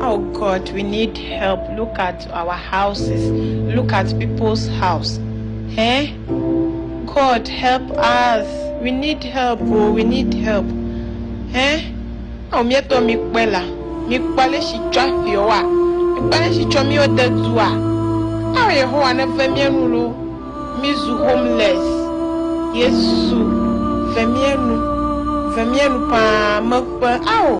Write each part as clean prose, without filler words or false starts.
Oh God, we need help. Look at our houses. Look at people's house. Eh? God, help us. We need help. Oh, we need help. Eh? Oh, me to mi kwela. Mi kwale shi traffic wa. Mi kwale shi chomi odezua. Awe ho ane nulo. Mizu homeless. Yesu. Vemienu pa mokpa. Aw.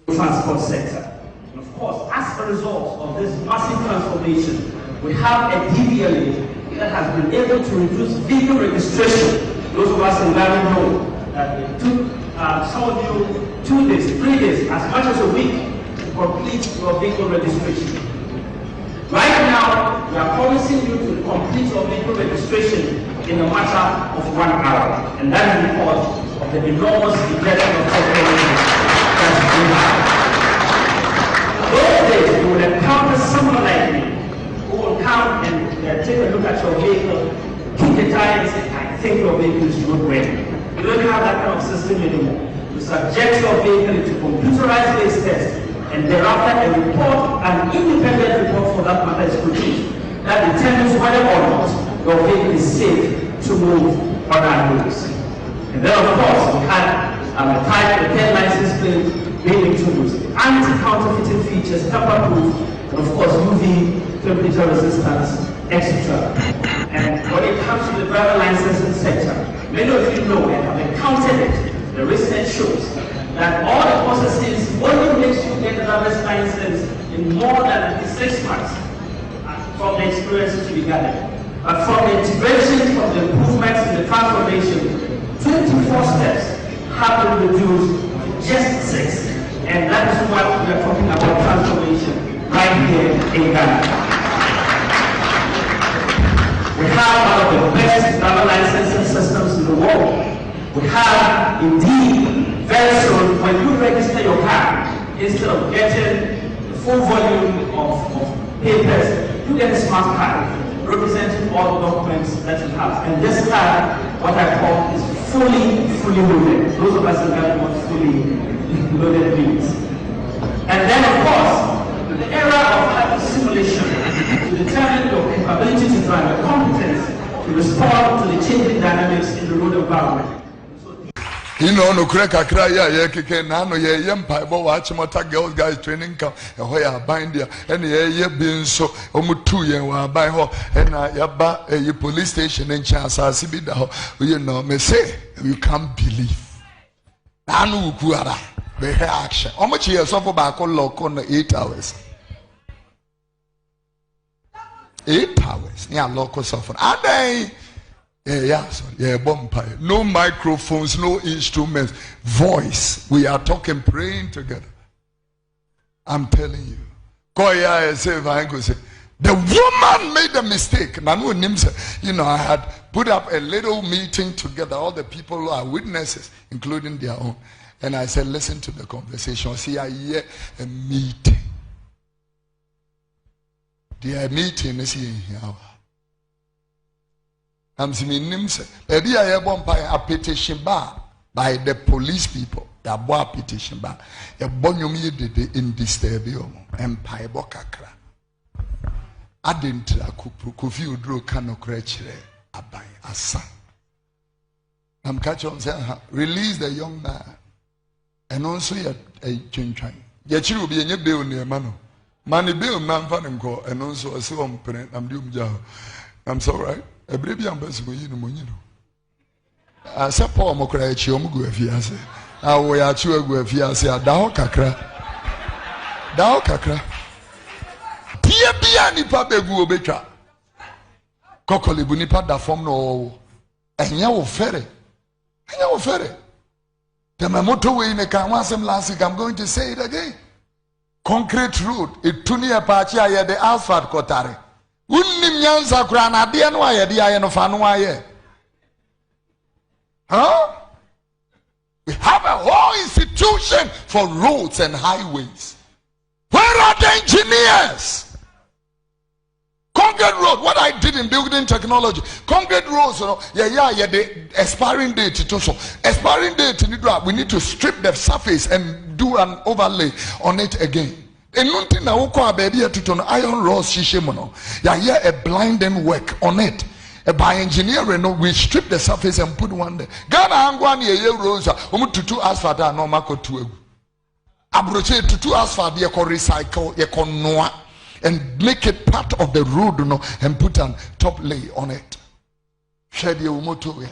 Transport sector. And of course, as a result of this massive transformation, we have a DVLA that has been able to reduce vehicle registration. Those of us in Ghana know that it took some of you 2 days, 3 days, as much as a week to complete your vehicle registration. Right now, we are promising you to complete your vehicle registration in a matter of 1 hour. And that is because of the enormous injection of technology that we have. Those days, you will encounter someone like me who will come and take a look at your vehicle, kick the tire and say, I think your vehicle is not ready. You don't have that kind of system anymore. You subject your vehicle to computerized based tests, and thereafter a report, an independent report for that matter, is produced that determines whether or not your vehicle is safe to move on our roads. And then, of course, we had a type of 10 license plate being introduced, anti-counterfeiting features, tamper-proof, and of course UV, temperature resistance, etc. And when it comes to the driver licensing sector, many of you know and have encountered it. The research shows that all the processes only makes you get a driver's license in more than 6 months from the experiences we gathered. But from the integration, from the improvements in the transformation, 24 steps have been reduced to just 6. And that is what we are talking about transformation right here in Ghana. We have one of the best driver licensing systems in the world. We have, indeed, very soon, when you register your car, instead of getting the full volume of papers, you get a smart card representing all the documents that you have. And this card, what I call, is fully loaded. Those of us in Ghana want fully loaded means. And then, of course, the era of hyper simulation to determine your capability to drive, your competence to respond to the changing dynamics in the road environment. You know, no crack a cry, yeah, kicking, no, yeah, yampa, watch Mota girls guys training camp, and where I bind there, and yeah, being so almost 2 years while by her, and I yaba a police station in chance, I see it, you know, me say, you can't believe. I know who are the action. How much years of back on lock on 8 hours? 8 hours, yeah, local suffer. And they. Yeah, bumpire. No microphones, no instruments, voice. We are talking, praying together. I'm telling you. The woman made a mistake. You know, I had put up a little meeting together. All the people who are witnesses, including their own. And I said, listen to the conversation. See, I hear a meeting. The meeting is here. I'm saying, maybe I have a petition bar by the police people. They bought a petition bar. A bonumi did in disturbio empire bokakra. I didn't kufi udro kano krechre abai asa. I'm catching saying, release the young man, and also a chinchang. Yet you will be in your bill near mano. Money bill man fan go, and also a song pen. I'm doing job. I'm so right. A baby ambassador, you know. I said, Paul Mokrachi, Omugu, if you say, I will at you go if you say, Dao Kakra. Pia nipa begu obetra. Kokoli bunipa da form no. Enya wo fere. The motorway in the Kawansam last week, I'm going to say it again. concrete road etuni epachi aye the asphalt kotare unnim nyansa kura na de no aye de aye no fa no aye. Huh? We have a whole institution for roads and highways. Where are the engineers? Concrete road, what I did in building technology, concrete roads, you know, the expiring date, expiring date, we need to strip the surface and do an overlay on it again. And nothing now, baby, to iron rods, shishemono, a blinding work on it. By engineering, we strip the surface and put one there. Ghana angwani ye rosa, to asphalt no mako to abroche to asphalt ye ko recycle ye ko noa and make it part of the road, you know, and put an top lay on it. Shed ye umoto we.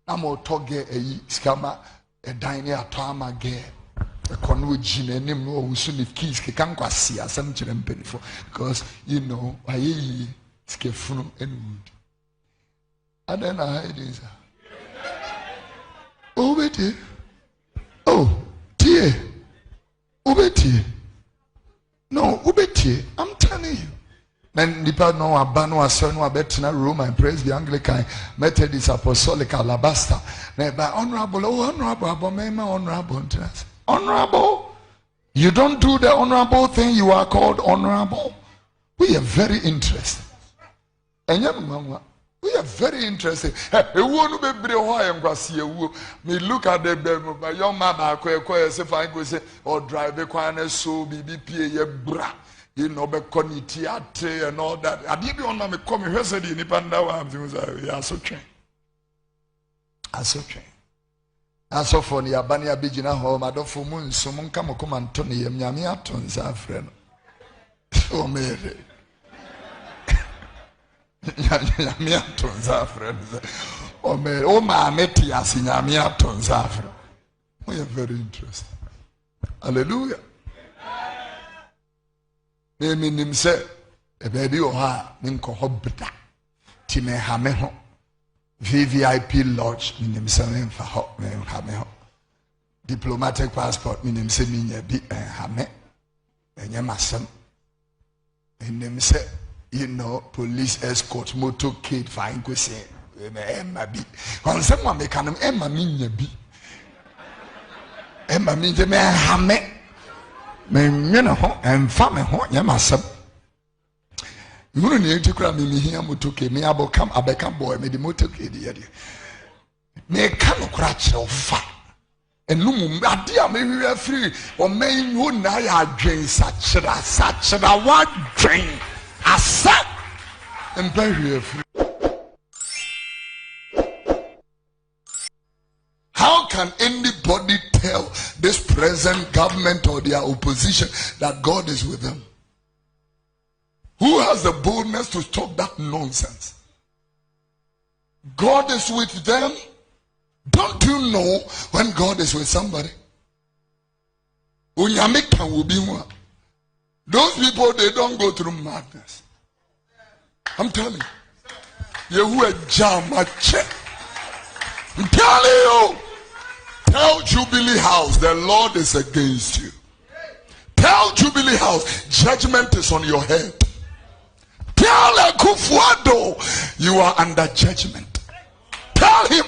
Amo toge e skama a dine atama ge. A conwo jine nim no usuni keys ke kan kwasi asem chirem penifo because you know aye skefunu and wood. And then I heard this. Oh, Betty. Oh, dear. Oh, Betty. No, Ubeti. I'm telling you. Then Nipa no abano asano abetina Roman Presby Anglican Methodist Apostolic Alabaster. Never honorable, honorable. Honorable. You don't do the honorable thing, you are called honorable. We are very interested. And we are very interested. Me look at the young man say fine go say or drive a corner so BBP bra. You know be theatre and all that. I did on me come here said in Nipanda we are so trained. Aso for the Abania Bijina home, I don't for moon, so mon come and Tony Yamia tons our friend. Oh, Mary. Yamia tons our friends. Oh, Mary. Oh, my Metias in Yamia tons our friend. We are very interested. Hallelujah. Name him say, a baby or her, Ninko Hobita, Time Hameho. VVIP lodge minim seven for hot men hame diplomatic passport minim se minya bi hame enye masem minim se you know police escort motorcade fine go say emma bi konsem wa me kanum emma minya bi emma minje me hame me nyene ho emfa me ho nya masem. You need to cram me here, Mutuke, me abocam, abecam boy, me the motorcade. Me come cratch of fat. And Lumum, dear, maybe we are free, or may you now drain such a one drain. I said, and very free. How can anybody tell this present government or their opposition that God is with them? Who has the boldness to stop that nonsense? God is with them. Don't you know when God is with somebody? Those people, they don't go through madness. I'm telling you. I'm telling you. Tell Jubilee House the Lord is against you. Tell Jubilee House judgment is on your head. Tell Kufuado you are under judgment. Tell him.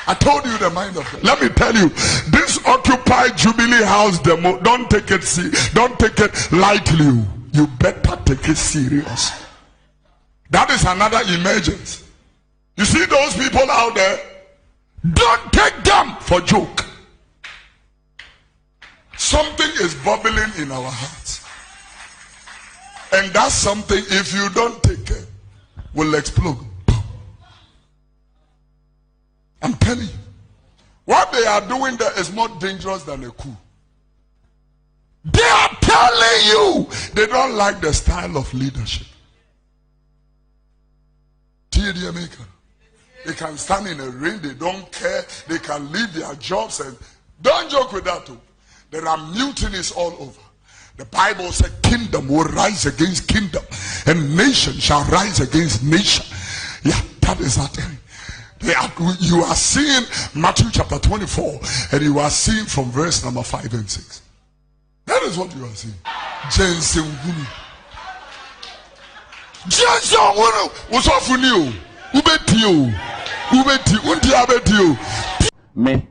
I told you the mind of God. Let me tell you, this Occupy Jubilee House demo, don't take it lightly. You better take it serious. That is another emergency. You see those people out there, don't take them for joke. Something is bubbling in our hearts. And that's something, if you don't take care, will explode. I'm telling you. What they are doing there is more dangerous than a coup. They are telling you they don't like the style of leadership. They can stand in the rain, they don't care, they can leave their jobs, and don't joke with that too. There are mutinies all over. The Bible said kingdom will rise against kingdom and nation shall rise against nation. Yeah, that is that. You are seeing Matthew chapter 24 and you are seeing from verse number 5 and 6. is what you are saying. Jensen Gumi. Jensen Gumi. What's up for you? Ubetio. Me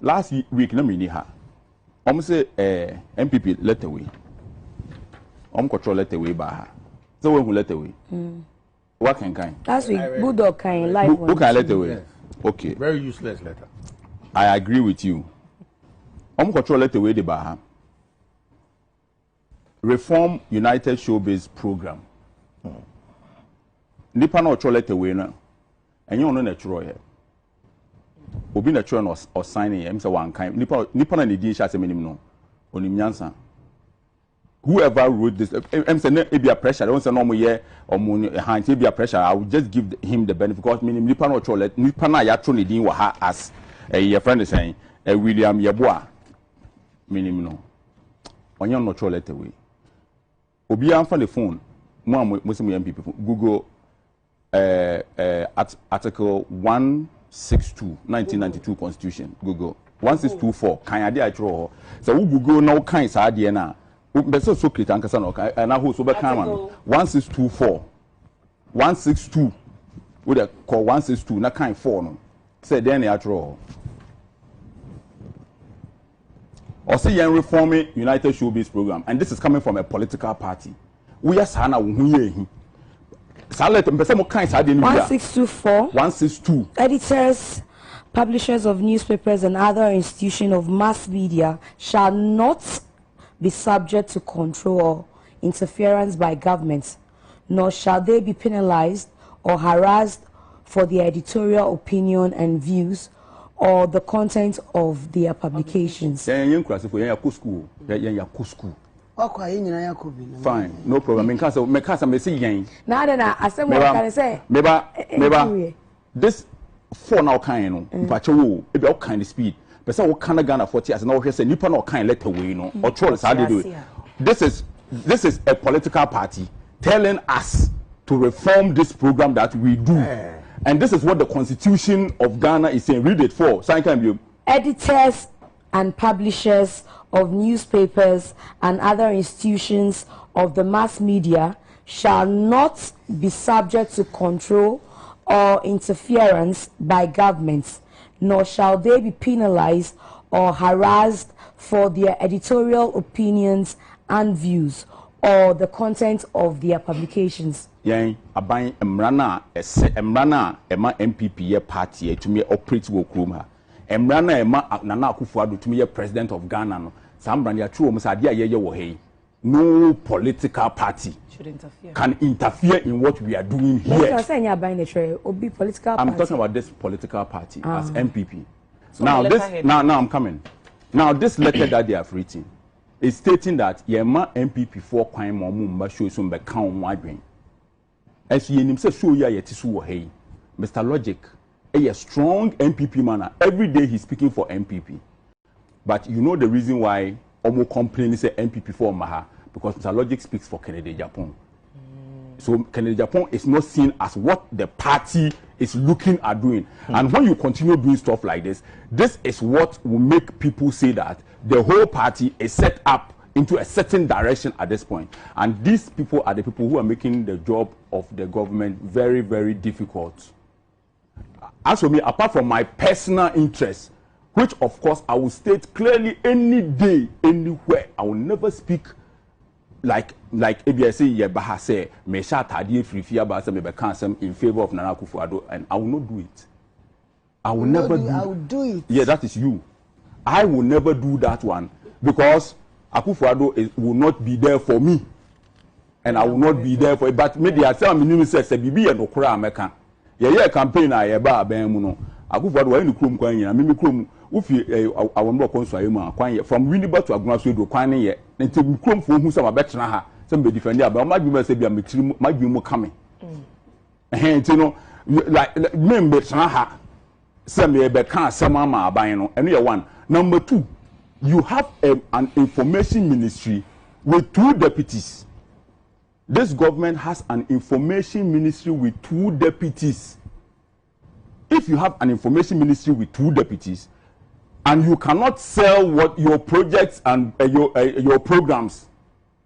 last week na me ni ha. Say MPP let away. Control let away ba ha. So when who let away? What kind? Last week Bulldog kind live. Who can let away? Yes. Okay. Very useless letter. I agree with you. Control let away the ba ha. Reform United Showbiz program. Nipa na control let away na. And you know natural here. Obi natural or signing him say one kind. Nipa na nidi sha se menim no. Onim nyansa. Whoever wrote this, I'm saying it be a pressure. I don't say no more here or hand it be a pressure. I will just give him the benefit because meaning nipa na natural. Nipa na yatro ni din wa ha as your friend is saying William Yeboah. Meaning no. Onye natural let away. Obi am the phone. Mo MPP Google. Article 162 1992 Constitution Google 1624 kan ade a draw so we Google now kan sa ade na be so create ankasa no kan na ho so be kan man 1624 162 we dey call 162 na kan 4 no say then e draw or say yen reforming United Showbiz program and this is coming from a political party we are sana wo hu ye 1624 162 editors, publishers of newspapers and other institutions of mass media shall not be subject to control or interference by governments, nor shall they be penalized or harassed for their editorial opinion and views or the content of their publications. Fine, no problem. Me kasa me see yen. Na I say what can I say? Meba. This for now kind no. Mpache wo, e be all kind speed. Person wo kana Ghana 40 as na wo hwe say nipa na kind let away no. Or troll say they do. This is a political party telling us to reform this program that we do. And this is what the Constitution of Ghana is saying. Read it for. Sign can be editors and publishers of newspapers and other institutions of the mass media shall not be subject to control or interference by governments, nor shall they be penalized or harassed for their editorial opinions and views or the content of their publications. Yen aban emrana ema MPP ye party to me operate wo kroma. Emrana ema Nana Akufo-Addo to me president of Ghana no. Sambrand ya true almost idea ye wo hey. No political party can interfere in what we are doing here. I'm saying you're buying the tray. Obi political party. I'm talking about this political party as MPP. So now I'm coming. Now this letter that they have written is stating that yema MPP for kwan mo mba show so mbe kan on adwen. As ye nim say show ya yetisu wo hey. Mr. Logic, a strong MPP man. Every day he's speaking for MPP. But you know the reason why Omo complain say MPP for Maha because Mr. Logic speaks for Kennedy Japan. So Kennedy Japan is not seen as what the party is looking at doing. And when you continue doing stuff like this is what will make people say that the whole party is set up into a certain direction at this point. And these people are the people who are making the job of the government very, very difficult. As for me, apart from my personal interest, which of course I will state clearly any day, anywhere, I will never speak like ABSA Yebaha say, me sha tadi free about some in favor of Nana Akufo-Addo, and I will not do it. I will never do it. I will do it. Yeah, that is you. I will never do that one because Akufo-Addo will not be there for me, and I will not be there for it. But maybe I say I'm say bibi and okra American. Yeah, campaign I eba ben mu no. Akufo-Addo wa ni krom kwan yin, me krom ufi awon bo konso ayema kwan from Winneba to Agunaso do kwan ne ye. Nti krom fo hu sama betena ha. Some be defend aba ma dwuma say bia metiri ma dwuma kame. Nti no like me betena ha. Say me be kan sama ma aban no. Eno ye one. Number 2, you have an information ministry with 2 deputies. This government has an information ministry with 2 deputies. If you have an information ministry with 2 deputies, and you cannot sell what your projects and your programs,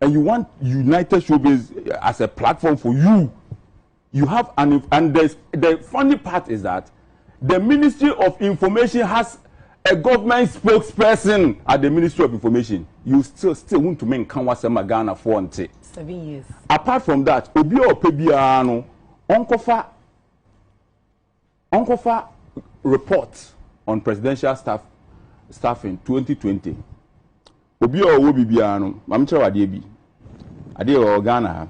and you want United Showbiz as a platform for you, you have and the funny part is that the Ministry of Information has a government spokesperson at the Ministry of Information. You still want to make Kanwasema Ghana for 7 years. Apart from that, Obi or Pebiano, Onkofa report on presidential staffing 2020. Obi or Bibiano, I'm sure Adebi. Ade or Ghana.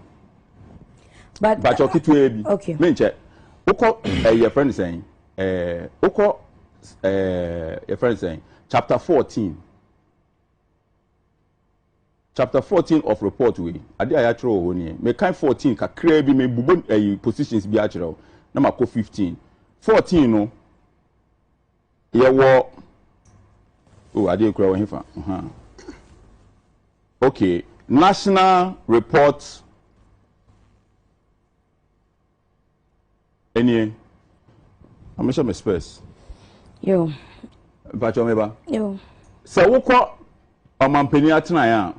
But okay. Menche, Oko, your friend is saying, Oko, your friend is saying, chapter 14 of report we ade ayatro woni me kan 14 ka kra bi me bubo positions bi achiro na mako 15 14 no ye wo ade kura wo hefa okay, national report any I'm sure my space yo bacho meba yo so wokọ ọmampani atena ya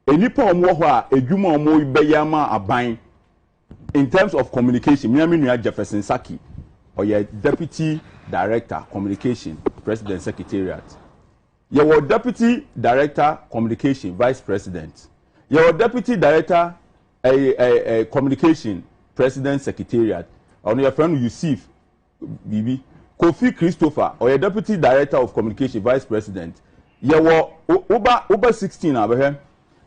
enipa omo ho a edwuma omo beyama aban in terms of communication me nua Jefferson Saki or your deputy director communication president secretariat your deputy director communication vice president your deputy director communication president secretariat on your friend Yusuf Bibi Kofi Christopher or your deputy director of communication vice president your over 16 abehe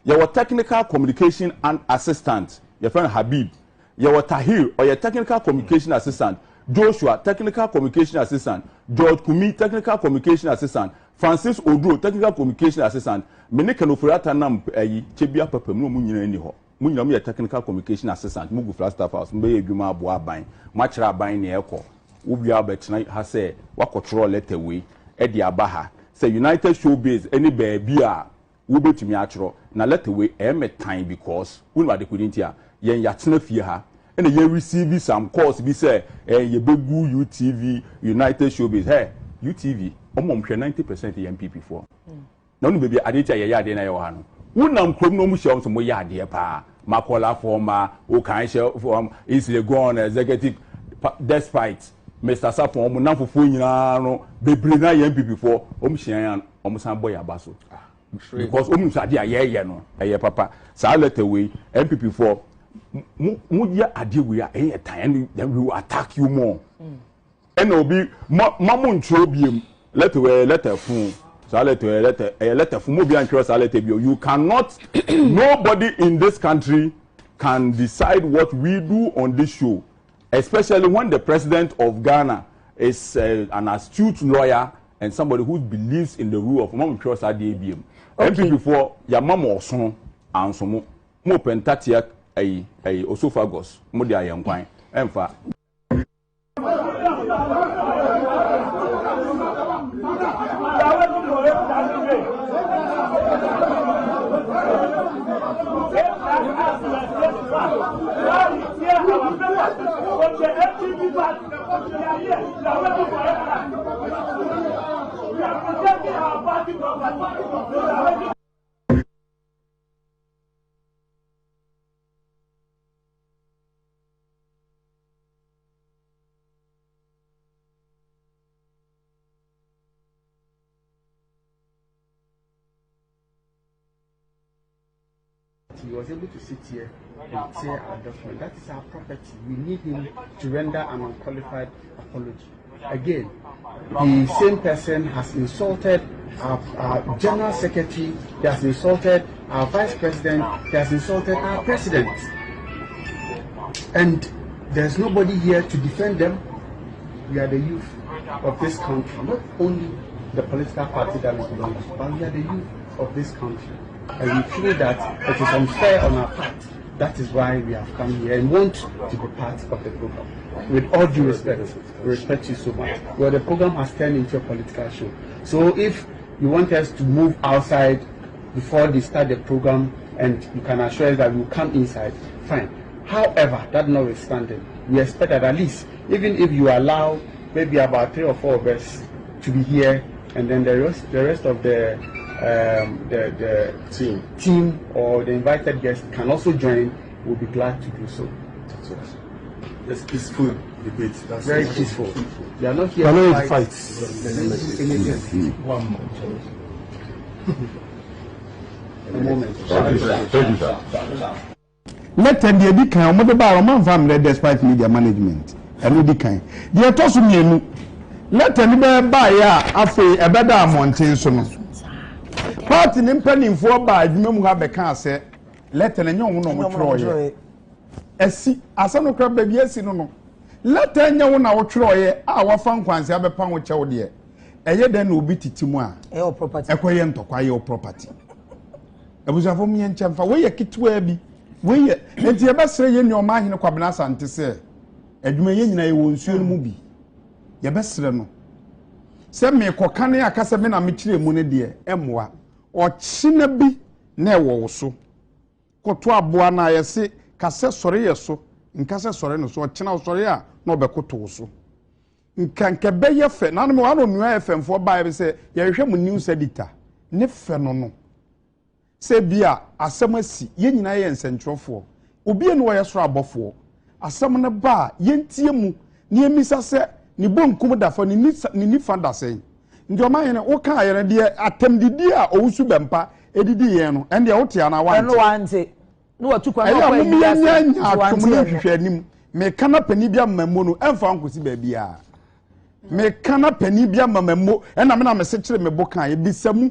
your technical communication and assistant your friend Habib your Tahir or your technical communication assistant Joshua technical communication assistant George Kumi technical communication assistant Francis Odro technical communication assistant Meneke no Furata nam Chebia Papa mu nyina ni ho mu nyina mu technical communication assistant mu gu Flash Staff House mbe edwuma abo aban machira aban ne ekọ ubia betena ha se wakotro letter we e di abaha say United Showbiz any baby a wo betumi atro na letter we e metan because we no adekudinti a yen yatena fie ha and you receive some calls be say ye begu UTV United Showbiz hey UTV omom hwe 90% MPP for na no baby adeti ye yade na ye wa no wonam krom no mu hye so mo yade pa makola forma o kan hye form is the gone executive despite Mr. Sapon omo na fofo nyina no bebre na ye MPP for om hye om san boy abaso because om nsade a ye no ye papa sa letter we MPP for mu ade we a time then we will attack you more and obi mamu ntro biem letter fun so letter fun mo bi antro so letter bio you cannot nobody in this country can decide what we do on this show, especially when the president of Ghana is an astute lawyer and somebody who believes in the rule of mamu ntro so de biem MPP for ya mama oson anso mo pentatia ay Osofagos mo dia yankwan emfa he was able to sit here and tear our document. That is our property. We need him to render an unqualified apology. Again, the same person has insulted our general secretary, he has insulted our vice president, he has insulted our president. And there's nobody here to defend them. We are the youth of this country, not only the political party that we belong to, but we are the youth of this country. And we feel that it is unfair on our part. That is why we have come here and want to be part of the program. With all due respect, we respect you so much. Well, the program has turned into a political show. So if you want us to move outside before they start the program and you can assure us that we will come inside, fine. However, that notwithstanding, we expect that at least, even if you allow maybe about 3 or 4 of us to be here and then the rest of the team or the invited guests can also join. We'll be glad to do so. It's peaceful debate. That's very peaceful. We are not here to fight. One more. A moment. Thank you, sir. Let them be kind. What about a family despite media management? And we kind. They are tossing you. Let them buy a better mountain soon. Party in penny for by the memo have a car say, let them know no Troy. As no crab baby, yes, no. Let them know now Troy, our fun ones have a pound with your dear. A year then will be Timua, your property, acquaint to acquire your property. I was a woman and chamfer, where your kit will be. We let your best say in your mind in a quabnasa and to say, Edmund, I will soon movie. Your best no. Send me a cocania casamina mitri money dear, Emwa, or Chinabi, never so. Cotua buana, I say, Cassa sorry so, in Cassa Soreno, so China Soria, no becoto so. In Cancabe your friend, none more on your FM for by say, Yersham news editor, Nefenono. Say bia, as some see, yen and central for, Ubi and wires rubber for, as some bar, yen tiemu, near Missa say, ni bon kumoda for ni fanda saying. Ndio maana oka ya de attempted dia ousu bempa edidi ye no ende otiana wa no wante no watukwa no kwa nya atwomno hwehwe anim me kana pani bia mammo no emfa nkosi ba bia me kana pani bia mammo ena me na me sekire me boka ye bisamu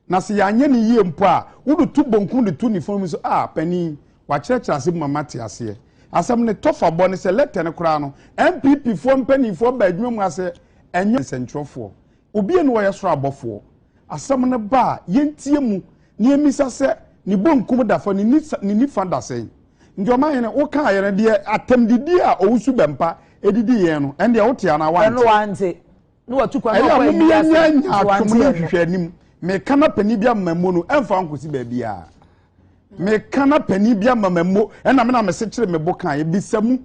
na se yanye ne yie mpo a wudu tu bonku de tu ni fon mi so pani wa kyerɛkyerɛ ase mama te ase asam ne tofa bɔ ne se lete ne kora no MPP fo mpani fo ba adwuma mu ase enyo sentrofo obi enu wo yesoro abɔfo asam ne ba yentie mu ne emisa se ne bonkum da fo ne ni fanda sen ndi o ma yene wo ka yene de atamdidi a owusu bempa edidi ye no ende wo tia na wa no wante no watukwa no kwa nya atwomno hwehwe anim me kana pani bia mammo no emfa nkosi ba bia me kana pani bia mammo ena me na me sekire me boka ye bisamu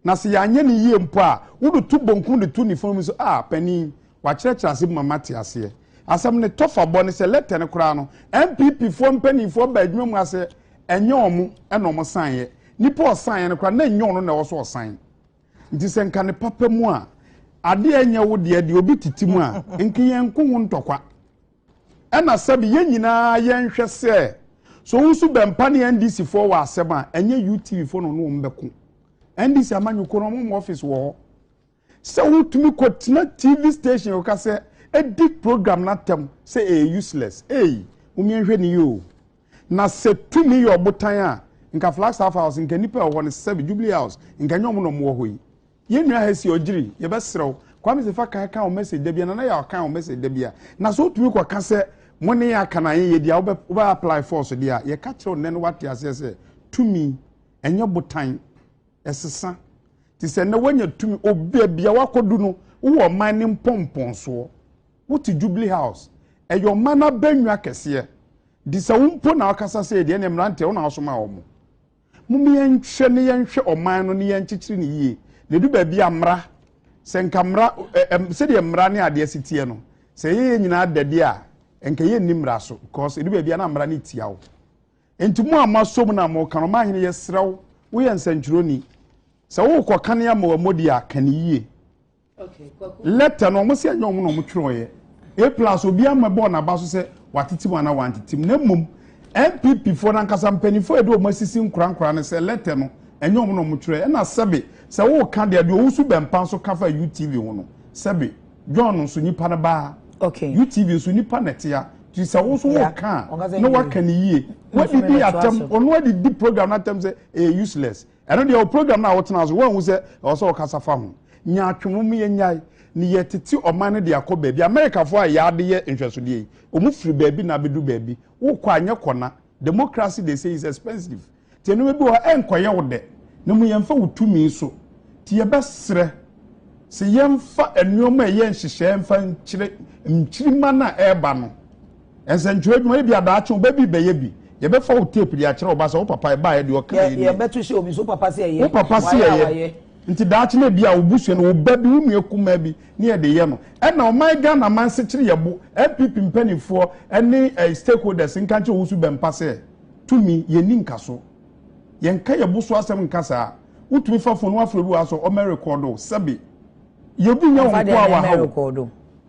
na se yanye ne yie mpo a wudu tu bonkum de tu ni fam so pani wa kyerɛkyerɛ ase mama te ase asam ne tofa bɔ ne se lete ne kora no MPP fo mpani fo ba adwuma mu ase enye omu ena omo san ye nipa osan ye ne kora na enye ono na wo so osan nti se nka ne papa mu a ade enye wo de obi titimu a nki yen ko ntokwa ena sabi yen nyina yen hwɛ se so wusu bempa ne NDC fo wa asema enye UTV fo no no mbeko NDC amanyu ko no mo office wo se wutumi ko tina TV station o ka se edit program na tem se useless umi enhwe ni yo na se tumi yo botan a nka Flagstaff House nka nipa wo ne se Jubilee House nka nyom no mo ho yi ye nua ha si ogiri ye besrew kwame se fa kan o message da bia na ya kan o message da bia na so tumi ko ka se mo ne ya kana ye dia wo ba apply force dia ye ka kire ne no wate ase se tumi enye botan esesa ti se na wanya tumi obi bia wakodu no wo man ne mpompon so wo ti Jubilee House eyo mana banwa kese di se wumpo na akasa se de ne mrante wo na asoma wo mo mumi yenhwe ne yenhwe oman no ne yenkyekiri ne yie ne du ba bia mra se nka mra se de mra ne ade asitie no se ye nyina dade a enka ye nimra so because edu ba bia na mra ne tia wo enti mu amasom na mo kan ma hene ye srew wo ye nsanchuroni se wo kokane ya ma modi a kan yie letter no mo se anyom no mo twroye plus obi amabo na ba so se watitimu ana wantitim na mum MPP for na nkasa mpanifo edo mo asisi nkurankura ne se letter no anyom no mo twroye na sebe se wo ka de owusu bempa so kafa UTV ho no sebe John so nipa na ba UTV so nipa netia ti se wo so wo ka no waka ne yie wadi bi atem ono wadi di program na atem se useless eno de o program na wotena so wan hu se o so kasa fa ho nya atwom mu yenyai ni yetiti oman ne de akoba bi America fo a ya de ye nhweso de yi omu firi baabi na bedu baabi wo kwa anye kona democracy they say is expensive ti eno bi wo enkoye wo de ne mu yemfa wutumi so ti ye besre se yemfa enuoma ye nhihye mfa nchiri mana eba no ensanchwe bi bi adaache obabi beye bi ye befa wo tape de akere obasa wo papa e ba ye de o kan ye betu she omi so papa se ye wo papa se ye nti daachi na bia obusu no oba bi unu ekuma bi ne ye de ye no e na o my Ghana man se kire ye bo MPP mpanifo ene stakeholders nka che wusu bempa se tumi ye ni nkaso ye nka ye busu asem nkasa utumi fa fonu afro bi waso o me record sebi ye bi nya won kwa wa ha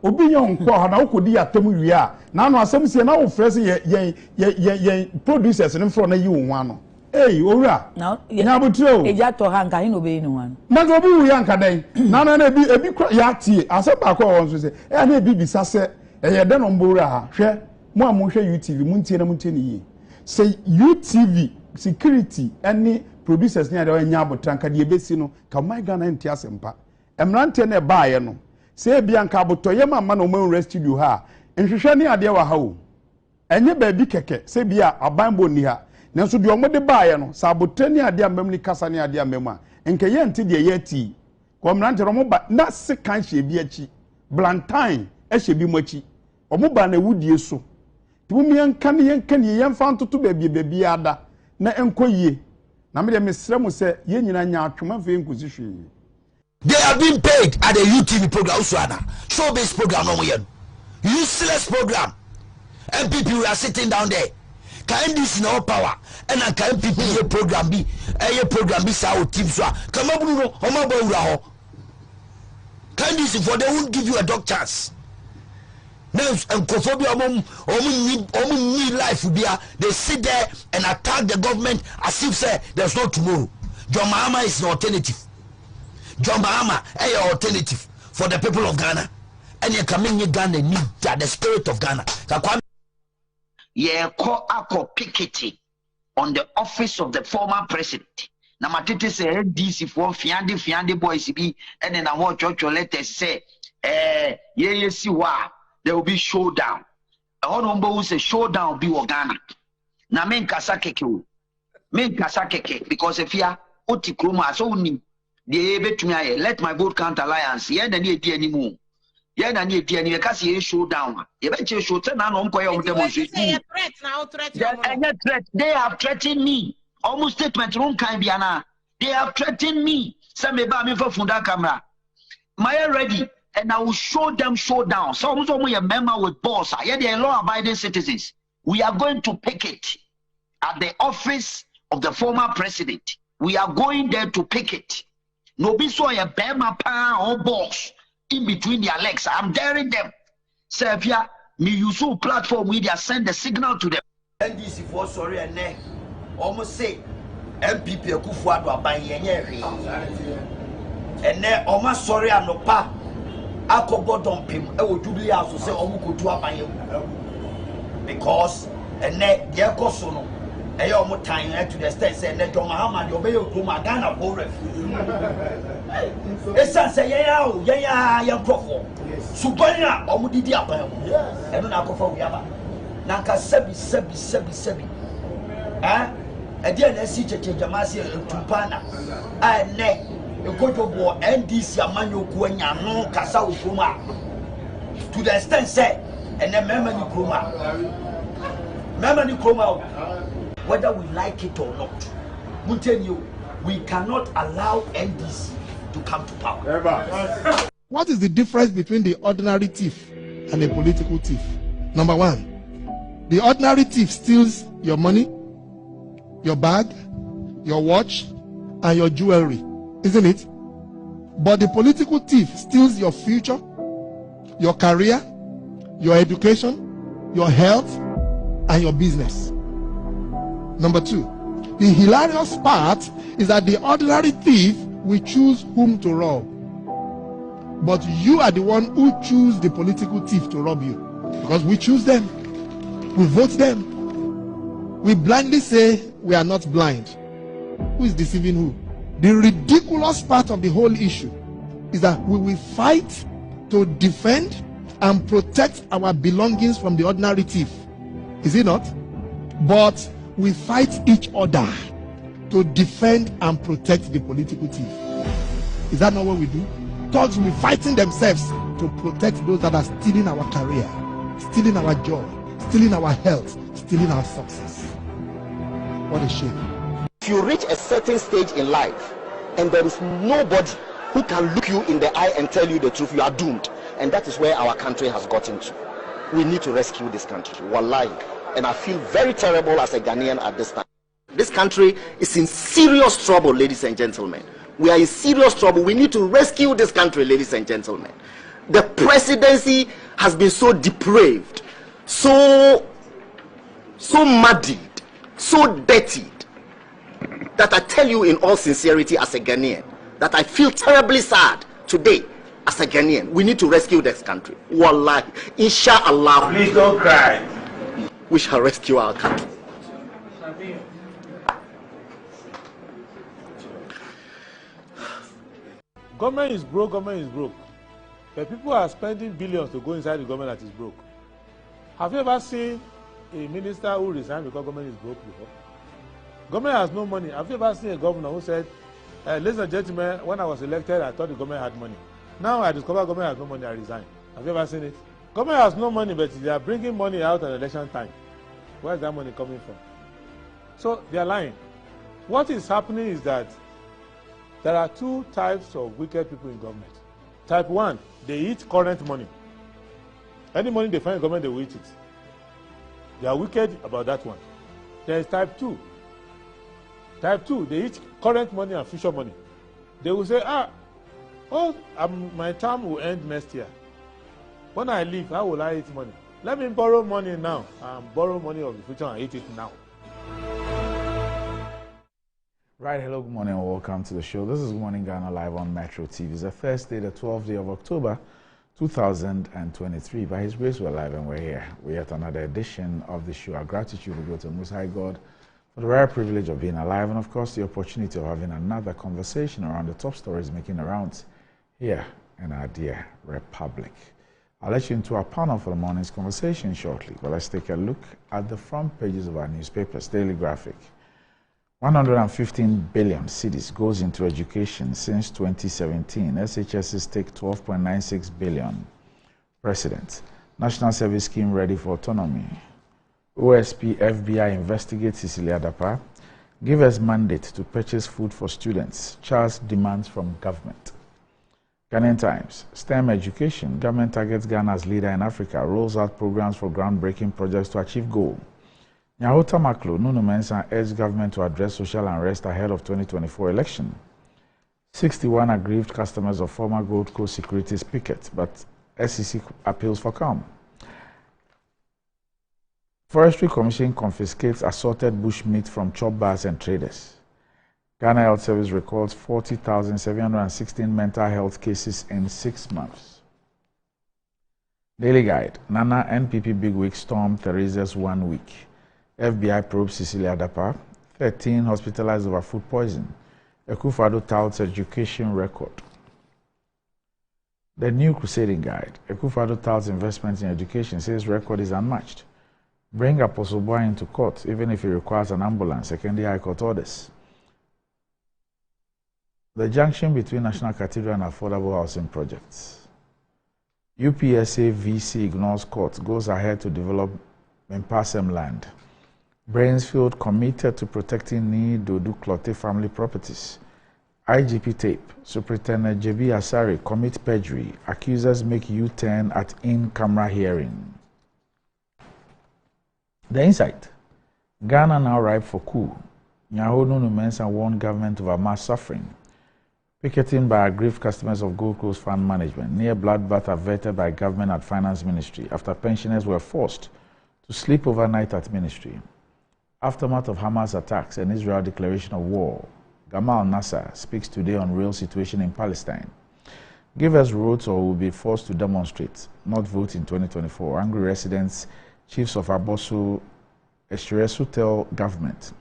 obi nya won kwa ha na ukodi atem wi a na no asem sie na wo frese ye producers ne fro na yi won ho ano hey owura nya botro eja to ha nka hin obe ni wan na zo bi wu ya nka dan na ebi ya tie asem ba kwa won so se na ebi bisa se ye de no mbowura ha hwe mo a mo hwe UTV mo ntie na mo ntie ni yi say UTV security any producers ni ade nya abotranka de ebesi no ka my Ghana ntie asempa emrante na ba ye no say bia nka abotoye mama na o ma studio ha nhwehwe ni ade wa ha o enye ba bi keke say bia abanbo ni ha nanso de omode baaye no sabotani ade amam ni kasa ni ade amam a enke ye nti de ye ti komrante ro mo ba na se kan hye bi achi blantine e hye bi machi omo ba na wudie so ti mo yenka ne yemfa ntoto baabi ada na enkoyie na me de mesrɛ mo se ye nyina nya atwoma fe nkusi hwe. They have been paid at the UTV program Uswana showbiz program no mo useless program. MPP we are sitting down there. Can this no power and I can MPP a program be sa o team so come on no omo ba wura ho can this for they won't give you a dog chance now and kophobia omo need life bia they sit there and attack the government as if say there's no tomorrow. John Mahama is an alternative. John Mahama is an alternative for the people of Ghana and you come in Ghana need the spirit of Ghana. Ako picketing on the office of the former president. Na matete say DC for fiande boys be and then I want church letters say see wa there will be showdown. All number who say showdown be Ghana. Na men kasa keke because if ya oti kroma so ni the betumi aye let my vote count alliance ye na ni edi animu. Yeah, na ni edi ani ka say showdown. You bet you show na no mko ya demonstration. They have threatened me. Almost statement wrong kind biana. They have threatened me. Say me ba me for funda camera. My ready and I will show them showdown. So almost a member with boss. Yeah, they are law-abiding citizens. We are going to picket at the office of the former president. We are going there to picket. No be so a bema pa or boss. In between their legs, I'm daring them. Serbia, me use platform media send the signal to them. NDC for sorry and ne almost say MPP Kufuado aban yenye and ne almost sorry and no pa akobo dumpim e wo jubilee house say omo kotu aban because and ne ye koso no e ye omo tan to the extent say ne John Mahama de obey Oklahoma Ghana for refugee. Esa say ya crofo subanya omudidi aban eno na akofo wi aba na nka sebi e dia na si cheche jamasi tumpana ne ekojo bo NDC amanyo ku anya no kasa okuma to the extent say ene mema ni kroma whether we like it or not muntenyo we cannot allow NDC to come to power. What is the difference between the ordinary thief and a political thief? Number one, the ordinary thief steals your money, your bag, your watch, and your jewelry, isn't it? But the political thief steals your future, your career, your education, your health, and your business. Number two, the hilarious part is that the ordinary thief will choose whom to rob. But you are the one who choose the political thief to rob you. Because we choose them. We vote them. We blindly say we are not blind. Who is deceiving who? The ridiculous part of the whole issue is that we will fight to defend and protect our belongings from the ordinary thief. Is it not? But we fight each other to defend and protect the political thief. Is that not what we do? Thugs will be fighting themselves to protect those that are stealing our career, stealing our joy, stealing our health, stealing our success. What a shame. If you reach a certain stage in life, and there is nobody who can look you in the eye and tell you the truth. You are doomed. And that is where our country has gotten to. We need to rescue this country. Wallahi. And I feel very terrible as a Ghanaian at this time. This country is in serious trouble, ladies and gentlemen. We are in serious trouble. We need to rescue this country, ladies and gentlemen. The presidency has been so depraved, so muddied, so dirtied, that I tell you in all sincerity as a Ghanaian, that I feel terribly sad today as a Ghanaian. We need to rescue this country. Wallahi, inshallah. Please don't cry. We shall rescue our country. Government is broke, government is broke. But people are spending billions to go inside the government that is broke. Have you ever seen a minister who resigned because government is broke before? Government has no money. Have you ever seen a governor who said, ladies and gentlemen, when I was elected, I thought the government had money. Now I discover government has no money, I resign. Have you ever seen it? Government has no money, but they are bringing money out at election time. Where is that money coming from? So they are lying. What is happening is that there are two types of wicked people in government. Type 1, they eat current money. Any money they find in government, they will eat it. They are wicked about that one. There is type 2. Type 2, they eat current money and future money. They will say, my term will end next year. When I leave, how will I eat money? Let me borrow money now and borrow money of the future and eat it now. Right, hello, good morning and welcome to the show. This is Good Morning Ghana live on Metro TV. It's a Thursday, the 12th day of October, 2023. By His grace, we're live and we're here. We're at another edition of the show. Our gratitude will go to Most High God for the rare privilege of being alive and, of course, the opportunity of having another conversation around the top stories making the rounds here in our dear Republic. I'll let you into our panel for the morning's conversation shortly, but let's take a look at the front pages of our newspapers. Daily Graphic. 115 billion cedis goes into education since 2017. SHS's take 12.96 billion. President. National Service Scheme ready for autonomy. OSP FBI investigates Cecilia Dapa. Give us mandate to purchase food for students. Charles demands from government. Ghanaian Times. STEM education. Government targets Ghana as leader in Africa. Rolls out programs for groundbreaking projects to achieve goal. Nyahota Maklo, Nuno Mensah urged government to address social unrest ahead of 2024 election. 61 aggrieved customers of former Gold Coast Securities picket, but SEC appeals for calm. Forestry Commission confiscates assorted bush meat from chop bars and traders. Ghana Health Service records 40,716 mental health cases in 6 months. Daily Guide. Nana NPP bigwig storm Theresa's 1 week. FBI probes Cecilia Dapa. 13 hospitalized over food poison. Akufo-Addo touts education record. The New Crusading Guide. Akufo-Addo touts investment in education, says record is unmatched. Bring Apostle Boy into court, even if he requires an ambulance. Secondary High Court orders. The junction between National Cathedral and affordable housing projects. UPSA VC ignores court, goes ahead to develop Mpasem land. Brainsfield committed to protecting Ni Dodu Clote family properties. IGP tape. Superintendent J.B. Asari commit perjury. Accusers make U-turn at in-camera hearing. The Insight. Ghana now ripe for coup. Nyaho Nuno Mensah warned government over mass suffering. Picketing by aggrieved customers of Gold Coast Fund Management. Near bloodbath averted by government at Finance Ministry after pensioners were forced to sleep overnight at Ministry. Aftermath of Hamas attacks and Israel declaration of war. Gamal Nasser speaks today on real situation in Palestine. Give us roads or we'll be forced to demonstrate, not vote in 2024. Angry residents, chiefs of Abosu, Eshiresu tell government.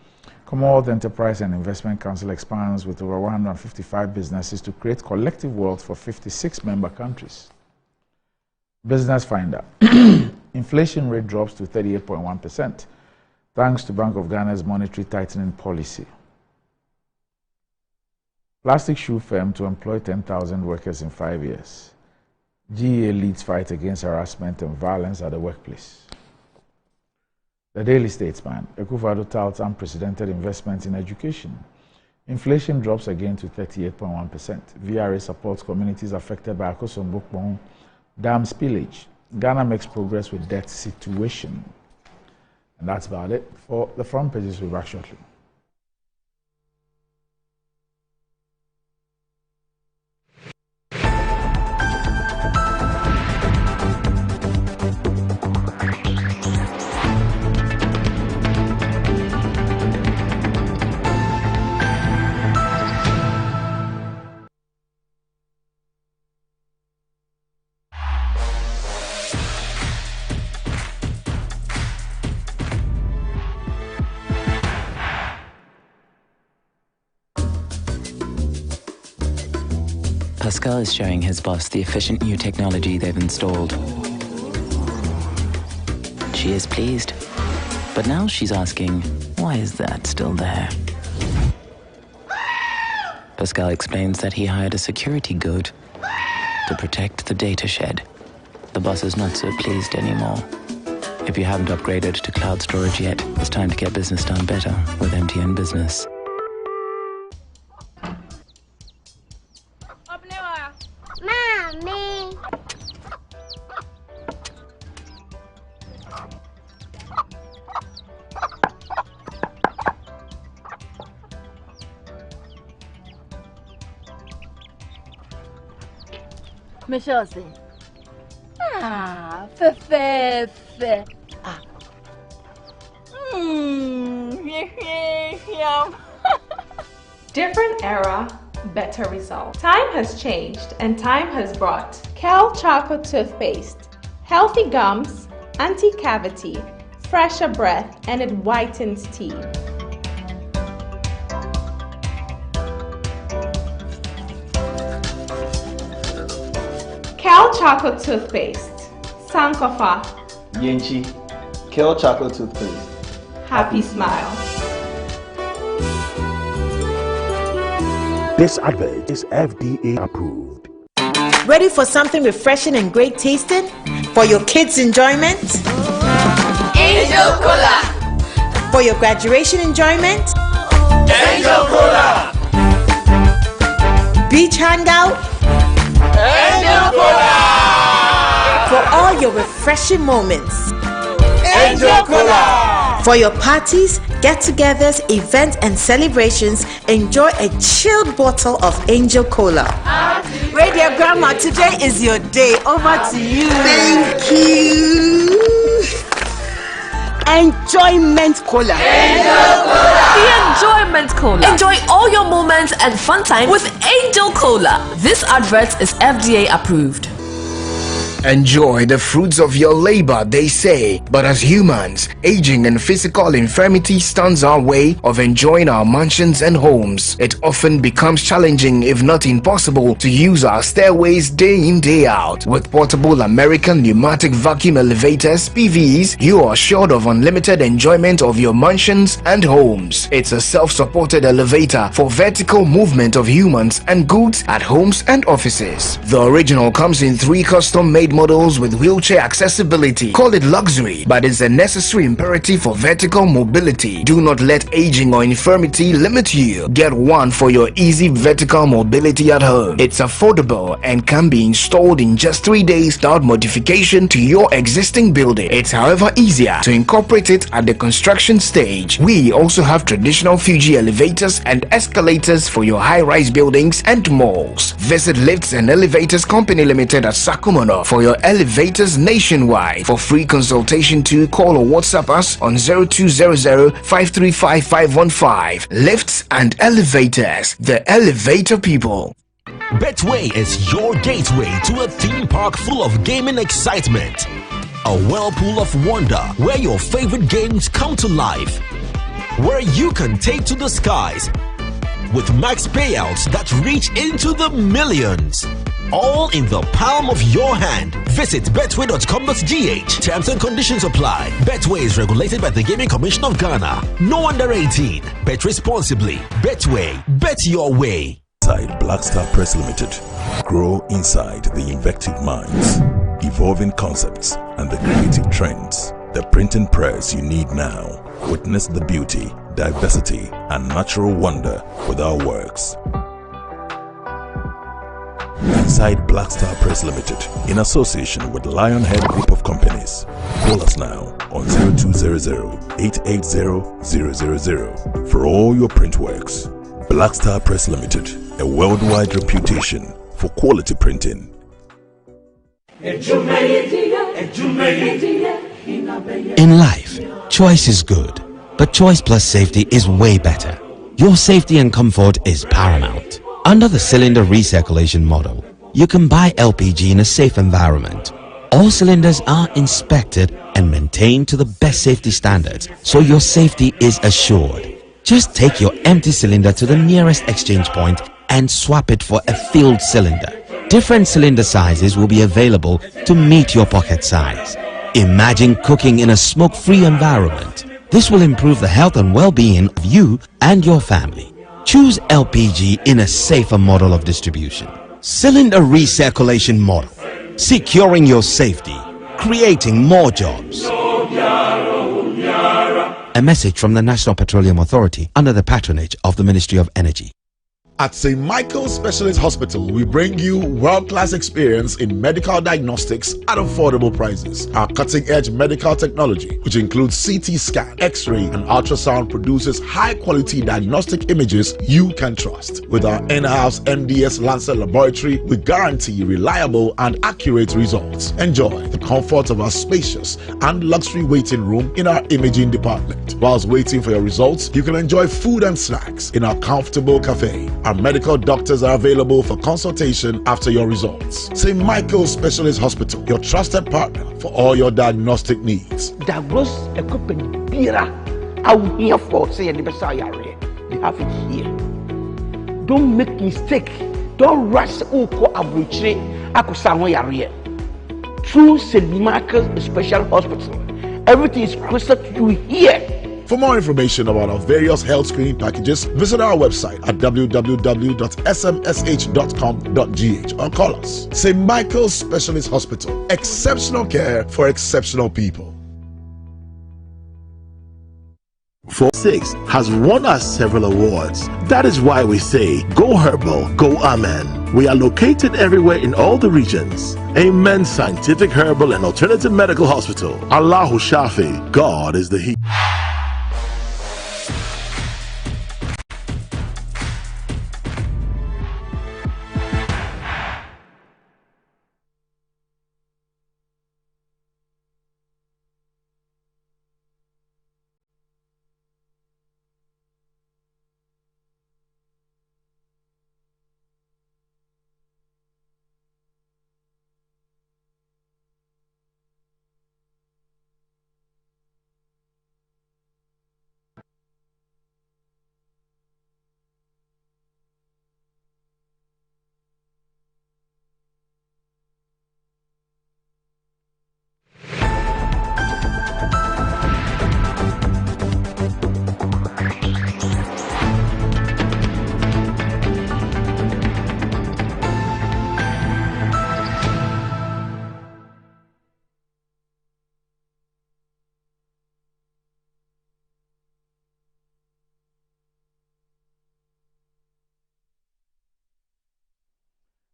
Commonwealth Enterprise and Investment Council expands with over 155 businesses to create collective wealth for 56 member countries. Business Finder. Inflation rate drops to 38.1%, thanks to Bank of Ghana's monetary tightening policy. Plastic shoe firm to employ 10,000 workers in 5 years. GEA leads fight against harassment and violence at the workplace. The Daily Statesman. Akufo-Addo touts unprecedented investment in education. Inflation drops again to 38.1%. VRA supports communities affected by Akosombo dam spillage. Ghana makes progress with debt situation. And that's about it for the front pages. We'll be back shortly. Pascal is showing his boss the efficient new technology they've installed. She is pleased, but now she's asking, why is that still there? Pascal explains that he hired a security guard to protect the data shed. The boss is not so pleased anymore. If you haven't upgraded to cloud storage yet, it's time to get business done better with MTN Business. Mommy! Michelle say, fe. Different era, better result. Time has changed and time has brought Kel Choco Toothpaste. Healthy gums, anti-cavity, fresher breath, and it whitens teeth. Kel Choco Toothpaste. Sankofa. Yenchi. Kel Choco Toothpaste. Happy smile. This advert is FDA approved. Ready for something refreshing and great tasting? For your kids' enjoyment? Angel Cola. For your graduation enjoyment? Angel Cola. Beach hangout? Angel Cola. For all your refreshing moments? Angel Cola. For your parties, get-togethers, events, and celebrations, enjoy a chilled bottle of Angel Cola. Radio Grandma, today is your day. Over to you. Thank you. Enjoyment Cola. Angel Cola. The Enjoyment Cola. Enjoy all your moments and fun time with Angel Cola. This advert is FDA approved. Enjoy the fruits of your labor, they say, but as humans, aging and physical infirmity stands our way of enjoying our mansions and homes. It often becomes challenging, if not impossible, to use our stairways day in, day out. With portable American pneumatic vacuum elevators, PVs, you are assured of unlimited enjoyment of your mansions and homes. It's a self-supported elevator for vertical movement of humans and goods at homes and offices. The original comes in 3 custom-made models with wheelchair accessibility. Call it luxury, but it's a necessary imperative for vertical mobility. Do not let aging or infirmity limit you. Get one for your easy vertical mobility at home. It's affordable and can be installed in just 3 days without modification to your existing building. It's however easier to incorporate it at the construction stage. We also have traditional Fuji elevators and escalators for your high-rise buildings and malls. Visit Lifts and Elevators Company Limited at Sakumono for your elevators nationwide. For free consultation to call or WhatsApp us on 0200-535-515. Lifts and Elevators, the elevator people. Betway is your gateway to a theme park full of gaming excitement. A whirlpool of wonder where your favorite games come to life. Where you can take to the skies with max payouts that reach into the millions. All in the palm of your hand. Visit betway.com.gh. Terms and conditions apply. Betway is regulated by the Gaming Commission of Ghana. No under 18. Bet responsibly. Betway. Bet your way. Inside Black Star Press Limited. Grow inside the inventive minds, evolving concepts, and the creative trends. the printing press you need now. Witness the beauty, diversity, and natural wonder with our works. Inside Black Star Press Limited, in association with Lionhead Group of Companies. Call us now on 0200-880-000 for all your print works. Black Star Press Limited, a worldwide reputation for quality printing. In life, choice is good, but choice plus safety is way better. Your safety and comfort is paramount. Under the cylinder recirculation model, you can buy LPG in a safe environment. All cylinders are inspected and maintained to the best safety standards, so your safety is assured. Just take your empty cylinder to the nearest exchange point and swap it for a filled cylinder. Different cylinder sizes will be available to meet your pocket size. Imagine cooking in a smoke-free environment. This will improve the health and well-being of you and your family. Choose LPG in a safer model of distribution. Cylinder recirculation model. Securing your safety. Creating more jobs. A message from the National Petroleum Authority under the patronage of the Ministry of Energy. At St. Michael's Specialist Hospital, we bring you world-class experience in medical diagnostics at affordable prices. Our cutting-edge medical technology, which includes CT scan, X-ray, and ultrasound, produces high-quality diagnostic images you can trust. With our in-house MDS Lancet laboratory, we guarantee reliable and accurate results. Enjoy the comfort of our spacious and luxury waiting room in our imaging department. Whilst waiting for your results, you can enjoy food and snacks in our comfortable cafe. Our medical doctors are available for consultation after your results. St. Michael's Specialist Hospital, your trusted partner for all your diagnostic needs. Diagnose equipment bira out here for say the best they have it here. Don't make mistake. Don't rush uko abuchire akusanho yare. Through St. Michael's Special Hospital, everything is closer to you here. For more information about our various health screening packages, visit our website at www.smsh.com.gh or call us. St. Michael's Specialist Hospital. Exceptional care for exceptional people. 46 has won us several awards. That is why we say, go herbal, go amen. We are located everywhere in all the regions. Amen Scientific Herbal and Alternative Medical Hospital. Allahu Shafi, God is the He.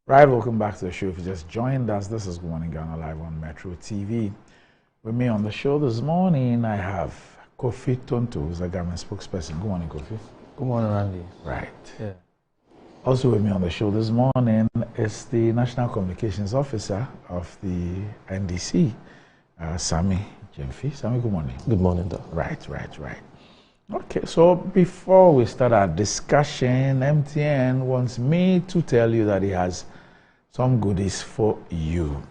Right, welcome back to the show. If you just joined us, this is Good Morning Ghana live on Metro TV. With me on the show this morning, I have Kofi Tonto, who's the government spokesperson. Good morning, Kofi. Good morning, Randy. Right. Yeah. Also with me on the show this morning is the National Communications Officer of the NDC, Sammy Gyamfi. Sammy, good morning. Good morning, Doc. Right. Okay, so before we start our discussion, MTN wants me to tell you that he has some goodies for you.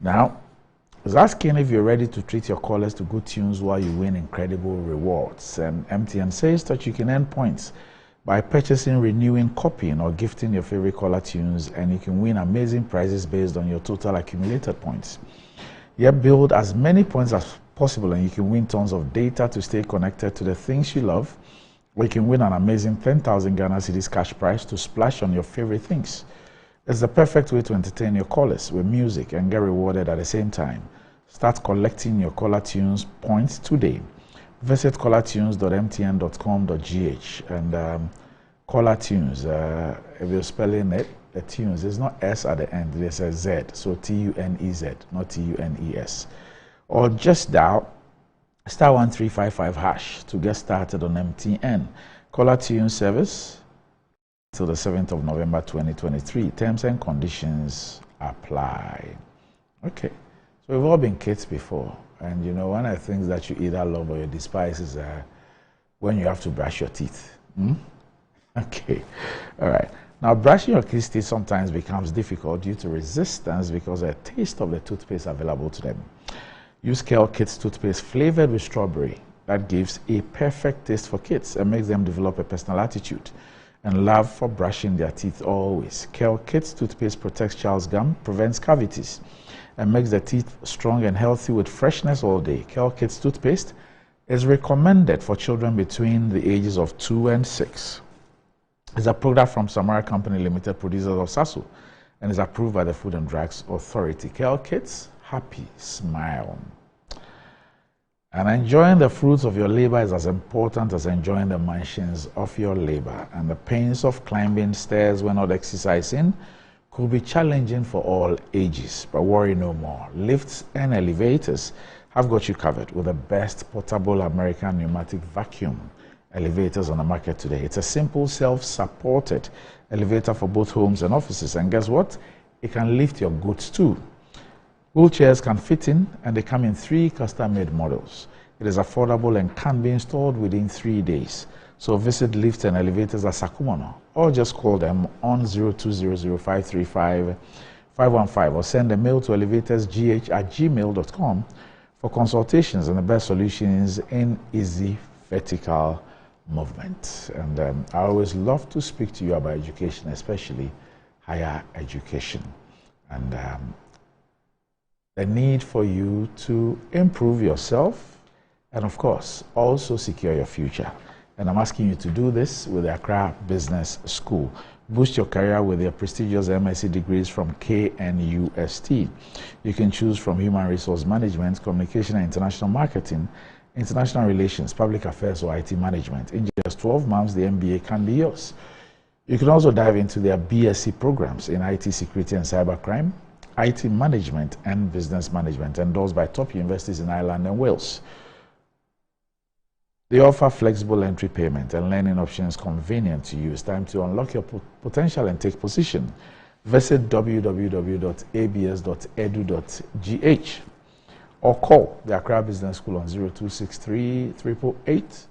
Now, I was asking if you're ready to treat your callers to good tunes while you win incredible rewards. And MTN says that you can earn points by purchasing, renewing, copying, or gifting your favorite caller tunes, and you can win amazing prizes based on your total accumulated points. Build as many points as possible and you can win tons of data to stay connected to the things you love, or you can win an amazing 10,000 Ghana cedis cash prize to splash on your favorite things. It's the perfect way to entertain your callers with music and get rewarded at the same time. Start collecting your Caller Tunes points today. Visit callertunes.mtn.com.gh and Caller Tunes. If you're spelling it, the tunes, there's no S at the end, there's a Z. So T-U-N-E-Z, not T-U-N-E-S. Or just dial star 1355 hash to get started on MTN. Caller Tune service till the 7th of November 2023. Terms and conditions apply. Okay. So we've all been kids before. And you know, one of the things that you either love or you despise is when you have to brush your teeth. Okay. All right. Now, brushing your kids' teeth sometimes becomes difficult due to resistance because of the taste of the toothpaste available to them. Use Kel Kids toothpaste flavored with strawberry. That gives a perfect taste for kids and makes them develop a personal attitude and love for brushing their teeth always. Kel Kids toothpaste protects child's gum, prevents cavities, and makes the teeth strong and healthy with freshness all day. Kel Kids toothpaste is recommended for children between the ages of 2 and 6. It's a product from Samara Company Limited, producers of Sasu, and is approved by the Food and Drugs Authority. Kel Kids, happy smile. And enjoying the fruits of your labor is as important as enjoying the mansions of your labor. And the pains of climbing stairs when not exercising could be challenging for all ages. But worry no more. Lifts and elevators have got you covered with the best portable American pneumatic vacuum elevators on the market today. It's a simple self-supported elevator for both homes and offices. And guess what? It can lift your goods too. Wheelchairs can fit in, and they come in 3 custom-made models. It is affordable and can be installed within 3 days. So visit Lifts and Elevators at Sakumono, or just call them on 0200-535-515 or send a mail to elevatorsgh@gmail.com for consultations and the best solutions in easy vertical movement. And I always love to speak to you about education, especially higher education. And the need for you to improve yourself and, of course, also secure your future. And I'm asking you to do this with the Accra Business School. Boost your career with their prestigious MSc degrees from KNUST. You can choose from Human Resource Management, Communication and International Marketing, International Relations, Public Affairs, or IT Management. In just 12 months, the MBA can be yours. You can also dive into their BSc programs in IT Security and Cybercrime, IT Management and Business Management, endorsed by top universities in Ireland and Wales. They offer flexible entry payment and learning options convenient to you. It's time to unlock your potential and take position. Visit www.abs.edu.gh or call the Accra Business School on 0263 888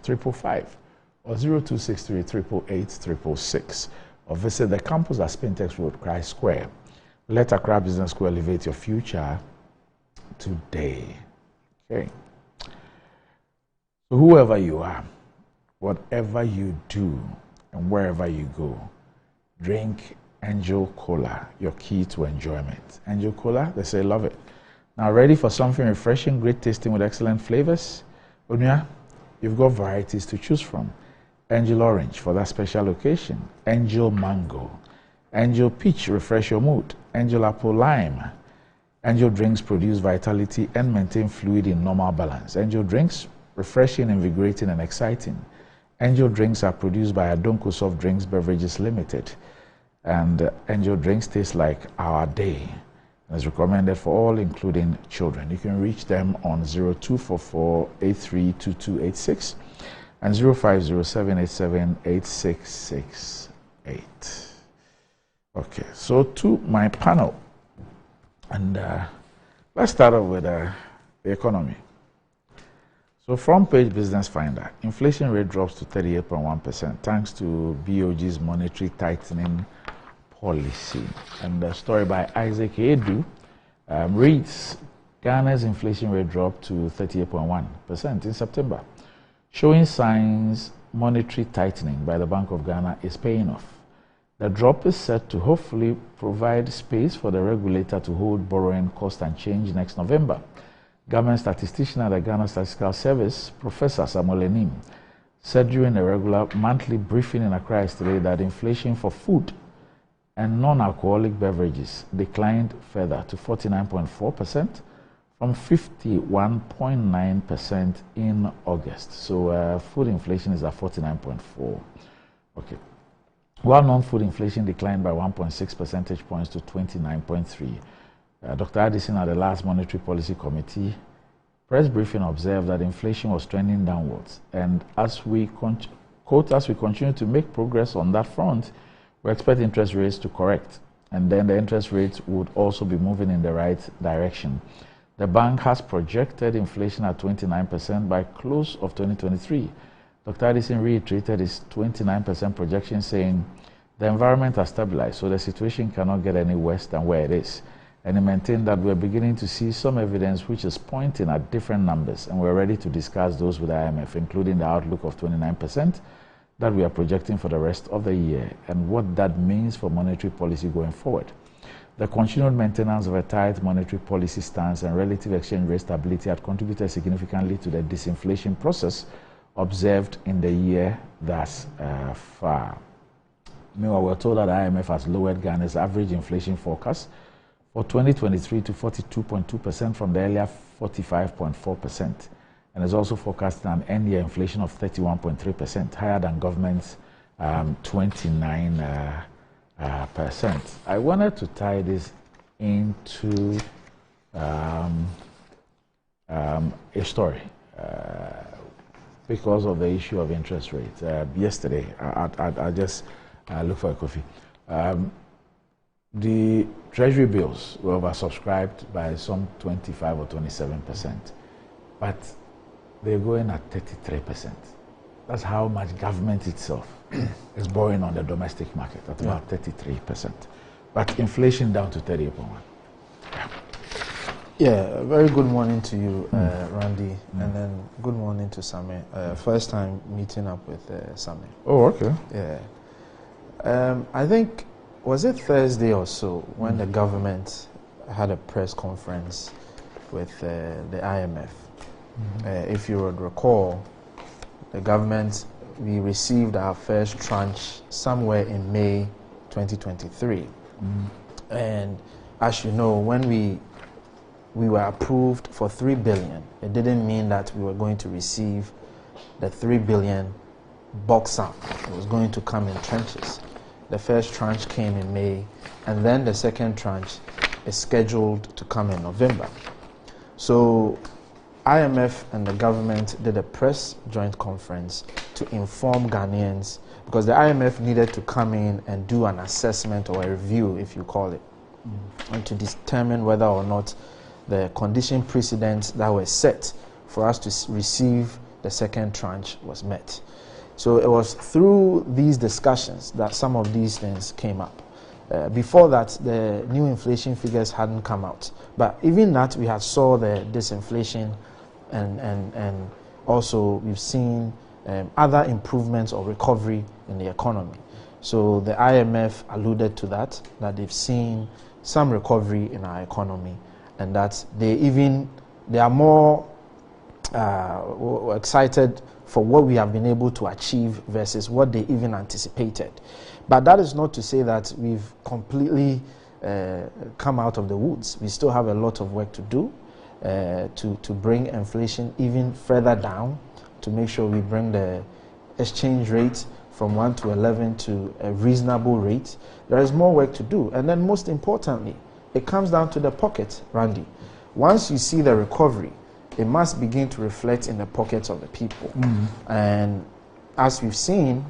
555 or 0263 888 666 or visit the campus at Spintex Road, Christ Square. Let Accra Business School elevate your future today. Okay. So whoever you are, whatever you do, and wherever you go, drink Angel Cola, your key to enjoyment. Angel Cola, they say love it. Now ready for something refreshing, great tasting with excellent flavors? Unia, you've got varieties to choose from. Angel Orange for that special occasion. Angel Mango. Angel Peach, refresh your mood. Angel Apple Lime. Angel Drinks produce vitality and maintain fluid in normal balance. Angel Drinks, refreshing, invigorating, and exciting. Angel Drinks are produced by Adonko Soft Drinks Beverages Limited. And Angel Drinks taste like our day. And is recommended for all, including children. You can reach them on 0244-832286 and 0507878668. Okay, so to my panel, and let's start off with the economy. So front page Business Finder, inflation rate drops to 38.1% thanks to BOG's monetary tightening policy. And the story by Isaac Edu reads, Ghana's inflation rate dropped to 38.1% in September, showing signs monetary tightening by the Bank of Ghana is paying off. The drop is set to hopefully provide space for the regulator to hold borrowing cost and change next November. Government statistician at the Ghana Statistical Service, Professor Samuel Enim, said during a regular monthly briefing in Accra yesterday that inflation for food and non-alcoholic beverages declined further to 49.4% from 51.9% in August. So food inflation is at 49.4. Okay. While non-food inflation declined by 1.6 percentage points to 29.3. Dr. Addison at the last Monetary Policy Committee press briefing observed that inflation was trending downwards, and as we continue to make progress on that front, we expect interest rates to correct, and then the interest rates would also be moving in the right direction. The bank has projected inflation at 29% by close of 2023. Dr. Addison reiterated his 29% projection, saying the environment has stabilized, so the situation cannot get any worse than where it is. And he maintained that we're beginning to see some evidence which is pointing at different numbers, and we're ready to discuss those with IMF, including the outlook of 29% that we are projecting for the rest of the year and what that means for monetary policy going forward. The continued maintenance of a tight monetary policy stance and relative exchange rate stability had contributed significantly to the disinflation process observed in the year thus far. Meanwhile, we're told that IMF has lowered Ghana's average inflation forecast for 2023 to 42.2% from the earlier 45.4%, and is also forecasting an end-year inflation of 31.3%, higher than government's 29%. I wanted to tie this into a story because of the issue of interest rates. Yesterday, I just looked for a coffee. The Treasury bills were oversubscribed by some 25 or 27%, but they're going at 33%. That's how much government itself is borrowing on the domestic market, at about 33%. But inflation down to 38.1. Yeah, very good morning to you, Randy, and then good morning to Same. First time meeting up with Same. Oh, okay. Yeah. I think, was it Thursday or so, when the government had a press conference with the IMF? If you would recall, the government, we received our first tranche somewhere in May 2023. And as you know, when we were approved for 3 billion, it didn't mean that we were going to receive the 3 billion box sum. It was going to come in tranches. The first tranche came in May, and then the second tranche is scheduled to come in November. So IMF and the government did a press joint conference to inform Ghanaians, because the IMF needed to come in and do an assessment or a review, if you call it, and to determine whether or not the condition precedents that were set for us to receive the second tranche was met. So it was through these discussions that some of these things came up. Before that, the new inflation figures hadn't come out. But even that, we had saw the disinflation, and also we've seen other improvements or recovery in the economy. So the IMF alluded to that they've seen some recovery in our economy, and that they are more excited for what we have been able to achieve versus what they even anticipated. But that is not to say that we've completely come out of the woods. We still have a lot of work to do to bring inflation even further down, to make sure we bring the exchange rate from 1 to 11 to a reasonable rate. There is more work to do. And then most importantly, it comes down to the pocket, Randy. Once you see the recovery, it must begin to reflect in the pockets of the people. And as we've seen,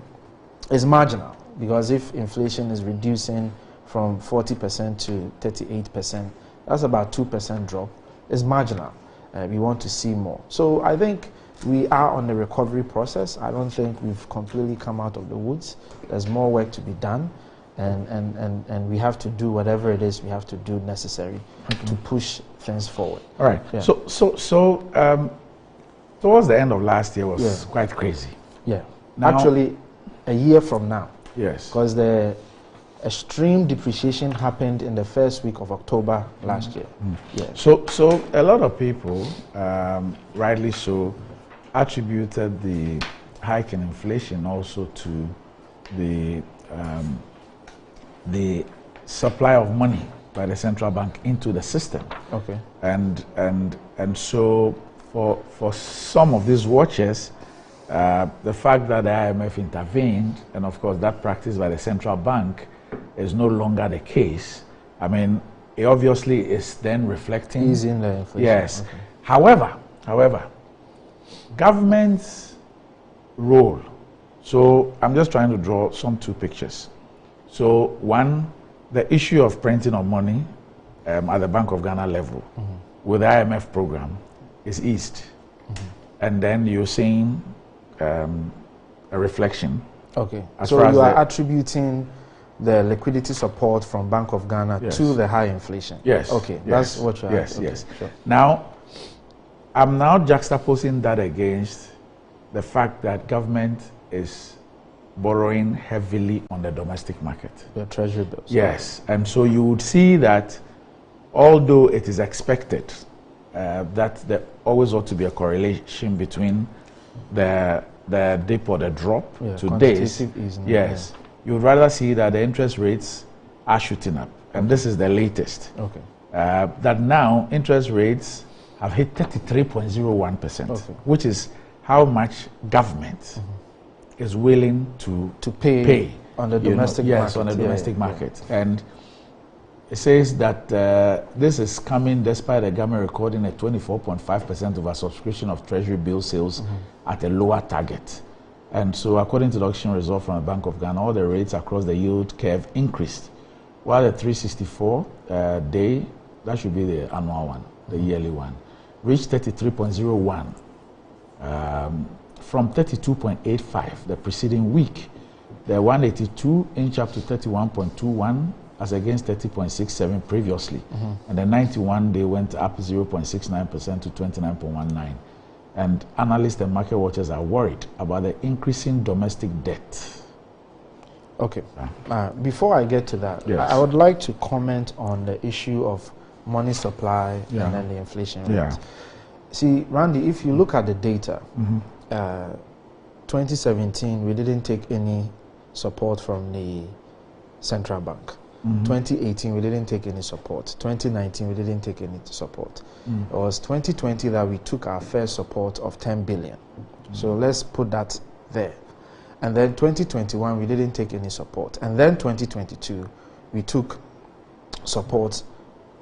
it's marginal, because if inflation is reducing from 40% to 38%, that's about 2% drop. It's marginal. We want to see more. So I think we are on the recovery process. I don't think we've completely come out of the woods. There's more work to be done, and we have to do whatever it is we have to do necessary to push things forward. All right. Yeah. So towards the end of last year was quite crazy. Yeah. Now, actually, a year from now. Yes. Because the extreme depreciation happened in the first week of October last year. Yeah. So a lot of people, rightly so, attributed the hike in inflation also to the supply of money by the central bank into the system. Okay. And so for some of these watchers, the fact that the IMF intervened, and of course that practice by the central bank is no longer the case. I mean, it obviously is then reflecting easing the inflation. Yes. Okay. However, government's role. So I'm just trying to draw some two pictures. So one, the issue of printing of money at the Bank of Ghana level with the IMF program is eased. And then you're seeing a reflection. Okay. As So far as you are attributing the liquidity support from Bank of Ghana Yes. to the high inflation. Yes. Okay. Yes. That's what you are. Yes. Okay. Yes. Sure. Now, I'm now juxtaposing that against the fact that government is borrowing heavily on the domestic market. The treasury bills. Yes. And so you would see that although it is expected that there always ought to be a correlation between the dip or the drop Yeah, to quantitative days. easing, Yes. You would rather see that the interest rates are shooting up. And this is the latest. Okay. That now interest rates have hit 33.01%, Okay. which is how much government is willing to pay on the you know, domestic yes, market. on the Yeah, domestic yeah. market. And it says that this is coming despite the government recording a 24.5% oversubscription of treasury bill sales at a lower target. And so according to the auction result from the Bank of Ghana, all the rates across the yield curve increased, while the 364 day, that should be the annual one, the yearly one, reached 33.01 from 32.85 the preceding week. The 182 inched up to 31.21 as against 30.67 previously. And the 91 day went up 0.69% to 29.19. And analysts and market watchers are worried about the increasing domestic debt. Okay. Before I get to that, Yes. I would like to comment on the issue of money supply Yeah. and then the inflation rate. Yeah. See, Randy, if you look at the data, 2017, we didn't take any support from the central bank. 2018, we didn't take any support. 2019, we didn't take any support. It was 2020 that we took our first support of 10 billion. So let's put that there. And then 2021, we didn't take any support. And then 2022, we took support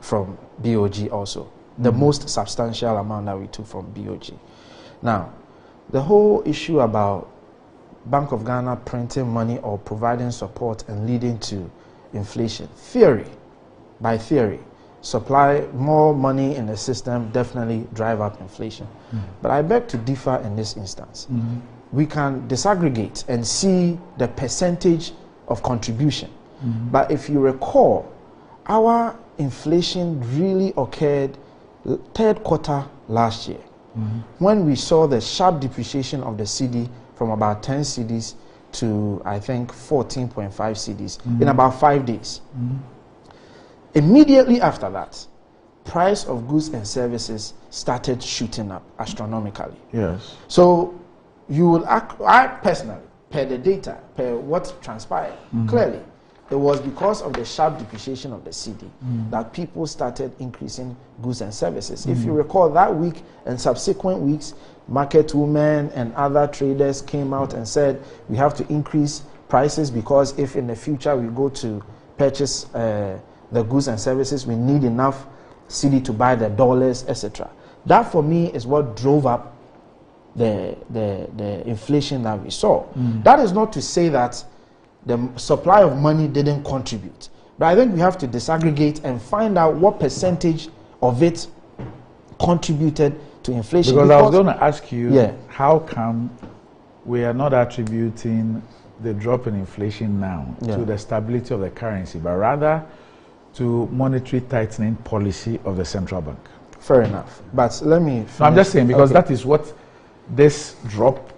from BOG also. The most substantial amount that we took from BOG. Now, the whole issue about Bank of Ghana printing money or providing support and leading to inflation, by theory, supply more money in the system definitely drive up inflation. But I beg to differ in this instance. We can disaggregate and see the percentage of contribution. But if you recall, our inflation really occurred third quarter last year, when we saw the sharp depreciation of the cedi from about 10 cedis to, I think, 14.5 cedis in about 5 days. Immediately after that, price of goods and services started shooting up astronomically. Yes. So you will I personally, per the data, per what transpired, clearly, it was because of the sharp depreciation of the cedi that people started increasing goods and services. If you recall, that week and subsequent weeks, market women and other traders came out and said we have to increase prices because if in the future we go to purchase the goods and services, we need enough cedi to buy the dollars, etc. That for me is what drove up the inflation that we saw. That is not to say that the supply of money didn't contribute, but I think we have to disaggregate and find out what percentage of it contributed to inflation. Because I was going to ask you, how come we are not attributing the drop in inflation now to the stability of the currency, but rather to monetary tightening policy of the central bank? Fair enough. But let me finish. No, I'm just saying, because that is what this drop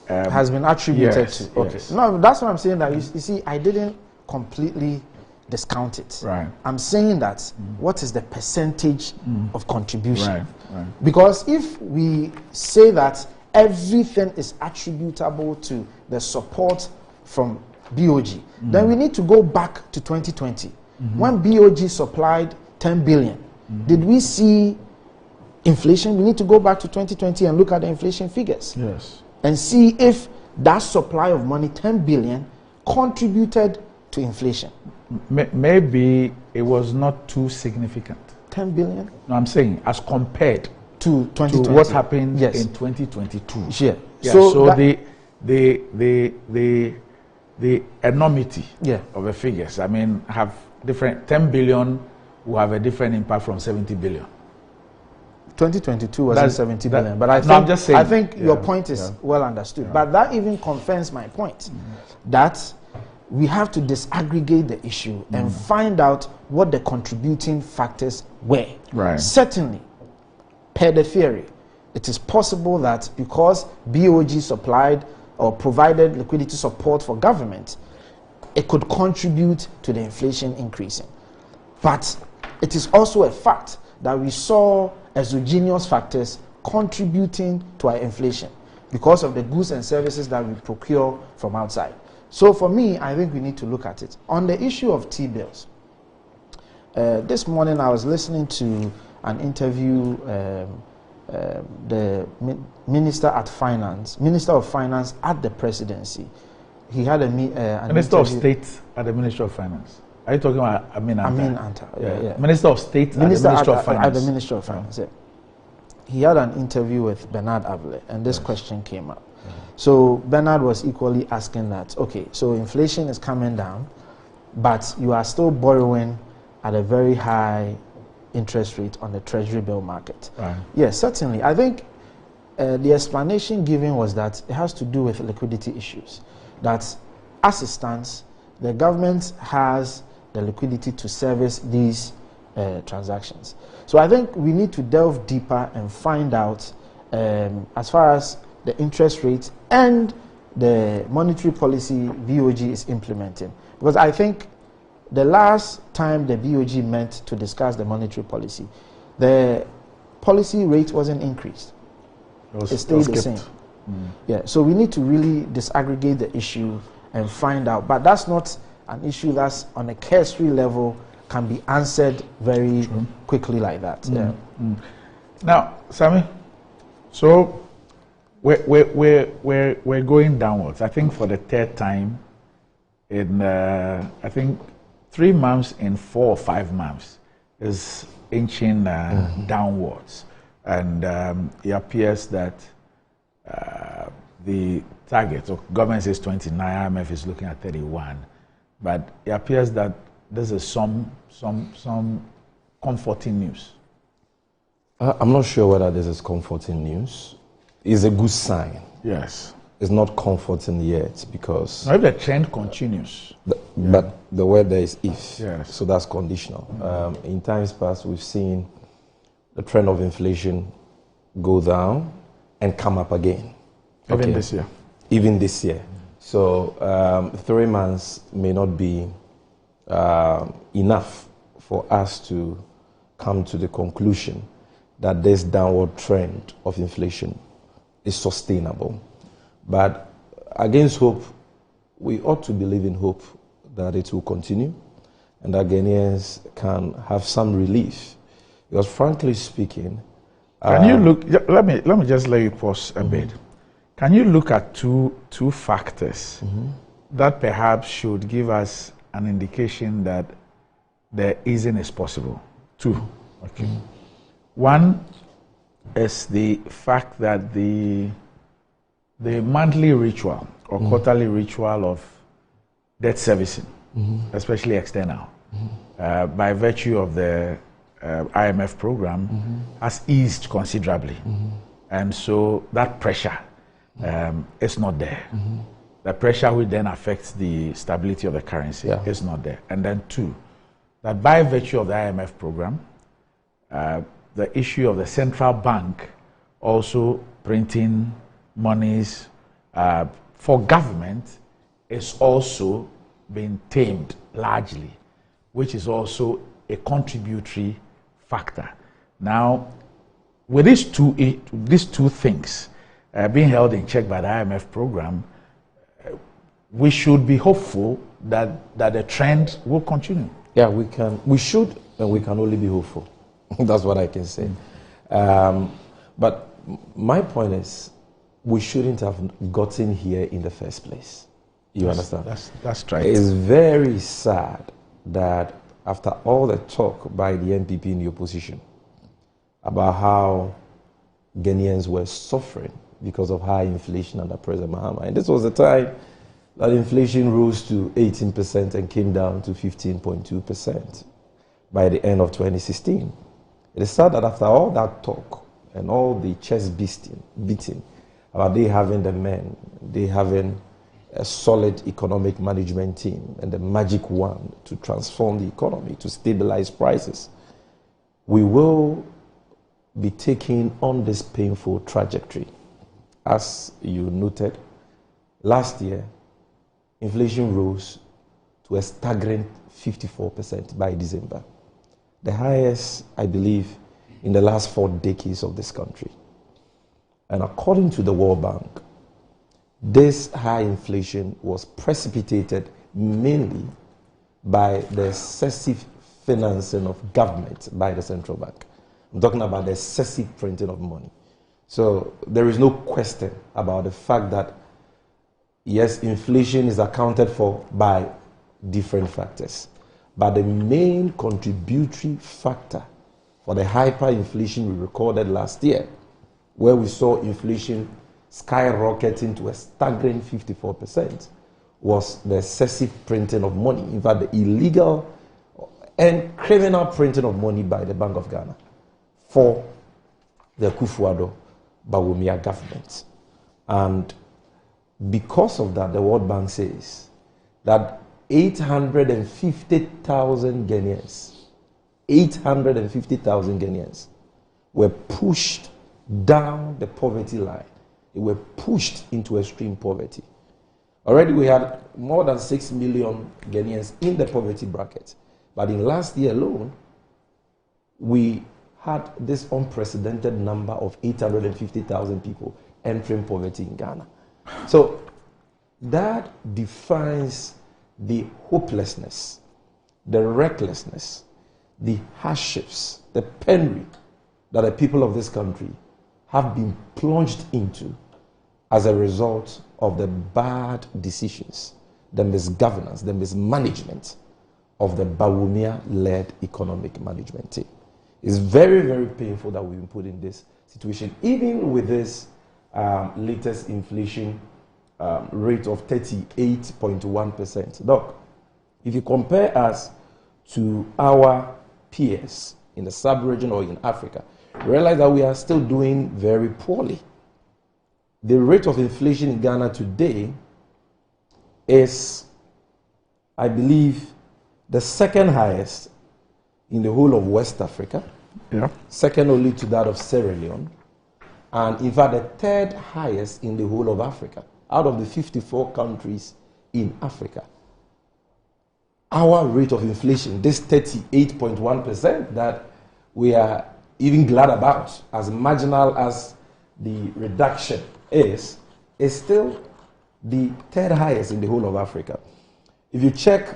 has been attributed to. Okay. Yes. No, that's what I'm saying. That you see, I didn't completely discount it. Right. I'm saying that what is the percentage of contribution? Right. Right. Because if we say that everything is attributable to the support from BOG, then we need to go back to 2020 When BOG supplied 10 billion, did we see inflation? We need to go back to 2020 and look at the inflation figures. Yes. And see if that supply of money, 10 billion, contributed to inflation. Maybe it was not too significant. 10 billion? No, I'm saying as compared to 2020. To what happened Yes. in 2022. Yeah. Yeah, So so that- the enormity Yeah. of the figures, I mean, have different. 10 billion will have a different impact from 70 billion. 2022 wasn't That's- 70 that- billion, but I no, think, I'm just saying. I think your Yeah, point is yeah. well understood. But that even confirms my point that we have to disaggregate the issue and find out what the contributing factors were. Right. Certainly, per the theory, it is possible that because BOG supplied or provided liquidity support for government, it could contribute to the inflation increasing. But it is also a fact that we saw exogenous factors contributing to our inflation because of the goods and services that we procure from outside. So for me, I think we need to look at it. On the issue of T-bills, this morning I was listening to an interview the Minister of Finance at the presidency. He had an Minister of interview- State at the Ministry of Finance. Are you talking about Amin Anta? Amin Anta, yeah. Minister of State Minister at the Ministry of at Finance. the Ministry of Finance, yeah. He had an interview with Bernard Avle, and this question came up. So Bernard was equally asking that, okay, so inflation is coming down, but you are still borrowing at a very high interest rate on the treasury bill market. Right. Yes, certainly. I think the explanation given was that it has to do with liquidity issues. That as it stands, the government has the liquidity to service these transactions. So I think we need to delve deeper and find out as far as the interest rate and the monetary policy BOG is implementing. Because I think the last time the BOG met to discuss the monetary policy, the policy rate wasn't increased. It stayed the same. Yeah, so we need to really disaggregate the issue and find out. But that's not an issue that's on a cursory level can be answered very quickly like that. Yeah. Now, Sammy, so we're going downwards. I think for the third time in I think 3 months in 4 or 5 months is inching downwards, and it appears that the target of government says 29, IMF is looking at 31, but it appears that this is some comforting news. I'm not sure whether this is comforting news. It's a good sign. Yes. It's not comforting yet because... Now, if the trend continues. But the word there is if. Yes. So that's conditional. In times past, we've seen the trend of inflation go down and come up again. Even this year. Even this year. So 3 months may not be enough for us to come to the conclusion that this downward trend of inflation is sustainable. But against hope, we ought to believe in hope that it will continue and that Ghanaians can have some relief. Because frankly speaking... Can you look, let me just let you pause a bit. Can you look at two factors that perhaps should give us an indication that the easing is possible? Two. Okay. One is the fact that the monthly ritual or quarterly ritual of debt servicing, especially external, by virtue of the IMF program, has eased considerably. And so that pressure is not there. The pressure which then affects the stability of the currency is not there. And then two, that by virtue of the IMF program, the issue of the central bank also printing monies for government is also being tamed largely, which is also a contributory factor. Now, with these two things being held in check by the IMF program, we should be hopeful that the trend will continue. Yeah, we can. We should, and we can only be hopeful. That's what I can say. But my point is, we shouldn't have gotten here in the first place. You understand? That's right. It's very sad that after all the talk by the NPP in the opposition about how Ghanaians were suffering because of high inflation under President Mahama, and this was the time that inflation rose to 18% and came down to 15.2% by the end of 2016. It is sad that after all that talk and all the chest beating about they having the men, they having a solid economic management team and the magic wand to transform the economy, to stabilize prices, we will be taking on this painful trajectory. As you noted, last year, inflation rose to a staggering 54% by December. The highest, I believe, in the last 4 decades of this country. And according to the World Bank, this high inflation was precipitated mainly by the excessive financing of government by the central bank. I'm talking about the excessive printing of money. So there is no question about the fact that, yes, inflation is accounted for by different factors. But the main contributory factor for the hyperinflation we recorded last year, where we saw inflation skyrocketing to a staggering 54%, was the excessive printing of money. In fact, the illegal and criminal printing of money by the Bank of Ghana for the Akufo-Addo Bawumia government. And because of that, the World Bank says that 850,000 Ghanaians were pushed down the poverty line. They were pushed into extreme poverty. Already we had more than 6 million Ghanaians in the poverty bracket. But in last year alone, we had this unprecedented number of 850,000 people entering poverty in Ghana. So that defines the hopelessness, the recklessness, the hardships, the penury that the people of this country have been plunged into as a result of the bad decisions, the misgovernance, the mismanagement of the Bawumia-led economic management team. It's very, very painful that we've been put in this situation, even with this latest inflation rate of 38.1%. Doc, if you compare us to our peers in the sub-region or in Africa, realize that we are still doing very poorly. The rate of inflation in Ghana today is, I believe, the second highest in the whole of West Africa, second only to that of Sierra Leone, and in fact the third highest in the whole of Africa, out of the 54 countries in Africa. Our rate of inflation, this 38.1% that we are even glad about, as marginal as the reduction is still the third highest in the whole of Africa. If you check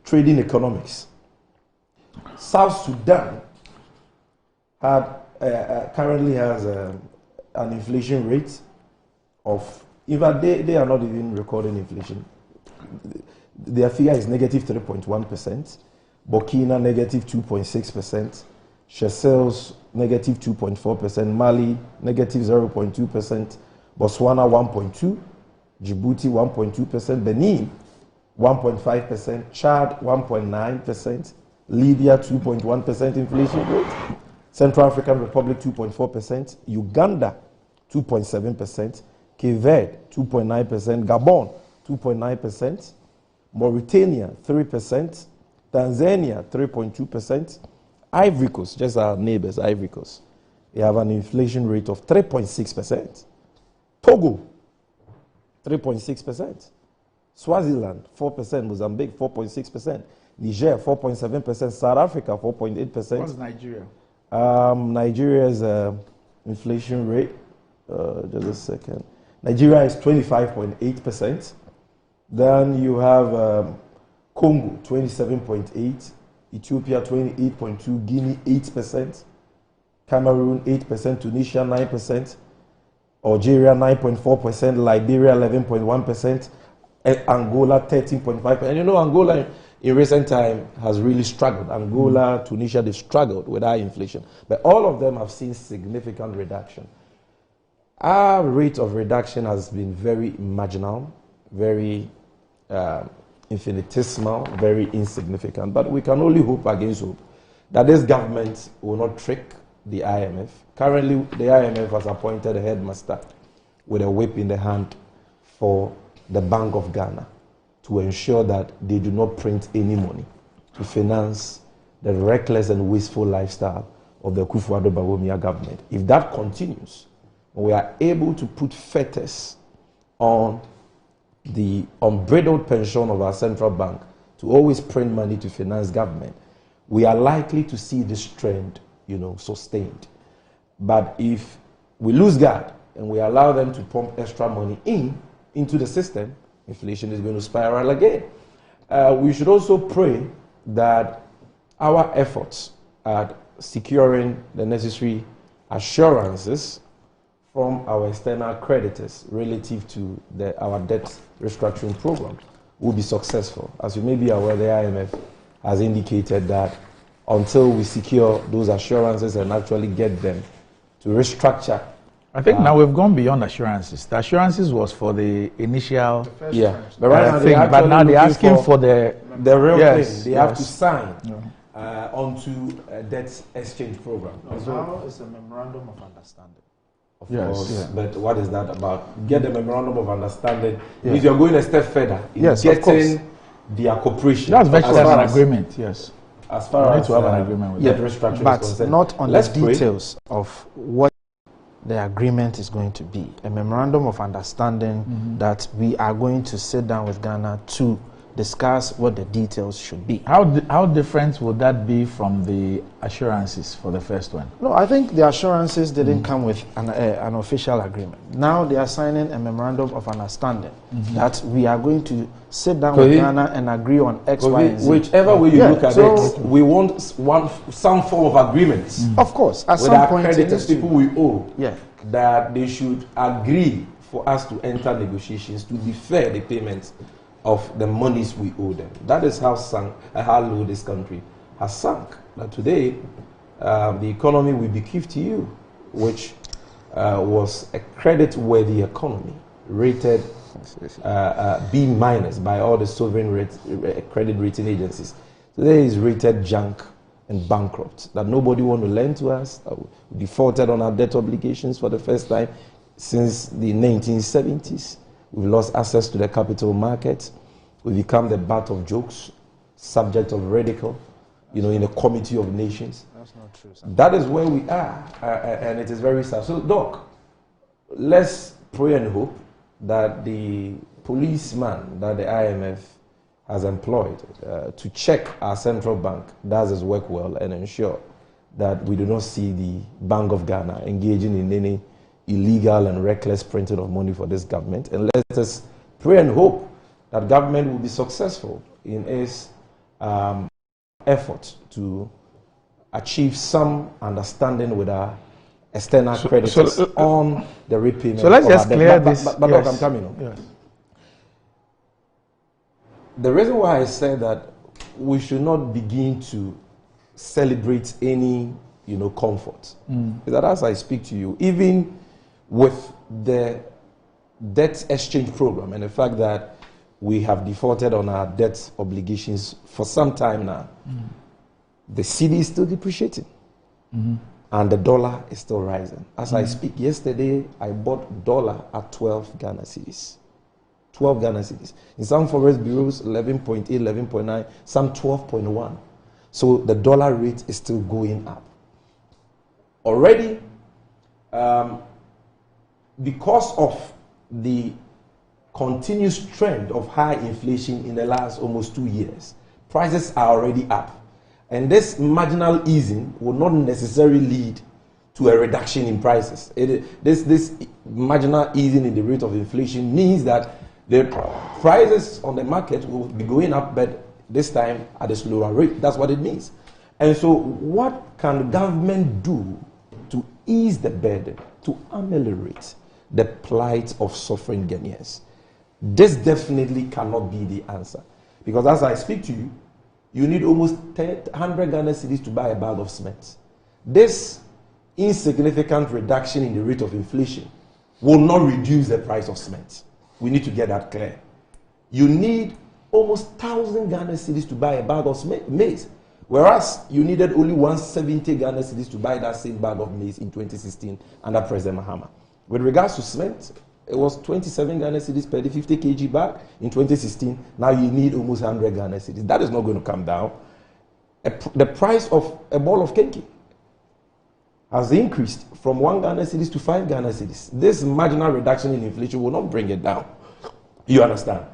trading economics, South Sudan currently has an inflation rate of, in fact, they are not even recording inflation. Their figure is negative 3.1%, Burkina negative 2.6%, Seychelles negative 2.4%, Mali negative 0.2%, Botswana 1.2%, Djibouti 1.2%, Benin 1.5%, Chad 1.9%, Libya 2.1% inflation rate, Central African Republic 2.4%, Uganda 2.7%, Cape Verde 2.9%, Gabon 2.9%, Mauritania 3%, Tanzania 3.2%, Ivory Coast, just our neighbors, Ivory Coast, they have an inflation rate of 3.6%. Togo 3.6%. Swaziland 4%, Mozambique 4.6%, Niger 4.7%, South Africa 4.8%. What's Nigeria? Nigeria's inflation rate, just a second. Nigeria is 25.8%. Then you have Congo 27.8%, Ethiopia 28.2%, Guinea 8%, Cameroon 8%, Tunisia 9%, Algeria 9.4%, Liberia 11.1%, Angola 13.5%. And you know, Angola in recent time has really struggled. Angola, Tunisia, they've struggled with high inflation. But all of them have seen significant reduction. Our rate of reduction has been very marginal, very infinitesimal, very insignificant. But we can only hope against hope that this government will not trick the IMF. Currently, the IMF has appointed a headmaster with a whip in the hand for the Bank of Ghana to ensure that they do not print any money to finance the reckless and wasteful lifestyle of the Akufo-Addo Bawumia government. If that continues, we are able to put fetters on the unbridled pension of our central bank to always print money to finance government, we are likely to see this trend, sustained. But if we lose guard and we allow them to pump extra money into the system, inflation is going to spiral again. We should also pray that our efforts at securing the necessary assurances from our external creditors relative to our debt restructuring program will be successful. As you may be aware, the IMF has indicated that until we secure those assurances and actually get them to restructure. I think now we've gone beyond assurances. The assurances was for the initial but now they're asking for the real thing. They have to sign onto a debt exchange program. Now it's a memorandum of understanding. Of course, but what is that about? Get the memorandum of understanding. Means you're going a step further in getting their cooperation. That's virtually an agreement, yes. As far as to have an agreement with debt restructuring but is concerned. Not on the details of what the agreement is going to be. A memorandum of understanding that we are going to sit down with Ghana to discuss what the details should be. How different would that be from the assurances for the first one? No, I think the assurances didn't come with an official agreement. Now they are signing a memorandum of understanding that we are going to sit down with Ghana and agree on X, Y, and Z. Whichever way you look at it, we want some form of agreement. Of course, at with some our point, creditors, people we owe, yeah, that they should agree for us to enter negotiations to defer the payments of the monies we owe them. That is how low this country has sunk. Now today, the economy we bequeath to you, which was a credit-worthy economy, rated B- by all the sovereign credit rating agencies, today is rated junk and bankrupt. That nobody want to lend to us. We defaulted on our debt obligations for the first time since the 1970s. We've lost access to the capital market. We've become the butt of jokes, subject of ridicule, in a committee of nations. That's not true. That is where we are, and it is very sad. So, Doc, let's pray and hope that the policeman that the IMF has employed to check our central bank does his work well and ensure that we do not see the Bank of Ghana engaging in any illegal and reckless printing of money for this government. And let us pray and hope that government will be successful in its effort to achieve some understanding with our external creditors on the repayment. So let's just clear this. But look, I'm coming on. Yes. The reason why I said that we should not begin to celebrate any, comfort is that as I speak to you, even with the debt exchange program and the fact that we have defaulted on our debt obligations for some time now, the cedi is still depreciating and the dollar is still rising. As I speak, yesterday I bought dollar at 12 Ghana cedis. 12 Ghana cedis. In some forex bureaus, 11.8, 11.9, some 12.1. So the dollar rate is still going up. Already, because of the continuous trend of high inflation in the last almost 2 years, prices are already up. And this marginal easing will not necessarily lead to a reduction in prices. This marginal easing in the rate of inflation means that the prices on the market will be going up, but This time at a slower rate. That's what it means. And so what can the government do to ease the burden, to ameliorate the plight of suffering Ghanaians? This definitely cannot be the answer. Because as I speak to you, you need almost 100 Ghana cedis to buy a bag of cement. This insignificant reduction in the rate of inflation will not reduce the price of cement. We need to get that clear. You need almost 1,000 Ghana cedis to buy a bag of maize, whereas you needed only 170 Ghana cedis to buy that same bag of maize in 2016 under President Mahama. With regards to cement, it was 27 Ghana cedis per 50 kg bag in 2016. Now you need almost 100 Ghana cedis. That is not going to come down. The price of a ball of kenke has increased from 1 Ghana cedis to 5 Ghana cedis. This marginal reduction in inflation will not bring it down. You understand?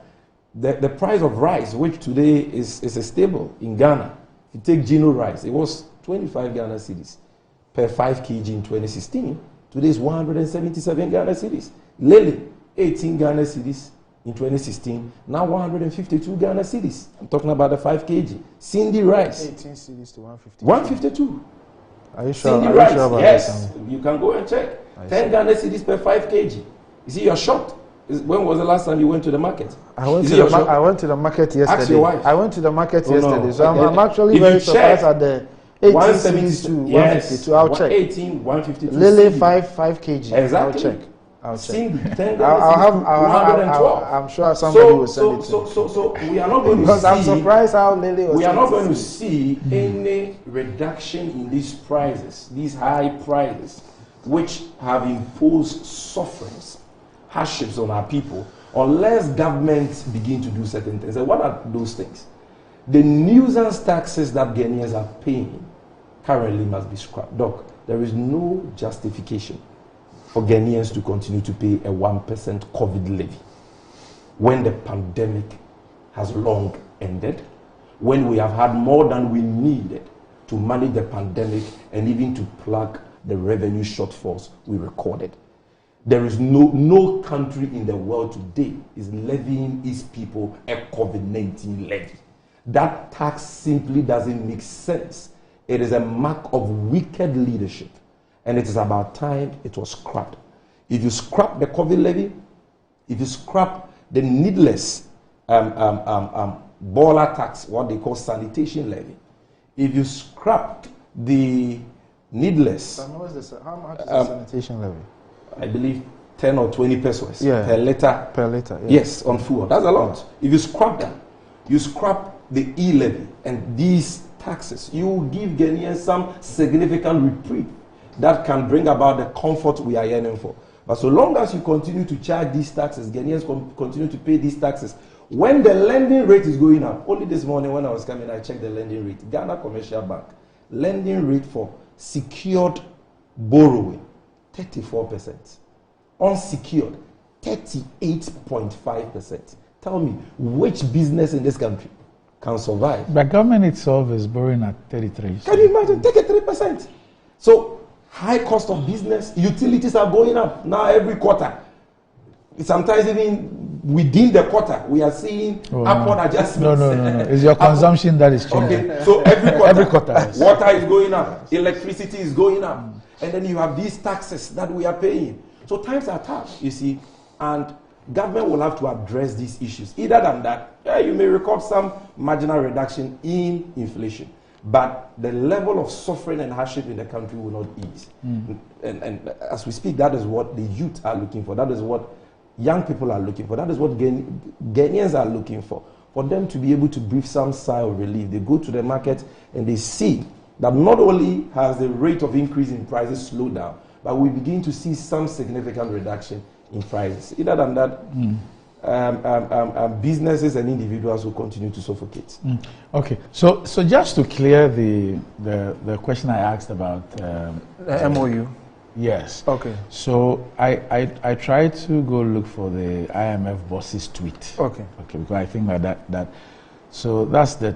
The price of rice, which today is a staple in Ghana, if you take Gino rice, it was 25 Ghana cedis per 5 kg in 2016. Today is 177 Ghana cedis. Lily, 18 Ghana cedis in 2016. Now 152 Ghana cedis. I'm talking about the 5 kg. Cindy rice. 18 cedis to 152. 152. Are you sure? Cindy rice, yes. You can go and check. 10 Ghana cedis per 5 kg. You see, you're shocked. When was the last time you went to the market? I went to the market yesterday. Ask your wife. I went to the market yesterday. No. So I'm actually very surprised at the 18 cedis to 152. I'll check. 18, 152. Lily 5 kg. Exactly. I'll check. Cindy, 10 I'm sure somebody will send it to me. So we are not going to because see. I'm surprised how Lily was. We are not going to see any reduction in these prices, these high prices, which have imposed sufferings, hardships on our people, unless governments begin to do certain things. And what are those things? The nuisance taxes that Ghanaians are paying currently must be scrapped. Doc, there is no justification for Ghanaians to continue to pay a 1% COVID levy when the pandemic has long ended, when we have had more than we needed to manage the pandemic and even to plug the revenue shortfalls we recorded. There is no country in the world today is levying its people a COVID-19 levy. That tax simply doesn't make sense. It is a mark of wicked leadership, and it is about time it was scrapped. If you scrap the COVID levy, if you scrap the needless baller tax, what they call sanitation levy, if you scrap the needless... How much is the sanitation levy? I believe 10 or 20 pesos per liter. Per liter, yes, on fuel. That's a lot. If you scrap that, you scrap the e-levy and these taxes, you will give Ghanaians some significant reprieve that can bring about the comfort we are yearning for. But so long as you continue to charge these taxes, Ghanaians continue to pay these taxes. When the lending rate is going up, only this morning when I was coming, I checked the lending rate. Ghana Commercial Bank, lending rate for secured borrowing, 34%. Unsecured, 38.5%. Tell me, which business in this country can survive? The government itself is borrowing at 33. Can you imagine? 33%. So, high cost of business, utilities are going up now every quarter. Sometimes even within the quarter, we are seeing upward adjustments. No. It's your consumption that is changing. Okay, so every quarter, yes. Water is going up, electricity is going up, and then you have these taxes that we are paying. So times are tough, you see, and government will have to address these issues. Either than that, you may record some marginal reduction in inflation, but the level of suffering and hardship in the country will not ease. And as we speak, that is what the youth are looking for. That is what young people are looking for. That is what Ghanaians are looking for them to be able to breathe some sigh of relief. They go to the market and they see that not only has the rate of increase in prices slowed down, but we begin to see some significant reduction in prices. Either than that, businesses and individuals will continue to suffocate. Okay, so just to clear the question I asked about the MOU. Yes. Okay. So I tried to go look for the IMF boss's tweet. Okay. Okay, because I think that so that's the.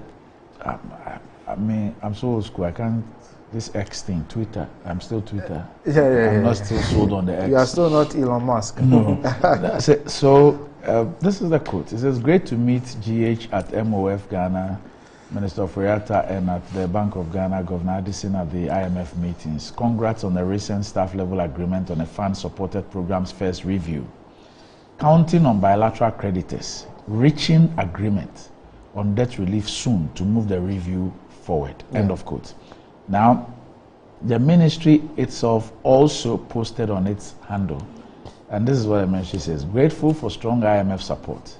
I mean, I'm so old school. I can't this X thing, Twitter. I'm still Twitter. Yeah. I'm not still sold on the X. You are still not Elon Musk. No. That's it. So this is the quote. It says, "Great to meet GH at MOF Ghana, Minister of Riata, and at the Bank of Ghana, Governor Addison at the IMF meetings. Congrats on the recent staff level agreement on a fund-supported program's first review. Counting on bilateral creditors, reaching agreement on debt relief soon to move the review forward." End of quote. Now, the ministry itself also posted on its handle, and this is what the ministry says: grateful for strong IMF support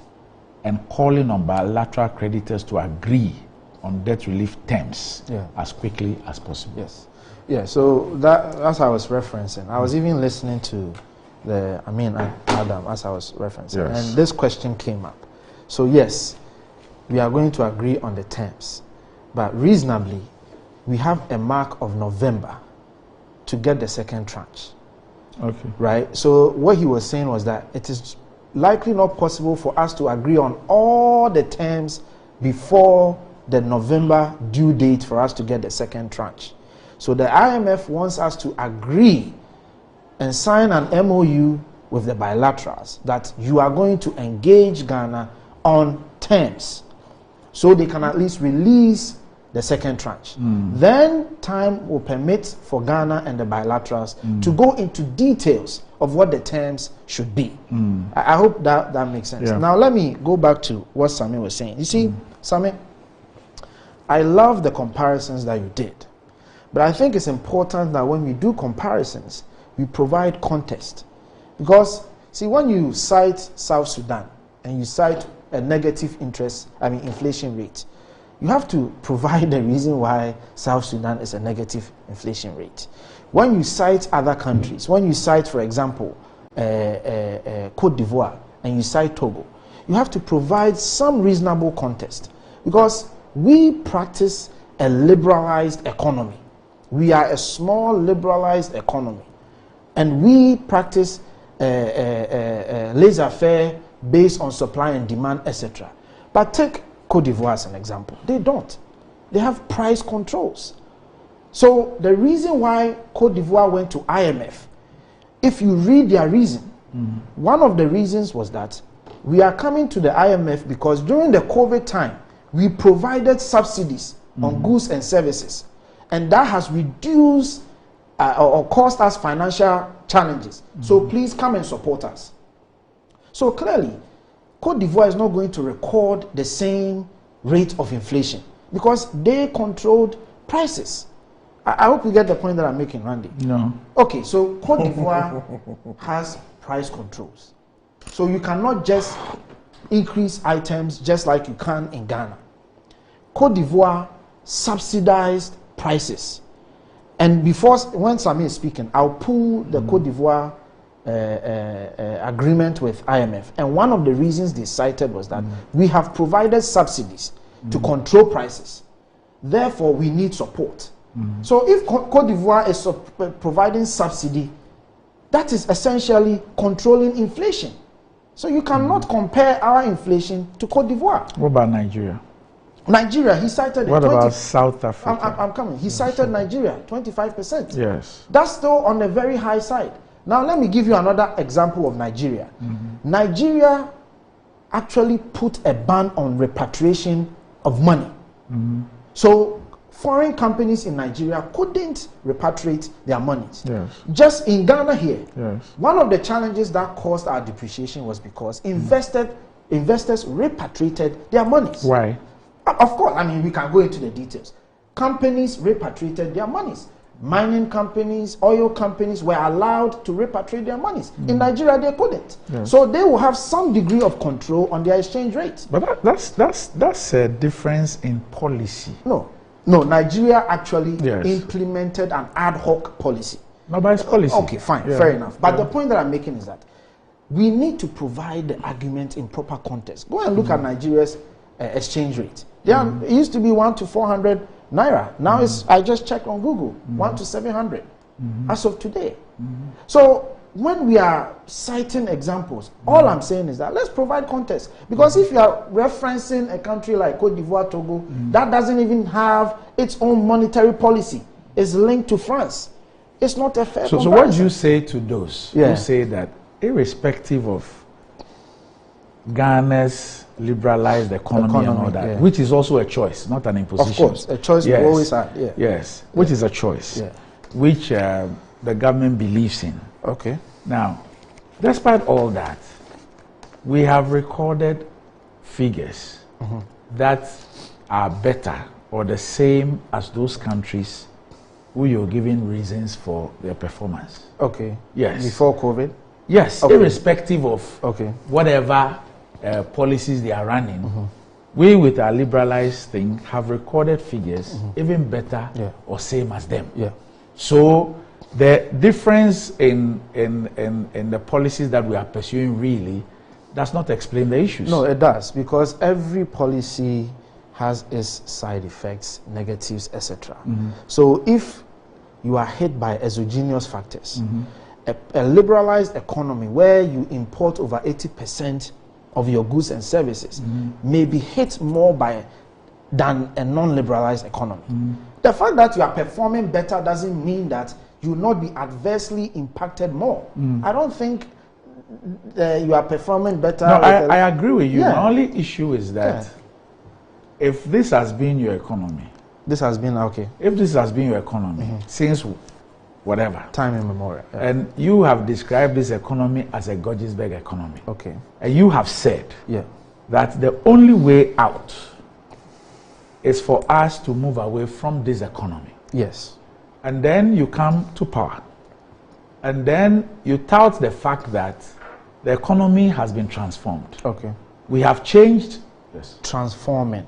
and calling on bilateral creditors to agree on debt relief terms as quickly as possible. Yes. Yeah, so that, as I was referencing, I was even listening to Adam, as I was referencing, and this question came up. So yes, we are going to agree on the terms, but reasonably, we have a mark of November to get the second tranche. Okay. Right? So what he was saying was that it is likely not possible for us to agree on all the terms before the November due date for us to get the second tranche. So the IMF wants us to agree and sign an MOU with the bilaterals that you are going to engage Ghana on terms so they can at least release the second tranche. Then time will permit for Ghana and the bilaterals to go into details of what the terms should be. I hope that makes sense. Now let me go back to what Sami was saying. You see, Sami, I love the comparisons that you did, but I think it's important that when we do comparisons, we provide context. Because, see, when you cite South Sudan and you cite a negative inflation rate, you have to provide the reason why South Sudan is a negative inflation rate. When you cite other countries, when you cite, for example, Cote d'Ivoire and you cite Togo, you have to provide some reasonable context, because we practice a liberalized economy. We are a small liberalized economy, and we practice laissez-faire based on supply and demand, etc. But take Cote d'Ivoire as an example. They don't. They have price controls. So the reason why Cote d'Ivoire went to IMF, if you read their reason, one of the reasons was that we are coming to the IMF because during the COVID time, we provided subsidies on goods and services, and that has reduced or caused us financial challenges. So please come and support us. So clearly, Cote d'Ivoire is not going to record the same rate of inflation because they controlled prices. I hope you get the point that I'm making, Randy. No. Okay, so Cote d'Ivoire has price controls. So you cannot just increase items just like you can in Ghana. Cote d'Ivoire subsidized prices. And when Sami is speaking, I'll pull the Cote d'Ivoire agreement with IMF. And one of the reasons they cited was that we have provided subsidies to control prices. Therefore, we need support. So if Cote d'Ivoire is providing subsidy, that is essentially controlling inflation. So you cannot compare our inflation to Cote d'Ivoire. What about Nigeria? Nigeria, he cited... What about South Africa? I'm coming. He cited Nigeria, 25%. Yes. That's still on the very high side. Now, let me give you another example of Nigeria. Nigeria actually put a ban on repatriation of money. So, foreign companies in Nigeria couldn't repatriate their monies. Yes. Just in Ghana here, yes. One of the challenges that caused our depreciation was because investors repatriated their monies. Why? Of course, I mean, we can go into the details. Companies repatriated their monies. Mining companies, oil companies were allowed to repatriate their monies. In Nigeria, they couldn't. Yes. So they will have some degree of control on their exchange rates. But that's a difference in policy. No, Nigeria actually implemented an ad hoc policy. No, but it's policy. Okay, fine, fair enough. But the point that I'm making is that we need to provide the argument in proper context. Go and look at Nigeria's exchange rate. It used to be 1 to 400 naira. Now I just checked on Google, 1 to 700 as of today. So when we are citing examples, all I'm saying is that let's provide context. Because if you are referencing a country like Cote d'Ivoire, Togo, that doesn't even have its own monetary policy. is linked to France. It's not a fair So what do you say to those who say that irrespective of Ghana's liberalized economy and all that, which is also a choice, not an imposition. Of course, a choice we always had. Yeah. Yes, which is a choice, which the government believes in. Okay. Now, despite all that, we have recorded figures that are better or the same as those countries who you're giving reasons for their performance. Okay. Yes. Before COVID? Yes, okay. Irrespective of whatever policies they are running, we with our liberalized thing have recorded figures even better or same as them. Yeah. So the difference in the policies that we are pursuing really does not explain the issues. No, it does, because every policy has its side effects, negatives, etc. So if you are hit by exogenous factors, a liberalized economy where you import over 80% of your goods and services may be hit more than a non-liberalized economy. The fact that you are performing better doesn't mean that you will not be adversely impacted more. I don't think you are performing better. No, I agree with you. My only issue is that if this has been your economy, this has been okay. If this has been your economy since whatever time immemorial, and you have described this economy as a Gordonsburg economy, okay, and you have said that the only way out is for us to move away from this economy. Yes. And then you come to power, and then you tout the fact that the economy has been transformed. Okay. We have changed. Yes. Transforming.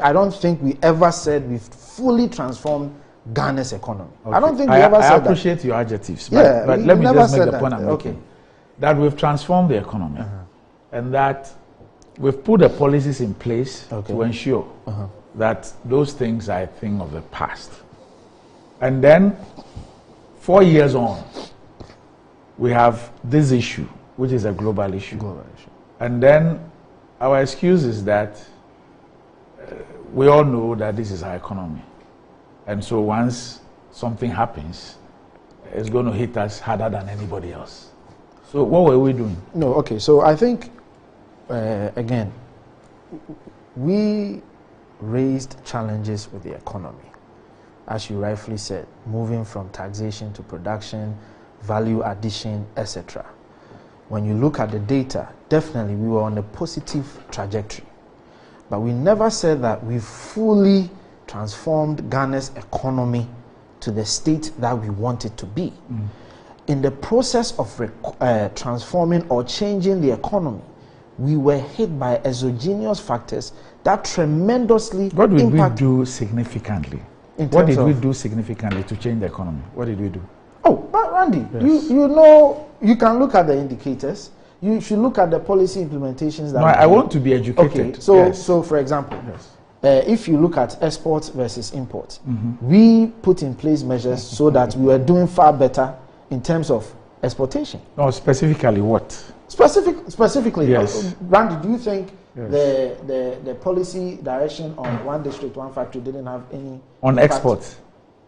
I don't think we ever said we've fully transformed Ghana's economy. Okay. I don't think we ever said that. I appreciate your adjectives, but, but let me just make the point I'm making. That we've transformed the economy, and that we've put the policies in place to ensure that those things are a thing of the past. And then 4 years on, we have this issue, which is a global issue. And then our excuse is that we all know that this is our economy. And so once something happens, it's going to hit us harder than anybody else. So what were we doing? No, okay. So I think, again, we raised challenges with the economy. As you rightfully said, moving from taxation to production, value addition, etc. When you look at the data, definitely we were on a positive trajectory. But we never said that we fully transformed Ghana's economy to the state that we want it to be. In the process of transforming or changing the economy, we were hit by exogenous factors that tremendously What did we do significantly? What did we do significantly to change the economy? What did we do? Oh, but Randy, you know, you can look at the indicators. You should look at the policy implementations. That I want to be educated. Okay, so for example, if you look at exports versus imports, we put in place measures so that we were doing far better in terms of exportation. No, specifically what? Specifically, yes. Randy, do you think the policy direction on one district, one factory didn't have any on impact? exports?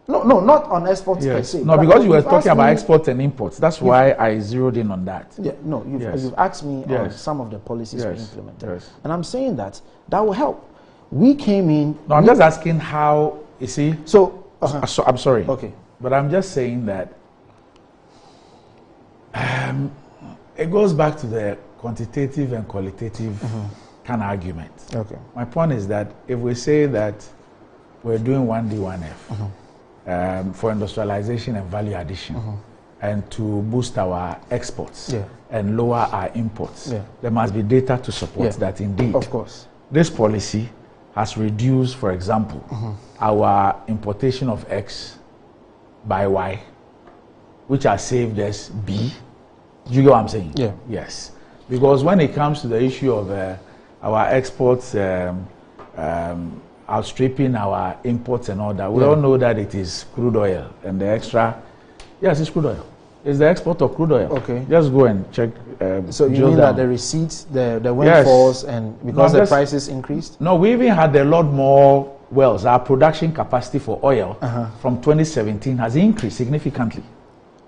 No, not on exports per se. No, because you were talking about exports and imports. That's why I zeroed in on that. Yeah, no, you've asked me on some of the policies we implemented. And I'm saying that will help. We came in... No, I'm just asking how, you see... So I'm sorry. Okay. But I'm just saying that it goes back to the quantitative and qualitative kind of argument. Okay. My point is that if we say that we're doing 1D, 1F for industrialization and value addition and to boost our exports and lower our imports, there must be data to support that indeed. Of course. This policy has reduced, for example, our importation of X by Y, which has saved us B. Do you get what I'm saying? Yeah. Yes. Because when it comes to the issue of our exports outstripping our imports and all that, we all know that it is crude oil and the extra. Yes, it's crude oil. It's the export of crude oil. Okay. Just go and check. So you mean that the receipts, the windfalls, and because the prices increased? No, we even had a lot more wells, our production capacity for oil from 2017 has increased significantly.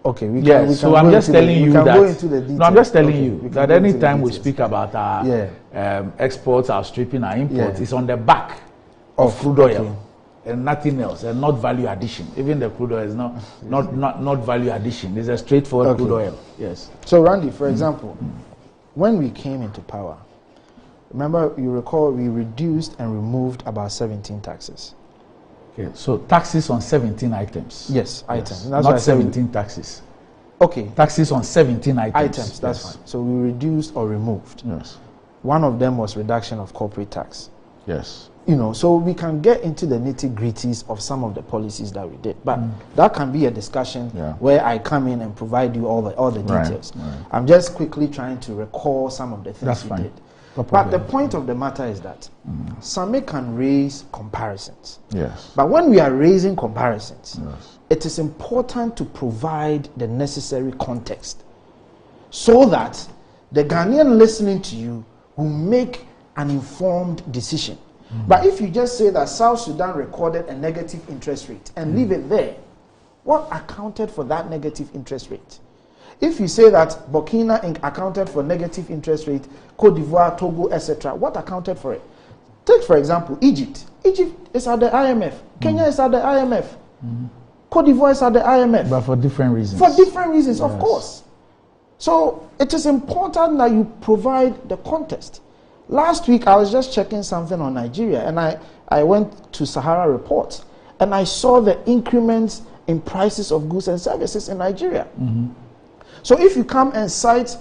Okay, we yes, can so I'm just telling you that. Go into the details. No, I'm just telling okay, you that anytime we speak about our exports, our stripping, our imports, it's on the back of crude oil and nothing else, and not value addition. Even the crude oil is not value addition. It's a straightforward crude oil. Yes. So Randy, for example, when we came into power, remember, you recall, we reduced and removed about 17 taxes. Okay, so taxes on 17 items. Yes, items. That's not 17 taxes. Okay. Taxes on 17 items. Items, that's fine. So we reduced or removed. Yes. One of them was reduction of corporate tax. Yes. You know, so we can get into the nitty-gritties of some of the policies that we did, but that can be a discussion where I come in and provide you all the details. Right. I'm just quickly trying to recall some of the things we did. But the point of the matter is that Sammy can raise comparisons. Yes. But when we are raising comparisons, it is important to provide the necessary context so that the Ghanaian listening to you will make an informed decision. But if you just say that South Sudan recorded a negative interest rate and leave it there, what accounted for that negative interest rate? If you say that Burkina accounted for negative interest rate, Cote d'Ivoire, Togo, etc., what accounted for it? Take, for example, Egypt. Egypt is at the IMF. Kenya is at the IMF. Cote d'Ivoire is at the IMF. But for different reasons. For different reasons, of course. So it is important that you provide the context. Last week, I was just checking something on Nigeria, and I went to Sahara Report, and I saw the increments in prices of goods and services in Nigeria. So if you come and cite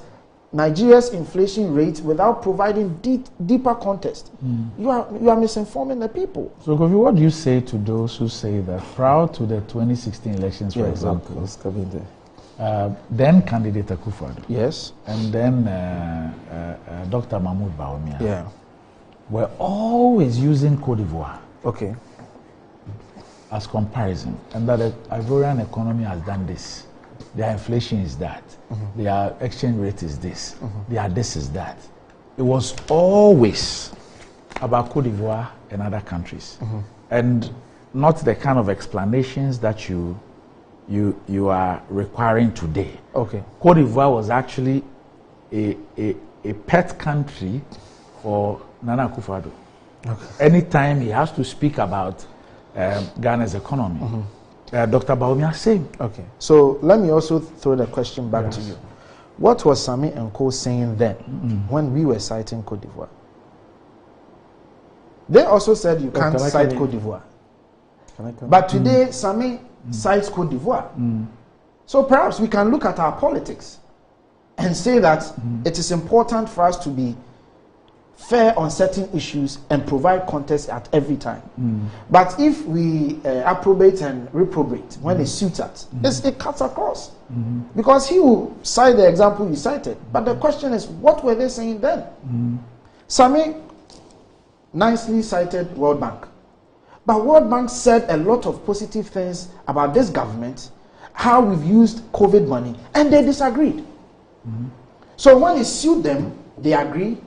Nigeria's inflation rate without providing deeper context, you are misinforming the people. So, Kofi, what do you say to those who say that prior to the 2016 elections, for example, then candidate Akufo-Addo, yes, and then Dr. Mahmoud Bawumia, were always using Cote d'Ivoire, as comparison, and that the Ivorian economy has done this. Their inflation is that. Their exchange rate is this. Their this is that. It was always about Cote d'Ivoire and other countries, and not the kind of explanations that you are requiring today. Cote d'Ivoire was actually a pet country for Nana Akufo-Addo. Anytime he has to speak about Ghana's economy, Dr. Bawumia same. So let me also throw the question back to you. What was Sami and Co saying then when we were citing Cote d'Ivoire? They also said you can't cite Cote d'Ivoire. But today, Sami cites Cote d'Ivoire. So perhaps we can look at our politics and say that it is important for us to be fair on certain issues and provide context at every time. But if we approbate and reprobate when it suits us, it cuts across. Because he will cite the example you cited. But the question is, what were they saying then? Sami nicely cited World Bank. But World Bank said a lot of positive things about this government, how we've used COVID money, and they disagreed. So when it suits them, they agree.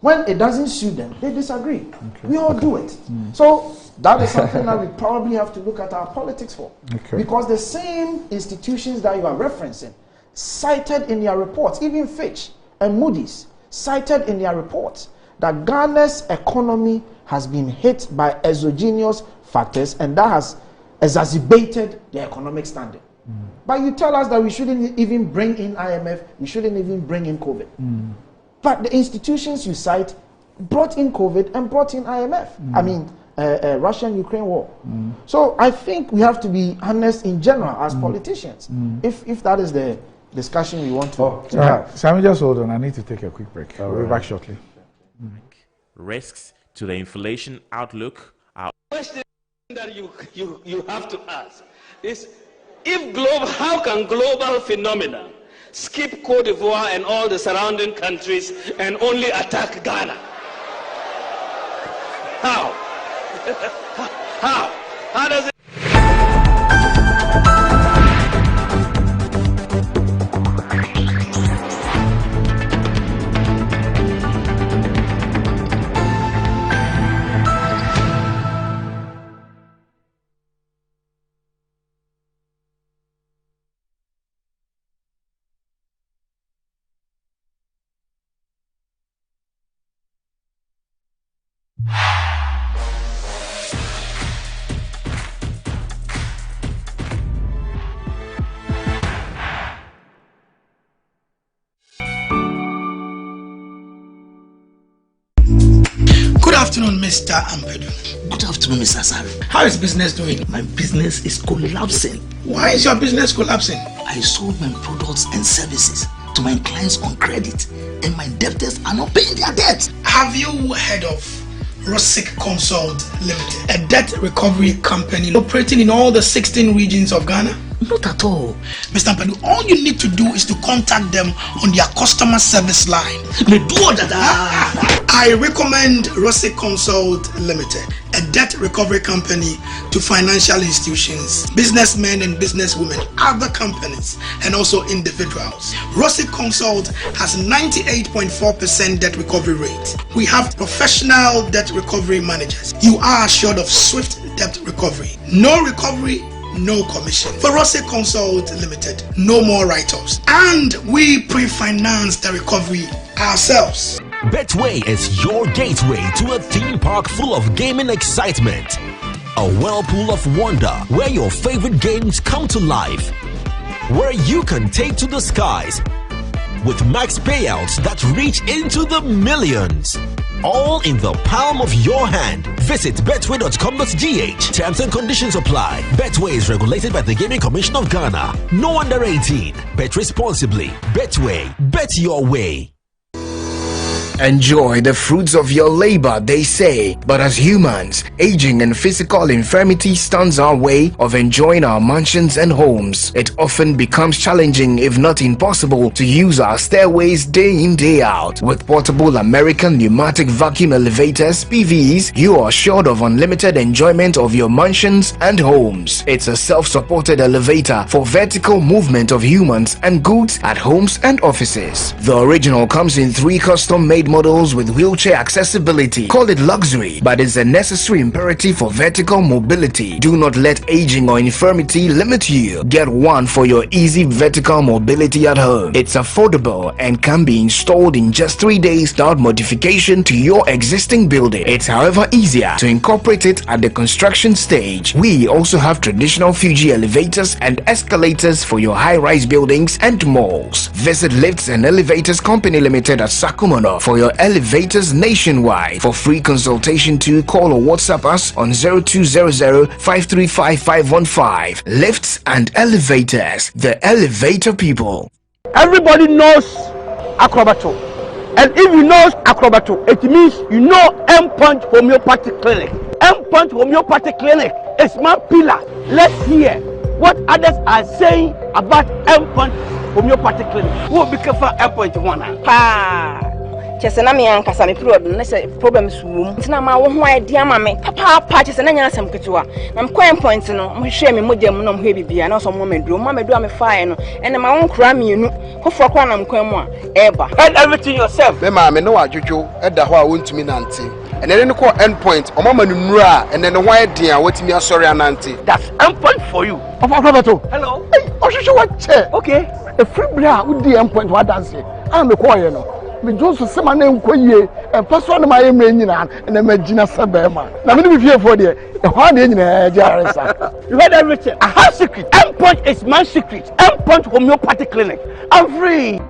When it doesn't suit them, they disagree. We all do it. So that is something that we probably have to look at our politics for. Because the same institutions that you are referencing cited in their reports, even Fitch and Moody's cited in their reports that Ghana's economy has been hit by exogenous factors, and that has exacerbated the economic standing. But you tell us that we shouldn't even bring in IMF, we shouldn't even bring in COVID. But the institutions you cite brought in COVID and brought in IMF. I mean, Russia-Ukraine war. So I think we have to be honest in general as politicians, if that is the discussion we want to have. Sammy, just hold on. I need to take a quick break. We'll be back shortly. Risks to the inflation outlook are... The question that you have to ask is, how can global phenomena skip Cote d'Ivoire and all the surrounding countries and only attack Ghana? How? How does it? afternoon, Mr. Ampedu. Good afternoon, Mr. Asare. How is business doing? My business is collapsing. Why is your business collapsing? I sold my products and services to my clients on credit, and my debtors are not paying their debts. Have you heard of Rosic Consult Limited, a debt recovery company operating in all the 16 regions of Ghana? Not at all. Mr. Ampedu, all you need to do is to contact them on their customer service line. I recommend Rosic Consult Limited, a debt recovery company to financial institutions, businessmen and businesswomen, other companies, and also individuals. Rosic Consult has 98.4% debt recovery rate. We have professional debt recovery managers. You are assured of swift debt recovery. No recovery, no commission. For Rosic Consult Limited, no more write-offs. And we pre-finance the recovery ourselves. Betway is your gateway to a theme park full of gaming excitement. A whirlpool of wonder where your favorite games come to life. Where you can take to the skies with max payouts that reach into the millions. All in the palm of your hand. Visit betway.com.gh. Terms and conditions apply. Betway is regulated by the Gaming Commission of Ghana. No under 18. Bet responsibly. Betway. Bet your way. Enjoy the fruits of your labor, they say. But as humans, aging and physical infirmity stands our way of enjoying our mansions and homes. It often becomes challenging, if not impossible, to use our stairways day in, day out. With portable American pneumatic vacuum elevators, PVs, you are assured of unlimited enjoyment of your mansions and homes. It's a self-supported elevator for vertical movement of humans and goods at homes and offices. The original comes in 3 custom-made models with wheelchair accessibility. Call it luxury, but it's a necessary imperative for vertical mobility. Do not let aging or infirmity limit you. Get one for your easy vertical mobility at home. It's affordable and can be installed in just 3 days without modification to your existing building. It's however easier to incorporate it at the construction stage. We also have traditional Fuji elevators and escalators for your high-rise buildings and malls. Visit Lifts and Elevators Company Limited at Sakumono for your elevators nationwide. For free consultation to call or WhatsApp us on 0200-535-515. Lifts and Elevators, the elevator people. Everybody knows Acrobato. And if you know Acrobato, it means you know Endpoint Homeopathic Clinic. Endpoint Homeopathic Clinic is my pillar. Let's hear what others are saying about Endpoint Homeopathic Clinic. Who will be careful Endpoint one? Chese na me ankasa me period no se problem suwum ntina ma wo ho idea ma me papa chese na nya asem ketewa na me coin point no mo hwe me modem no mo hwe bibia na so mo medu me fae no ene ma won kra me enu foforo kwa na me coin mu a eba and everything yourself me ma me no wadwodwo eda ho a wontumi nante ene ne ko endpoint o mama nuru a ene ne ho idea watimi asori anante. That's Endpoint for you. Hello. Hey, oshisho what che? Okay. A free bra with the Endpoint what dance. I'm a choir no. Me Johnson sema na enkoyie emfaso na maye manyina na magina sabema na me be fear for there e ho de nyina jaresa. You heard everything. I have secret. Endpoint is my secret. Endpoint Homeopathic Clinic. I'm free.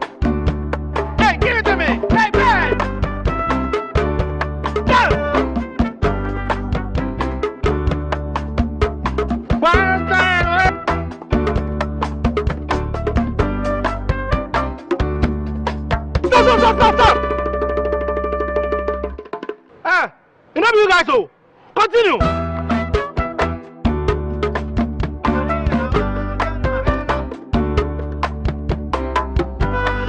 Hey, give it to me. Hey, man. Go. Stop. Enough you guys, so continue.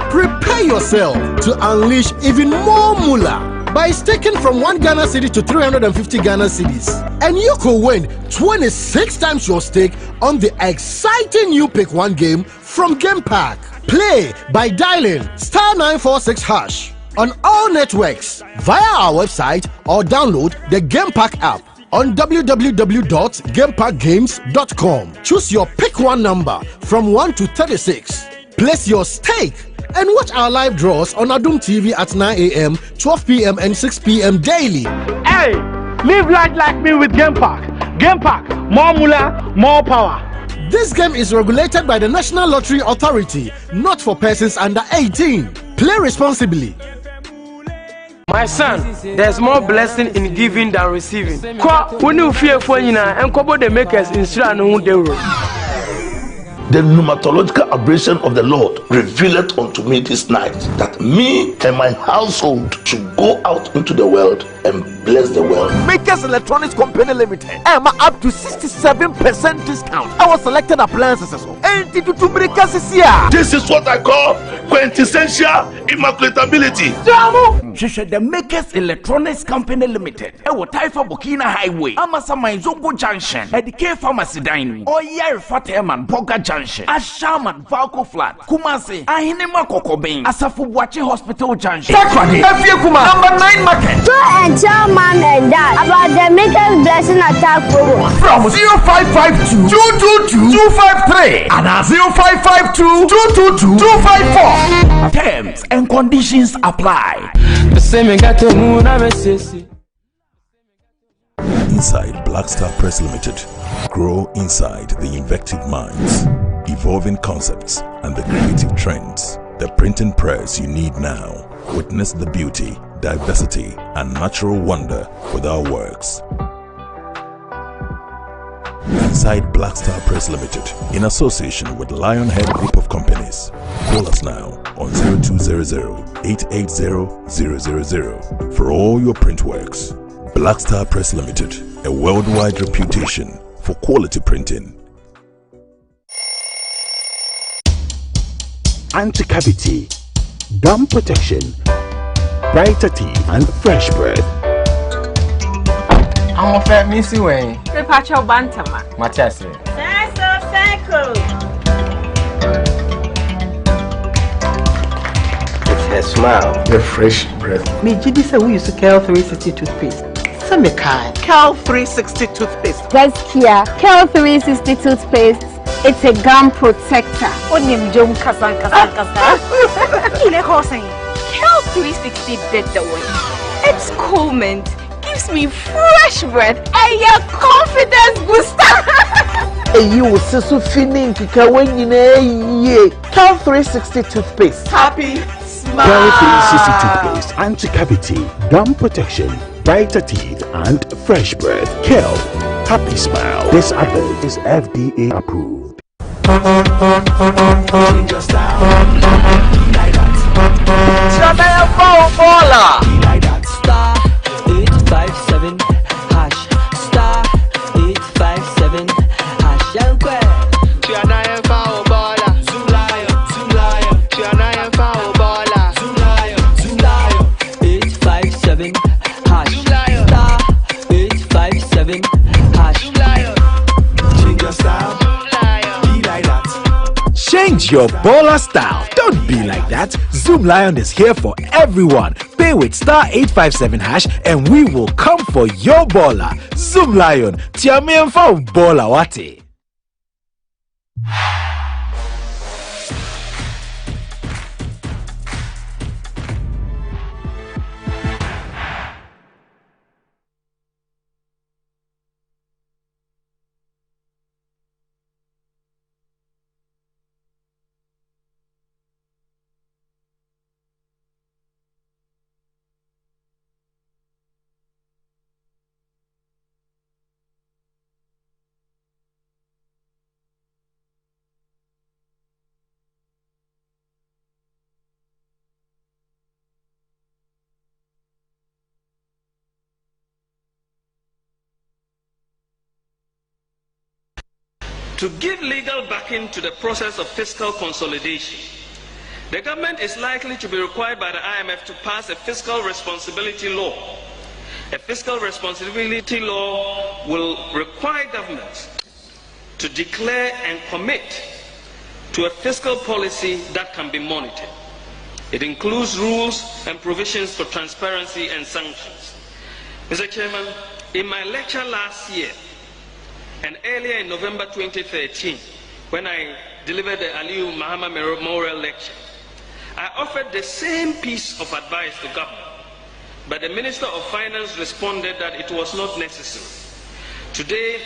Prepare yourself to unleash even more moolah by staking from 1 Ghana cedi to 350 Ghana cedis. And you could win 26 times your stake on the exciting new Pick 1 game from Game Park. Play by dialing *946# on all networks via our website or download the Game Park app on www.gameparkgames.com. Choose your Pick 1 number from 1 to 36. Place your stake and watch our live draws on Adum TV at 9 a.m., 12 p.m. and 6 p.m. daily. Hey, live life like me with Game Park. Game Park, more moolah, more power. This game is regulated by the National Lottery Authority, not for persons under 18. Play responsibly. My son, there's more blessing in giving than receiving. When you fear for you and Kobo the makers in The pneumatological aberration of the Lord revealed unto me this night that me and my household should go out into the world and bless the world. Makers Electronics Company Limited. Up to 67% discount. Our selected appliances. This is what I call quintessential immaculatability. The Makers Electronics Company Limited. Taifa Burkina Highway. Amasama Zongo Junction. Edike Pharmacy Dining. Oyer Fateman Boga Junction. Ashaman Valco Flat. Kumasi. Ahinema Kokobin. Asafu Bwachi Hospital Junction. Number 9 Market. Tell mom and dad about the Makers Blessing Attack program. From 0552 222 253 and 0552 222 254. Terms and conditions apply. Inside Black Star Press Limited, grow inside the invective minds, evolving concepts, and the creative trends. The printing press you need now. Witness the beauty, diversity, and natural wonder with our works. Inside Black Star Press Limited, in association with Lionhead Group of Companies. Call us now on 0200-880-000 for all your print works. Black Star Press Limited, a worldwide reputation for quality printing. Anti-cavity, gum protection, brighter teeth, and fresh breath. I'm a fair missy way. Repacho Bantama. Machasi. It's her smile. The fresh breath. Me Jidi say we use Kel 360 toothpaste. Some kind. Kel 360 toothpaste. Gaskia. Kel 360 toothpaste. It's a gum protector. Onim jom kasan. Kile hosing. Kel 360 did the way. It's cool mint. Gives me fresh breath and your confidence booster. You will see so feeling kika when you know Kel 360 toothpaste. Happy smile. Kel 360 toothpaste, anti-cavity, gum protection, brighter teeth, and fresh breath. Kel, happy smile. This advert is FDA approved. Change your style. Like that. Star 857 hash. Star 857 hash. Yankwe. Tiana Foul Baller. Zoom Lion. Tiana Foul Baller. Zoom Lion. 857 hash. Star 857 hash. Change your style. Change your baller style. Don't be like that. Zoom Lion is here for everyone. Pay with star 857 hash and we will come for your baller. Zoom Lion. Tiamian for baller wate. To give legal backing to the process of fiscal consolidation, the government is likely to be required by the IMF to pass a fiscal responsibility law. A fiscal responsibility law will require governments to declare and commit to a fiscal policy that can be monitored. It includes rules and provisions for transparency and sanctions. Mr. Chairman, in my lecture last year, and earlier in November 2013, when I delivered the Aliyu Muhammad Memorial Lecture, I offered the same piece of advice to government, but the Minister of Finance responded that it was not necessary. Today,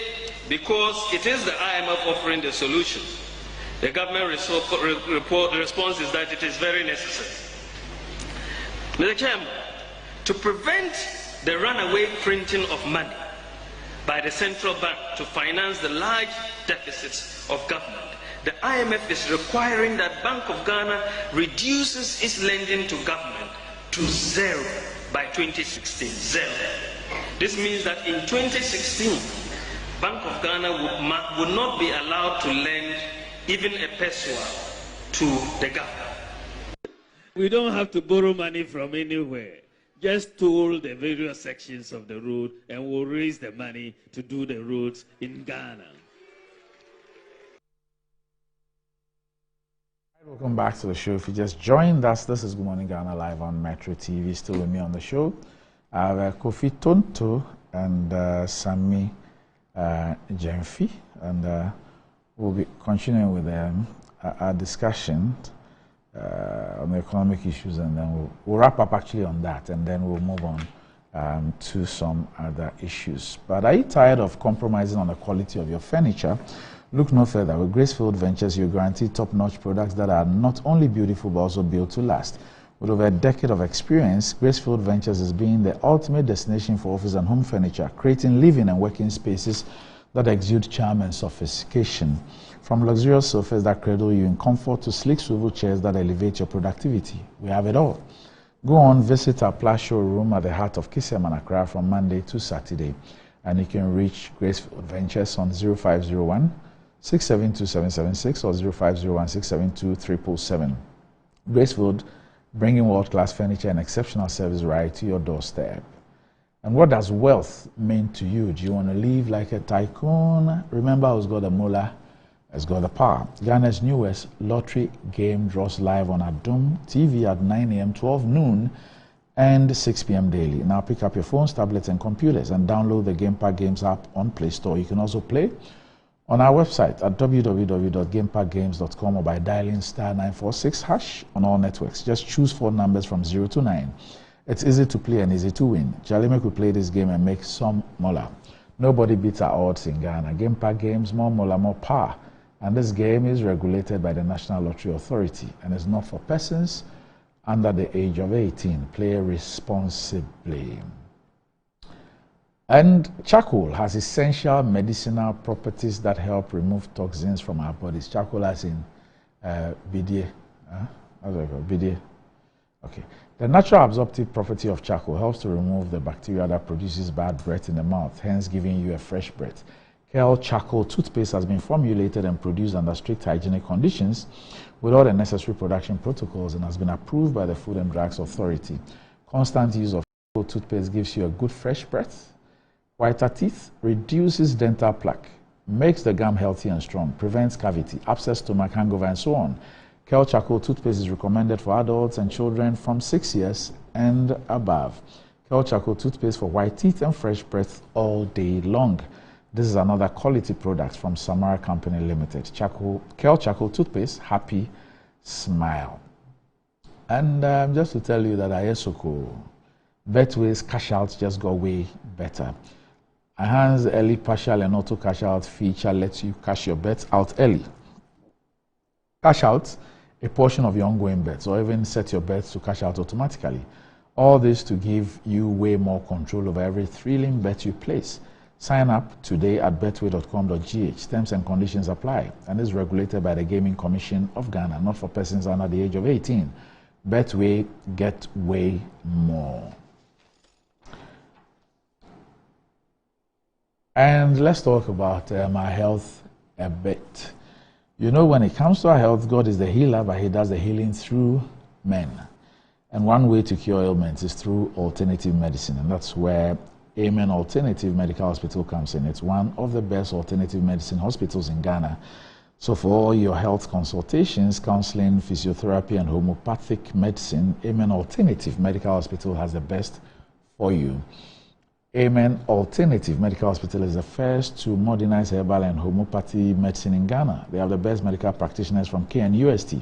because it is the IMF offering the solution, the government response is that it is very necessary. Mr. Chairman, To prevent the runaway printing of money by the central bank to finance the large deficits of government, the IMF is requiring that Bank of Ghana reduces its lending to government to zero by 2016. Zero. This means that in 2016, Bank of Ghana would not be allowed to lend even a peso to the government. We don't have to borrow money from anywhere. Just toll the various sections of the road and we'll raise the money to do the roads in Ghana. Welcome back to the show. If you just joined us, this is Good Morning Ghana live on Metro TV. Still with me on the show. I have Kofi Tonto and Sammy Jemfi, and we'll be continuing with our discussion on the economic issues, and then we'll wrap up actually on that, and then we'll move on to some other issues. But are you tired of compromising on the quality of your furniture? Look no further. With Gracefield Ventures, you guarantee top-notch products that are not only beautiful but also built to last. With over a decade of experience, Gracefield Ventures is being the ultimate destination for office and home furniture, creating living and working spaces that exude charm and sophistication. From luxurious sofas that cradle you in comfort to sleek swivel chairs that elevate your productivity, we have it all. Go on, visit our Plus showroom at the heart of Kisiam and Accra from Monday to Saturday. And you can reach Gracefield Ventures on 0501 672 776 or 0501 672 777. Gracefield, bringing world-class furniture and exceptional service right to your doorstep. And what does wealth mean to you? Do you want to live like a tycoon? Remember who's got the mullah, has got the power. Ghana's newest lottery game draws live on Adum TV at 9 a.m., 12 noon, and 6 p.m. daily. Now pick up your phones, tablets, and computers and download the Game Park Games app on Play Store. You can also play on our website at www.gameparkgames.com or by dialing *946# on all networks. Just choose 4 numbers from 0 to 9. It's easy to play and easy to win. Charlie, make we play this game and make some mullah. Nobody beats our odds in Ghana. Game Park Games, more mullah, more power. And this game is regulated by the National Lottery Authority and is not for persons under the age of 18. Play responsibly. And charcoal has essential medicinal properties that help remove toxins from our bodies. Charcoal as in BDA. How's it called? BDA. Okay. The natural absorptive property of charcoal helps to remove the bacteria that produces bad breath in the mouth, hence giving you a fresh breath. Kel Charcoal toothpaste has been formulated and produced under strict hygienic conditions with all the necessary production protocols and has been approved by the Food and Drugs Authority. Constant use of charcoal toothpaste gives you a good fresh breath, whiter teeth, reduces dental plaque, makes the gum healthy and strong, prevents cavity, upset stomach, hangover, and so on. Kel Charcoal toothpaste is recommended for adults and children from 6 years and above. Kel Charcoal toothpaste for white teeth and fresh breath all day long. This is another quality product from Samara Company Limited. Kel Charcoal toothpaste, happy smile. And just to tell you that Ayesoko, Betway's cash out just got way better. Enhanced early partial and auto cash out feature lets you cash your bets out early. Cash out a portion of your ongoing bets or even set your bets to cash out automatically. All this to give you way more control over every thrilling bet you place. Sign up today at betway.com.gh. Terms and conditions apply and is regulated by the Gaming Commission of Ghana, not for persons under the age of 18. Betway, get way more. And let's talk about our health a bit. You know, when it comes to our health, God is the healer, but He does the healing through men. And one way to cure ailments is through alternative medicine, and that's where Amen Alternative Medical Hospital comes in. It's one of the best alternative medicine hospitals in Ghana. So for all your health consultations, counseling, physiotherapy, and homeopathic medicine, Amen Alternative Medical Hospital has the best for you. Amen Alternative Medical Hospital is the first to modernize herbal and homeopathy medicine in Ghana. They have the best medical practitioners from KNUST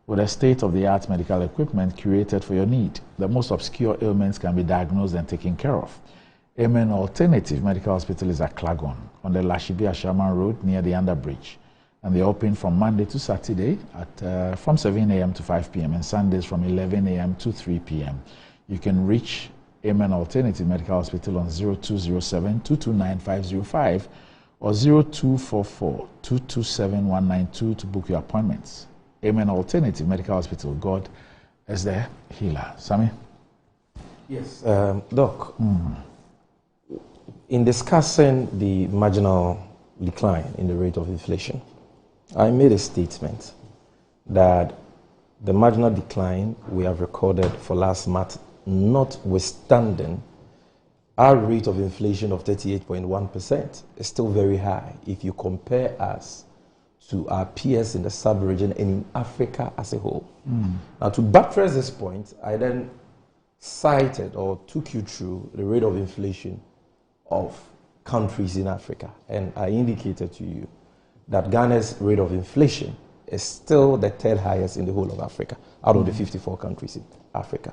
with a state-of-the-art medical equipment curated for your need. The most obscure ailments can be diagnosed and taken care of. Amen Alternative Medical Hospital is at Klagon on the Lashibia Sherman Road near the Underbridge. And they're open from Monday to Saturday at from 7 a.m. to 5 p.m. and Sundays from 11 a.m. to 3 p.m. You can reach Amen Alternative Medical Hospital on 0207-229-505 or 0244-227-192 to book your appointments. Amen Alternative Medical Hospital. God is the healer. Sammy? Yes. Doc, in discussing the marginal decline in the rate of inflation, I made a statement that the marginal decline we have recorded for last month, notwithstanding our rate of inflation of 38.1%, is still very high if you compare us to our peers in the sub-region and in Africa as a whole. Now, to buttress this point, I then cited or took you through the rate of inflation of countries in Africa, and I indicated to you that Ghana's rate of inflation is still the third highest in the whole of Africa, out of the 54 countries in Africa.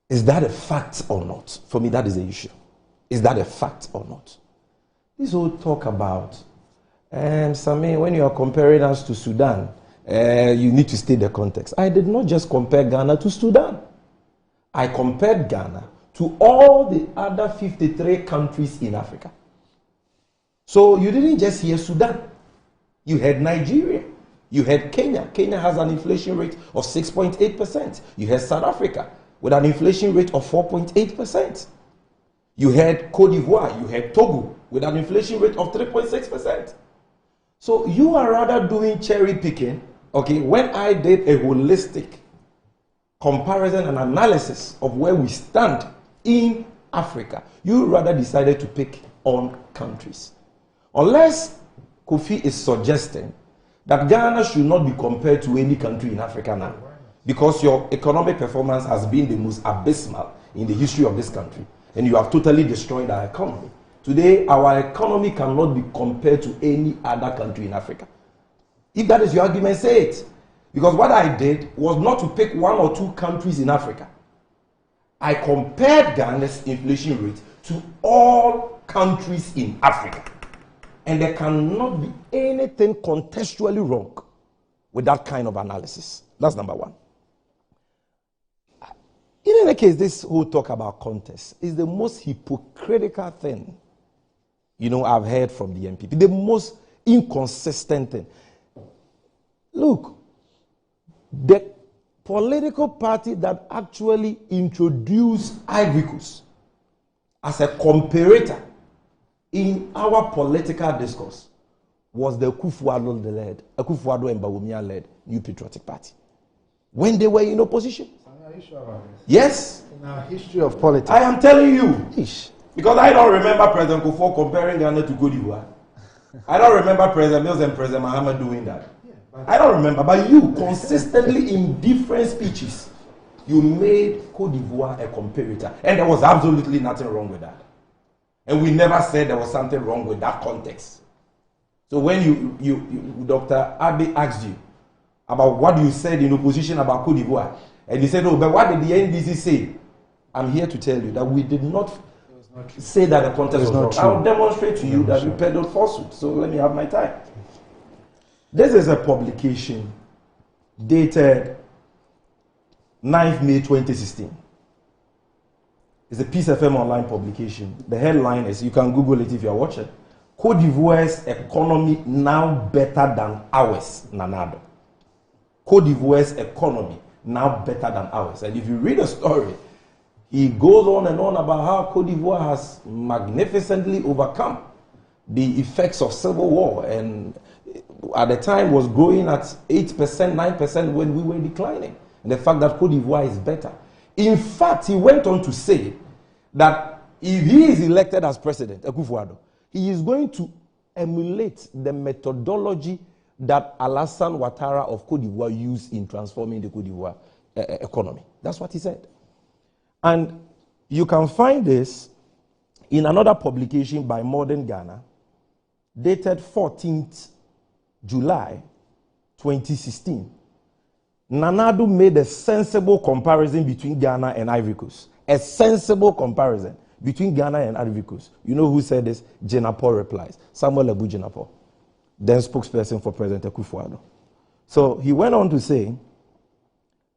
Is that a fact or not? For me, that is the issue. Is that a fact or not? This whole talk about, Sammy, when you are comparing us to Sudan, you need to state the context. I did not just compare Ghana to Sudan. I compared Ghana to all the other 53 countries in Africa. So you didn't just hear Sudan. You had Nigeria. You had Kenya. Kenya has an inflation rate of 6.8%. You had South Africa with an inflation rate of 4.8%. You had Cote d'Ivoire. You had Togo with an inflation rate of 3.6%. So you are rather doing cherry picking, okay, when I did a holistic comparison and analysis of where we stand in Africa. You rather decided to pick on countries. Unless Kofi is suggesting that Ghana should not be compared to any country in Africa now, because your economic performance has been the most abysmal in the history of this country, and you have totally destroyed our economy. Today, our economy cannot be compared to any other country in Africa. If that is your argument, say it. Because what I did was not to pick one or two countries in Africa. I compared Ghana's inflation rate to all countries in Africa. And there cannot be anything contextually wrong with that kind of analysis. That's number one. In any case, this whole talk about context is the most hypocritical thing, I've heard from the MPP. The most inconsistent thing. Look, the political party that actually introduced Ivory Coast as a comparator in our political discourse was the Akufo-Addo and Bawumia-led New Patriotic Party when they were in opposition. Are you sure about this? Yes. In our history of politics. I am telling you. Because I don't remember President Kufuor comparing Ghana to Cote d'Ivoire. I don't remember President Mills and President Mahama doing that. I don't remember, but you consistently in different speeches, you made Cote d'Ivoire a comparator. And there was absolutely nothing wrong with that. And we never said there was something wrong with that context. So when you Dr. Abe asked you about what you said in opposition about Cote d'Ivoire, and you said, oh, but what did the NDC say? I'm here to tell you that we did not say that the context was wrong. I'll demonstrate to you that you peddled falsehood. So let me have my time. This is a publication dated 9th May 2016. It's a Peace FM online publication. The headline is, you can Google it if you're watching, Cote d'Ivoire's economy now better than ours, Nanado. Cote d'Ivoire's economy now better than ours. And if you read the story, he goes on and on about how Cote d'Ivoire has magnificently overcome the effects of civil war, and at the time was growing at 8%, 9% when we were declining. And the fact that Cote d'Ivoire is better. In fact, he went on to say that if he is elected as president, Akufo-Addo, he is going to emulate the methodology that Alassane Ouattara of Cote d'Ivoire used in transforming the Cote d'Ivoire economy. That's what he said. And you can find this in another publication by Modern Ghana, dated 14th July 2016. Nanado made a sensible comparison between Ghana and Ivory Coast. A sensible comparison between Ghana and Ivory Coast. You know who said this? Jinapor replies. Samuel Abu Jinapor, then spokesperson for President Akufo-Addo. So he went on to say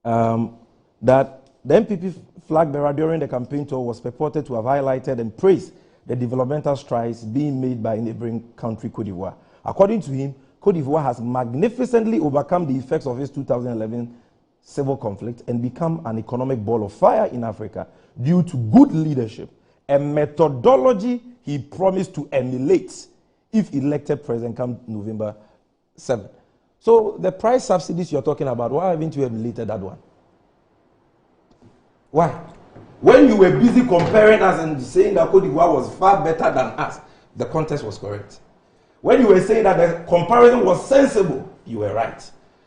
that The MPP flag bearer during the campaign tour was purported to have highlighted and praised the developmental strides being made by neighboring country Cote d'Ivoire. According to him, Cote d'Ivoire has magnificently overcome the effects of its 2011 civil conflict and become an economic ball of fire in Africa due to good leadership, a methodology he promised to emulate if elected president come November 7. So the price subsidies you're talking about, why haven't you emulated that one? Why? When you were busy comparing us and saying that Cote d'Ivoire was far better than us, the context was correct. When you were saying that the comparison was sensible, you were right.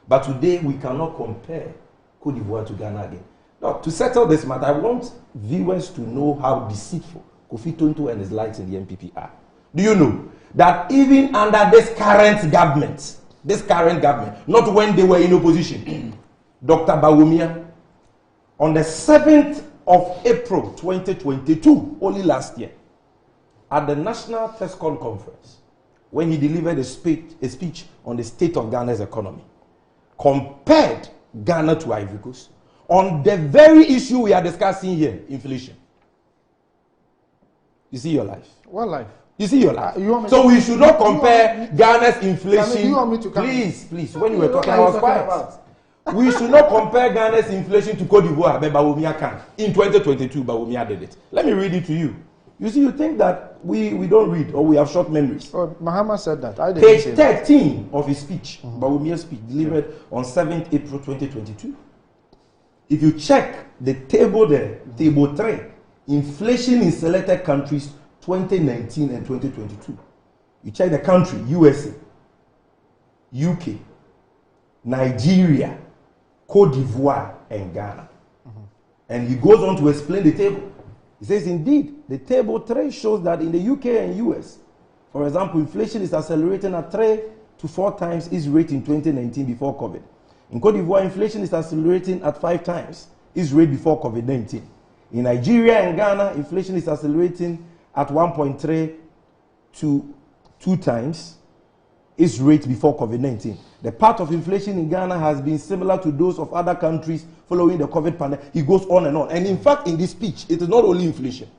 But today we cannot compare Cote d'Ivoire to Ghana again. Now, to settle this matter, I want viewers to know how deceitful Kofi Tonto and his likes in the MPP are. Do you know that even under this current government, not when they were in opposition, Dr. Bawumia, on the 7th of April 2022, only last year, at the National TESCON conference, when he delivered a speech on the state of Ghana's economy, compared Ghana to Ivory Coast on the very issue we are discussing here, inflation. You see your life? What life? You see your life? So we should not compare Ghana's inflation. You want me to please, when you were talking, I was quiet. We should not compare Ghana's inflation to Cote d'Ivoire, but Bawumia can. In 2022, Bawumia did it. Let me read it to you. You see, you think that we don't read or we have short memories. Oh, Mahama said that. I didn't Page say 13 of his speech, Bawumia's speech, delivered on 7th April 2022. If you check the table there, table 3, inflation in selected countries 2019 and 2022. You check the country, USA, UK, Nigeria, Cote d'Ivoire, and Ghana. And he goes on to explain the table. He says, indeed, the table 3 shows that in the UK and US, for example, inflation is accelerating at 3 to 4 times its rate in 2019 before COVID. In Cote d'Ivoire, inflation is accelerating at 5 times its rate before COVID-19. In Nigeria and Ghana, inflation is accelerating at 1.3 to 2 times its rate before COVID-19. The path of inflation in Ghana has been similar to those of other countries following the COVID pandemic. He goes on and on. And in fact, in this speech, it is not only inflation.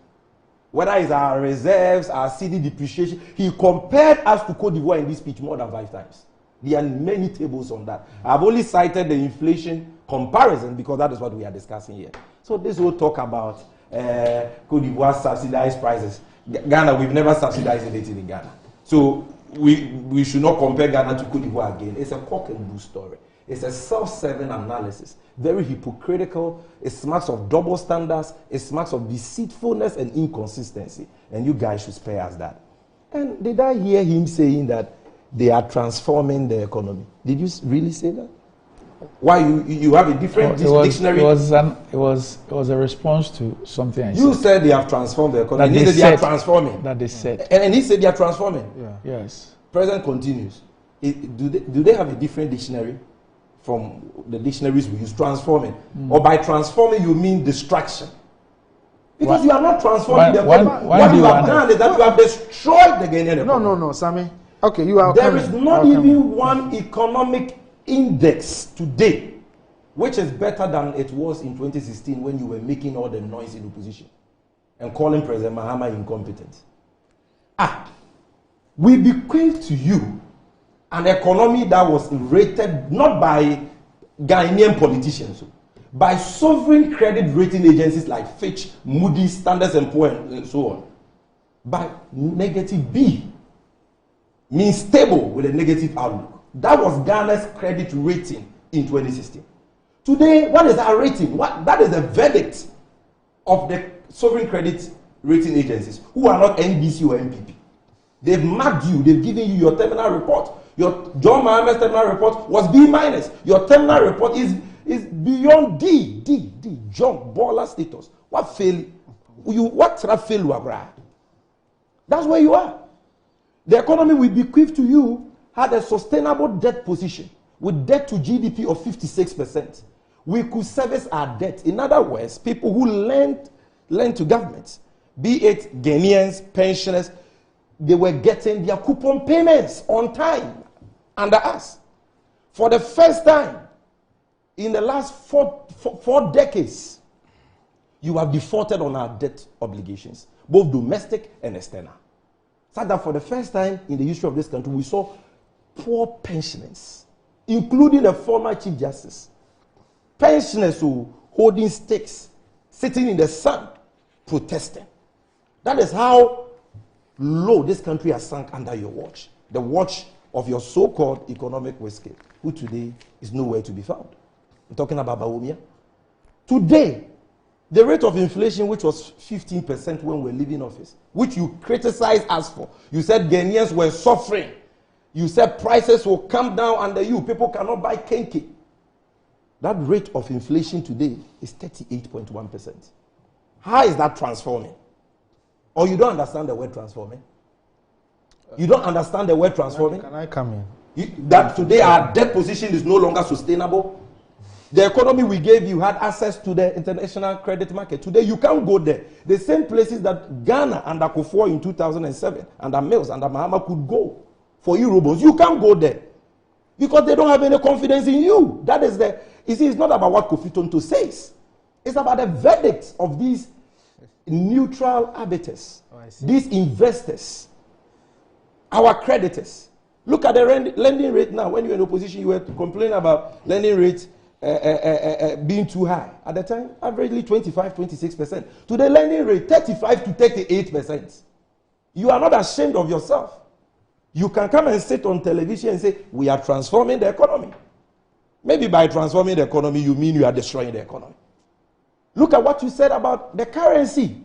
Whether it's our reserves, our CD depreciation, he compared us to Cote d'Ivoire in this speech more than 5 times. There are many tables on that. I've only cited the inflation comparison because that is what we are discussing here. So this will talk about Cote d'Ivoire subsidized prices. Ghana, we've never subsidized anything in Ghana. So we should not compare Ghana to Cote d'Ivoire again. It's a cock and bull story. It's a self-serving analysis. Very hypocritical. It smacks of double standards. It smacks of deceitfulness and inconsistency. And you guys should spare us that. And did I hear him saying that they are transforming the economy? Did you really say that? Why you have a different dictionary? It was a response to something I said. You said they have transformed the economy. He said they are transforming. That they said. And he said they are transforming. Yeah. Yes. President continues. Do they have a different dictionary from the dictionaries we use? Transforming. Or by transforming you mean distraction? Because you are not transforming the economy. What you have done is that you have destroyed the Ghanaian economy. No, Sammy. Okay, you are There is not even one economic index today which is better than it was in 2016 when you were making all the noise in opposition and calling President Mahama incompetent. We bequeath to you an economy that was rated not by Ghanaian politicians, by sovereign credit rating agencies like Fitch, Moody's, Standard & Poor's, and so on, by negative B, means stable with a negative outlook. That was Ghana's credit rating in 2016. Today, what is our rating? That is the verdict of the sovereign credit rating agencies, who are not NBC or MPP. They've marked you. They've given you your terminal report. Your John Mahama's terminal report was B-. Your terminal report is beyond D. John Baller status. What fail? What fail you are? That's where you are. The economy we bequeath to you had a sustainable debt position with debt to GDP of 56%. We could service our debt. In other words, people who lend to governments, be it Ghanaians, pensioners, they were getting their coupon payments on time under us. For the first time in the last four decades, You have defaulted on our debt obligations, both domestic and external. So that for the first time in the history of this country, we saw poor pensioners, including the former Chief Justice. Pensioners who holding stakes, sitting in the sun, protesting. That is how low this country has sunk under your watch. The watch of your so-called economic whiskey, who today is nowhere to be found. I'm talking about Bawumia. Today, the rate of inflation, which was 15% when we were leaving office, which you criticized us for. You said Ghanaians were suffering. You said prices will come down under you. People cannot buy kenke. That rate of inflation today is 38.1%. How is that transforming? Or you don't understand the word transforming? You don't understand the word transforming? Can I come in? That today our debt position is no longer sustainable. The economy we gave you had access to the international credit market. Today you can't go there. The same places that Ghana under Kufuor in 2007, under Mills, under Mahama could go for Eurobonds. You can't go there because they don't have any confidence in you. That is the. You see, it's not about what Kofi Tonto says. It's about the verdict of these neutral arbiters, these investors, our creditors. Look at the lending rate now. When you're in opposition, you were complaining about lending rates being too high. At the time, averagely 25-26%. Today, lending rate 35 to 38%. You are not ashamed of yourself. You can come and sit on television and say, we are transforming the economy. Maybe by transforming the economy, you mean you are destroying the economy. Look at what you said about the currency.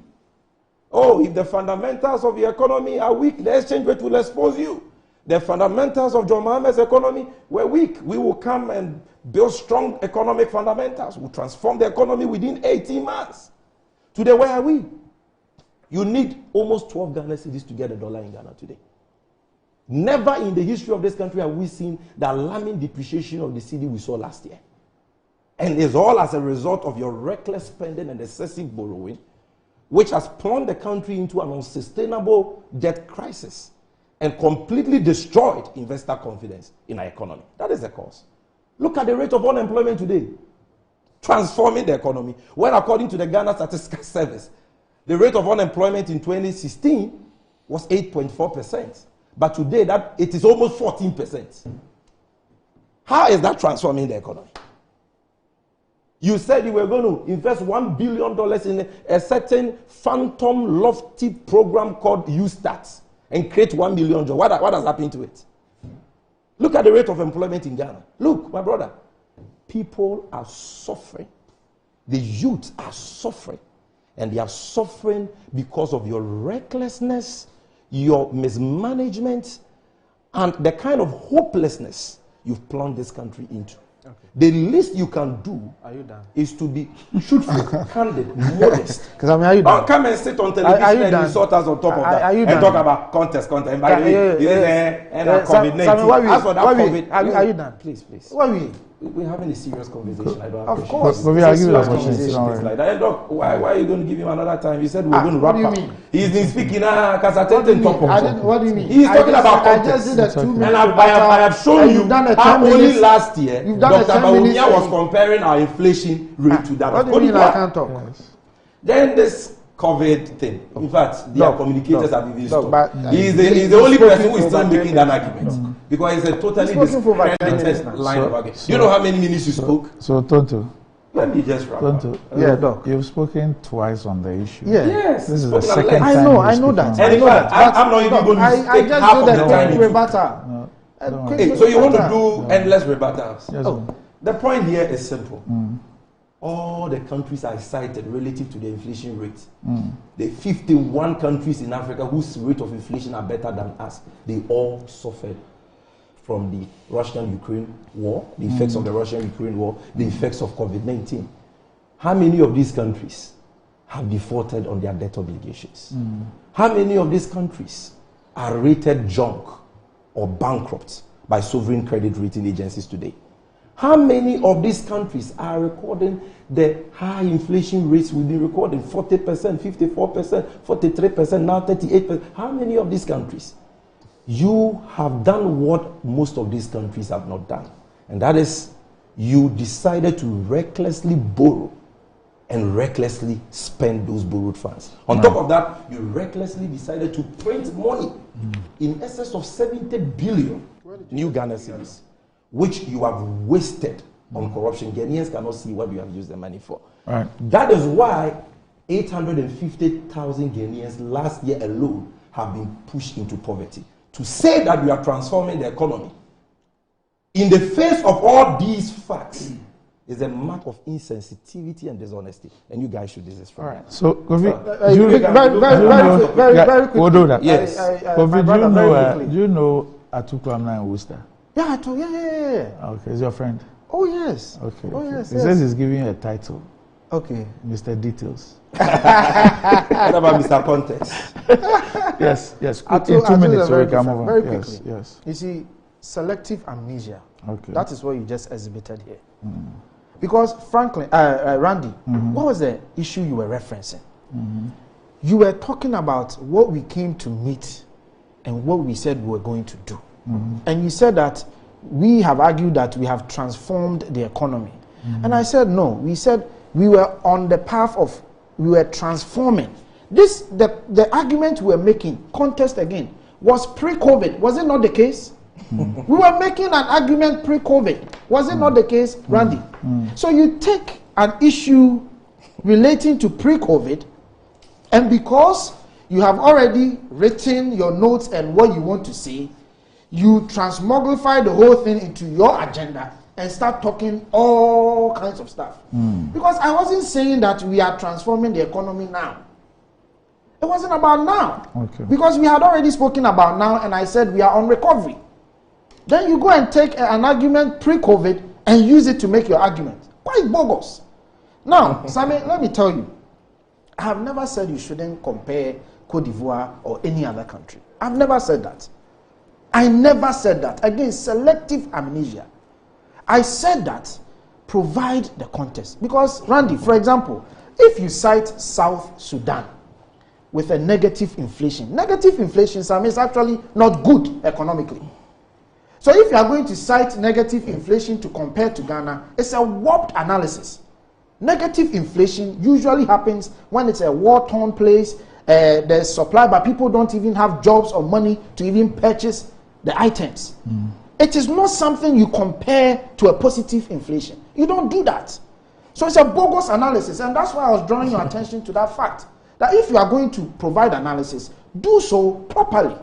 Oh, if the fundamentals of your economy are weak, the exchange rate will expose you. The fundamentals of John Mohammed's economy were weak. We will come and build strong economic fundamentals. We'll transform the economy within 18 months. Today, where are we? You need almost 12 Ghana cedis to get a dollar in Ghana today. Never in the history of this country have we seen the alarming depreciation of the cedi we saw last year. And it's all as a result of your reckless spending and excessive borrowing, which has plunged the country into an unsustainable debt crisis and completely destroyed investor confidence in our economy. That is the cause. Look at the rate of unemployment today. Transforming the economy. When according to the Ghana Statistical Service, the rate of unemployment in 2016 was 8.4%. But today, it is almost 14%. How is that transforming the economy? You said you were going to invest $1 billion in a certain phantom lofty program called USTAT and create 1 million jobs. What has happened to it? Look at the rate of employment in Ghana. Look, my brother, people are suffering. The youth are suffering. And they are suffering because of your recklessness, your mismanagement, and the kind of hopelessness you've plunged this country into. Okay. The least you can do is to be truthful, candid, modest. Because I mean, are you done? Come and sit on television and insult us on top of that. And talk about contest. And by the way, COVID-19. As for that COVID, are you done? Please. What are we? We're having a serious conversation. I don't Of course. But we are giving like that. And look, why are you going to give him another time? You said we're going to wrap up. He's been speaking What do you mean? He's talking about context. And I have shown you how only last year Dr. Bawumia was comparing our inflation rate to that. What do you mean I can't talk? Then this COVID thing. In fact, their communicators have even stopped. He's the only person who is still making that argument. Because it's a totally discredited line of argument. You know how many minutes you spoke? So, Tonto. Let me just wrap up. Yeah, Doc. You've spoken twice on the issue. Yeah. Yes. This is the second time. I know that. And in fact, I'm not even going to take half of the time. Rebuttal. So you want to do endless rebuttals? Yes, the point here is simple. All the countries I cited relative to the inflation rate, the 51 countries in Africa whose rate of inflation are better than us, they all suffered from the Russian-Ukraine war, the effects of the Russian-Ukraine war, the effects of COVID-19. How many of these countries have defaulted on their debt obligations? How many of these countries are rated junk or bankrupt by sovereign credit rating agencies today? How many of these countries are recording the high inflation rates we've been recording? 40%, 54%, 43%, now 38%. How many of these countries? You have done what most of these countries have not done. And that is, you decided to recklessly borrow and recklessly spend those borrowed funds. On top of that, you recklessly decided to print money in excess of 70 billion new Ghana cedis, which you have wasted on corruption. Ghanaians cannot see what you have used the money for. Right. That is why 850,000 Ghanaians last year alone have been pushed into poverty. To say that we are transforming the economy in the face of all these facts is a mark of insensitivity and dishonesty, and you guys should desist from it. So, Kofi, very quickly. We'll do that. Yes. Kofi, do you know Atuku Amna in Worcester? Yeah, yeah. Okay, is your friend? Oh yes. Okay. Oh yes. He says he's giving you a title. Okay. Mr. Details. What about Mr. Context? Yes. In 2 minutes, so we can move on. Very quickly. Yes. You see, selective amnesia. Okay. That is what you just exhibited here. Because frankly, Randy, what was the issue you were referencing? You were talking about what we came to meet and what we said we were going to do. And you said that we have argued that we have transformed the economy. And I said no. We said we were on the path of, we were transforming. The argument we were making, contest again, was pre-COVID. Was it not the case? We were making an argument pre-COVID. Was it not the case, Randy? So you take an issue relating to pre-COVID, and because you have already written your notes and what you want to say, you transmogrify the whole thing into your agenda and start talking all kinds of stuff. Because I wasn't saying that we are transforming the economy now. It wasn't about now. Okay. Because we had already spoken about now, and I said we are on recovery. Then you go and take an argument pre-COVID and use it to make your argument. Quite bogus. Now, Sammy, let me tell you, I have never said you shouldn't compare Cote d'Ivoire or any other country. I've never said that. I never said that. Again, selective amnesia. I said that provide the context. Because, Randy, for example, if you cite South Sudan with a negative inflation, Sammy, is actually not good economically. So if you are going to cite negative inflation to compare to Ghana, it's a warped analysis. Negative inflation usually happens when it's a war-torn place, there's supply, but people don't even have jobs or money to even purchase the items. It is not something you compare to a positive inflation. You don't do that. So it's a bogus analysis, and that's why I was drawing your attention to that fact, that if you are going to provide analysis, do so properly.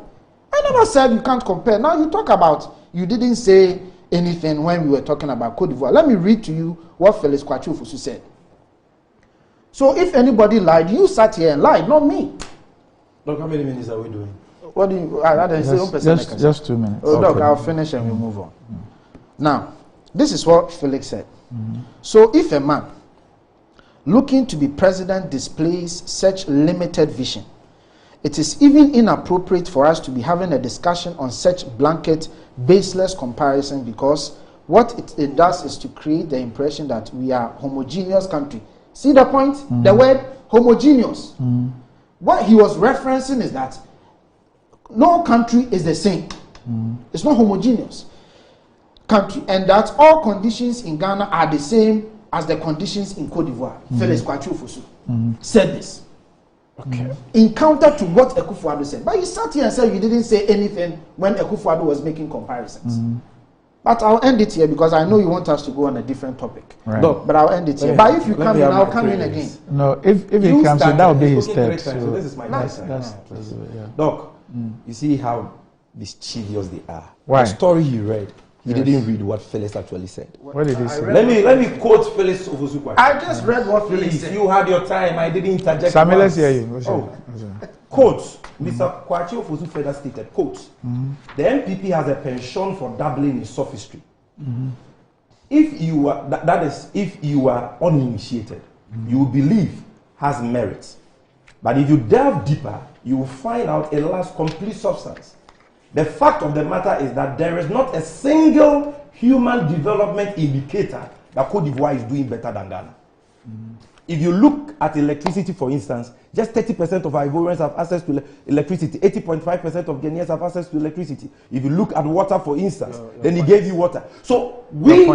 I never said you can't compare. Now you talk about, you didn't say anything when we were talking about Cote d'Ivoire. Let me read to you what Felix Kwame Ofosu said. So if anybody lied, you sat here and lied, not me. Look, how many minutes are we doing? What do you... Just 2 minutes. Oh, okay. Look, I'll finish and we'll move on. Now, this is what Felix said. So if a man looking to be president displays such limited vision, it is even inappropriate for us to be having a discussion on such blanket, baseless comparison, because what it does is to create the impression that we are a homogeneous country. See the point? The word homogeneous. What he was referencing is that no country is the same. It's not homogeneous country, and that all conditions in Ghana are the same as the conditions in Cote d'Ivoire. Felix Kwame Ofosu said this. Okay. In counter to what Akufo-Addo said. But you sat here and said you didn't say anything when Akufo-Addo was making comparisons. But I'll end it here because I know you want us to go on a different topic. Right. But I'll end it here. But if you come in, I'll come in again. No, if he comes in, that will be his third. So this is my time. Doc, you see how mischievous they are. Why? The story he read, he didn't read what Felix actually said. What did he say? Let me quote Felix Ofosu. I just read what Felix said. You had your time. I didn't interject. Sammy, let's hear you. Quote, Mr. Kwame Ofosu further stated, quote, the NPP has a penchant for dabbling in sophistry. If you are, that is, if you are uninitiated, you will believe has merit. But if you delve deeper, you will find out it lacks complete substance. The fact of the matter is that there is not a single human development indicator that Cote d'Ivoire is doing better than Ghana. If you look at electricity, for instance, just 30% of Ivorians have access to electricity. 80.5% of Ghanaians have access to electricity. If you look at water, for instance, then he gave you water. So we,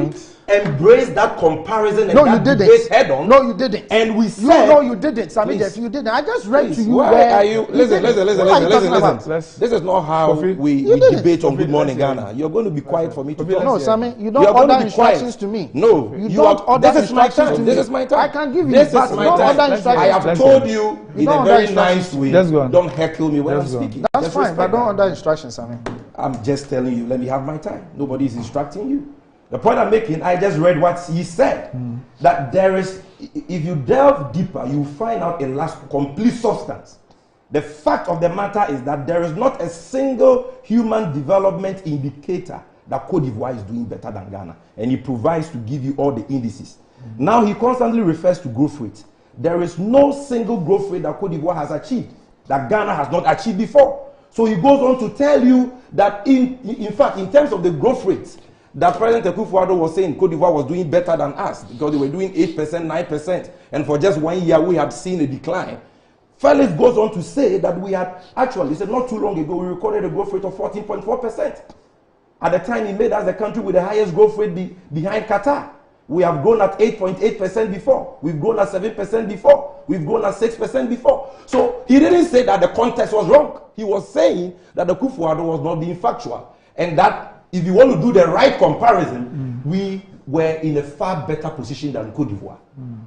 embraced that comparison and no, that you debate didn't. head on. No, you didn't. And we said, no, you didn't, Sammy Jeff. You didn't. I just read to you. Why are you? Listen. This is not how we debate on Good Morning Ghana. You're going to be quiet for me to talk. No, Sammy, you don't order instructions to me. No, you don't order instructions to me. This is my time. I can give you. This is my time. I have told you in a very nice way. Don't heckle me when I'm speaking. That's fine, but don't order instructions, Sammy. I'm just telling you. Let me have my time. Nobody is instructing you. The point I'm making, I just read what he said. That there is, if you delve deeper, you find out a complete substance. The fact of the matter is that there is not a single human development indicator that Cote d'Ivoire is doing better than Ghana. And he provides to give you all the indices. Now he constantly refers to growth rate. There is no single growth rate that Cote d'Ivoire has achieved, that Ghana has not achieved before. So he goes on to tell you that in fact, in terms of the growth rates, that President Akufo-Addo was saying Cote d'Ivoire was doing better than us because they were doing 8%, 9%, and for just 1 year we had seen a decline. Felix goes on to say that we had actually, he said not too long ago, we recorded a growth rate of 14.4%. At the time, he made us the country with the highest growth rate behind Qatar. We have grown at 8.8% before. We've grown at 7% before. We've grown at 6% before. So he didn't say that the context was wrong. He was saying that the Akufo-Addo was not being factual, and that if you want to do the right comparison, we were in a far better position than Cote d'Ivoire.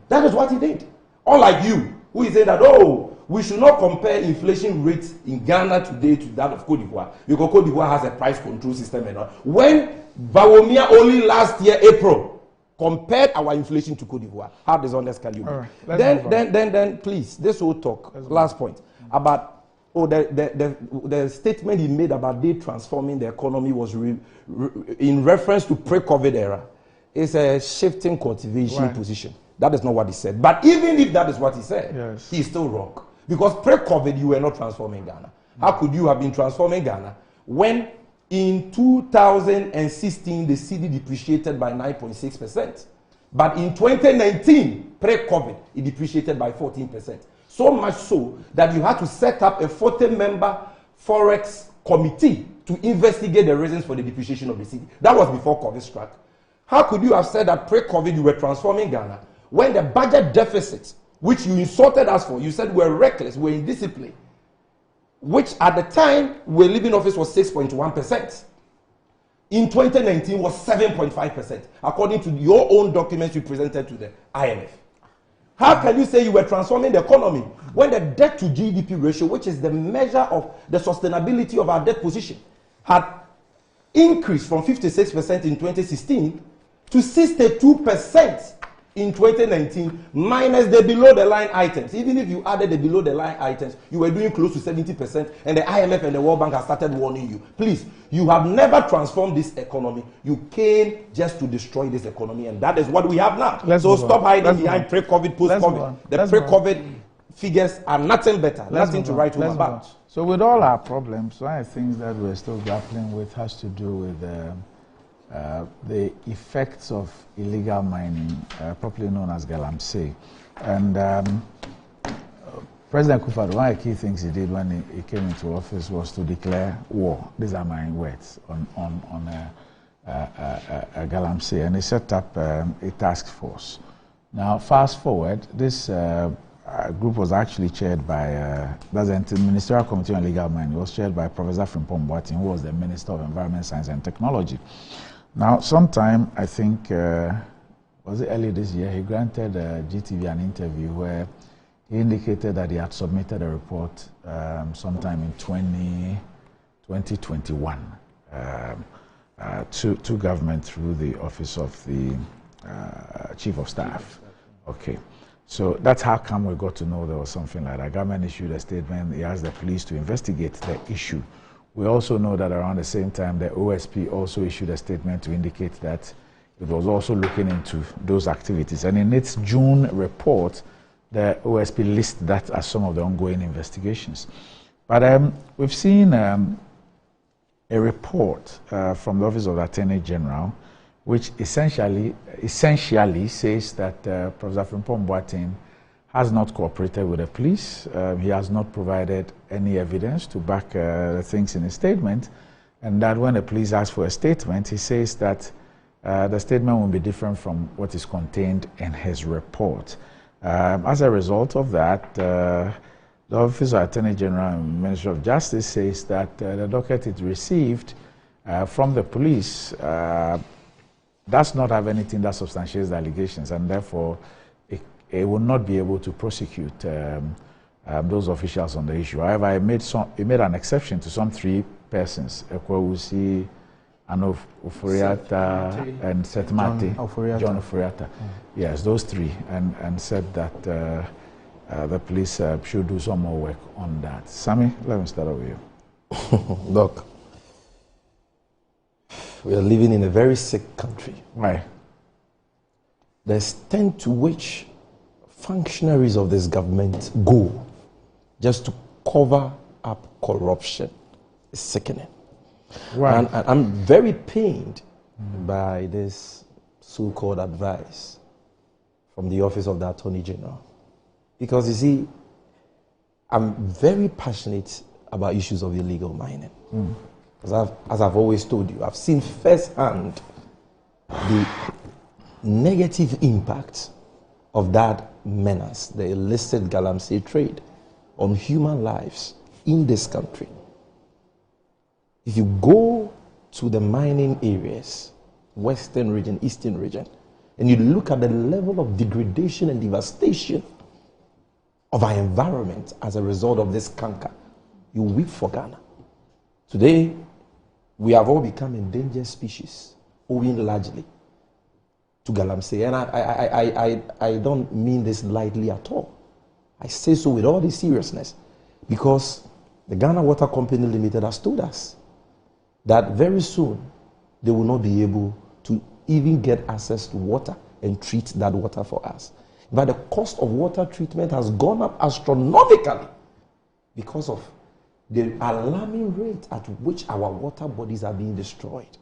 That is what he did. Unlike you, who is saying that, oh, we should not compare inflation rates in Ghana today to that of Cote d'Ivoire, because Cote d'Ivoire has a price control system and all. When Bawumia only last year, April, compared our inflation to Cote d'Ivoire, how dishonest can you be? Right, then, please, this whole talk, last point, about the statement he made about they transforming the economy was in reference to pre-COVID era. It's a shifting cultivation position. That is not what he said. But even if that is what he said, he's still wrong. Because pre-COVID, you were not transforming Ghana. How could you have been transforming Ghana when in 2016 the cedi depreciated by 9.6%? But in 2019, pre-COVID, it depreciated by 14%. So much so that you had to set up a 40-member Forex committee to investigate the reasons for the depreciation of the cedi. That was before COVID struck. How could you have said that pre-COVID you were transforming Ghana when the budget deficit, which you insulted us for, you said we're reckless, we're indisciplined, which at the time we were leaving office was 6.1%. In 2019 was 7.5%, according to your own documents you presented to the IMF. How can you say you were transforming the economy when the debt to GDP ratio, which is the measure of the sustainability of our debt position, had increased from 56% in 2016 to 62% in 2019, minus the below-the-line items? Even if you added the below-the-line items, you were doing close to 70%, and the IMF and the World Bank have started warning you. Please, you have never transformed this economy. You came just to destroy this economy, and that is what we have now. So stop hiding behind pre-COVID, post-COVID. The pre-COVID figures are nothing better, nothing to write home about. So with all our problems, one of the things that we're still grappling with has to do with the effects of illegal mining, popularly known as Galamsey. And President Akufo-Addo, one of the key things he did when he came into office was to declare war. These are my words on Galamsey, and he set up a task force. Now, fast forward, this group was actually chaired by the Ministerial Committee on Illegal Mining. It was chaired by Professor Frimpong Boateng, who was the Minister of Environment, Science and Technology. Now, sometime, I think, was it early this year, he granted GTV an interview where he indicated that he had submitted a report sometime in 2021 to government through the Office of the Chief of Staff. Okay. So that's how come we got to know there was something like that. Government issued a statement. He asked the police to investigate the issue. We also know that around the same time, the OSP also issued a statement to indicate that it was also looking into those activities. And in its June report, the OSP lists that as some of the ongoing investigations. But we've seen a report from the Office of the Attorney General, which essentially says that Professor Frimpong Boateng has not cooperated with the police. He has not provided any evidence to back the things in his statement, and that when the police ask for a statement, he says that the statement will be different from what is contained in his report. As a result of that, the Office of Attorney General and Ministry of Justice says that the docket it received from the police does not have anything that substantiates the allegations, and therefore it will not be able to prosecute those officials on the issue. However, it made an exception to some 3 persons, Ekwewusi, Ano Oforiatta, and Setmati, John Oforiatta. Yes, those 3, and said that the police should do some more work on that. Sammy, let me start with you. Look, we are living in a very sick country. Why? The extent to which functionaries of this government go just to cover up corruption is sickening. Why? And I'm very pained by this so-called advice from the Office of the Attorney General. Because you see, I'm very passionate about issues of illegal mining. As I've always told you, I've seen firsthand the negative impact of that menace, the illicit galamsey trade, on human lives in this country. If you go to the mining areas, western region, eastern region, and you look at the level of degradation and devastation of our environment as a result of this canker, you weep for Ghana. Today, we have all become endangered species, owing largely to galamsey. And I don't mean this lightly at all. I say so with all the seriousness, because the Ghana Water Company Limited has told us that very soon they will not be able to even get access to water and treat that water for us. But the cost of water treatment has gone up astronomically because of the alarming rate at which our water bodies are being destroyed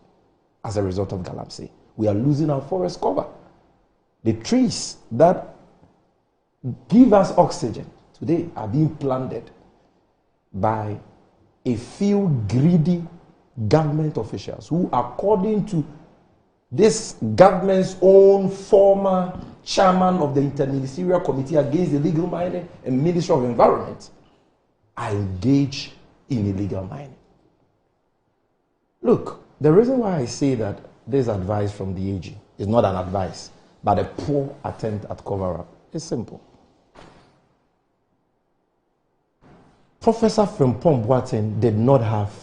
as a result of galamsey. We are losing our forest cover. The trees that give us oxygen today are being planted by a few greedy government officials who, according to this government's own former chairman of the Interministerial Committee Against Illegal Mining and Ministry of Environment, are engaged in illegal mining. Look, the reason why I say that this advice from the AG is not an advice, but a poor attempt at cover-up is simple. Professor Frimpong Boateng did not have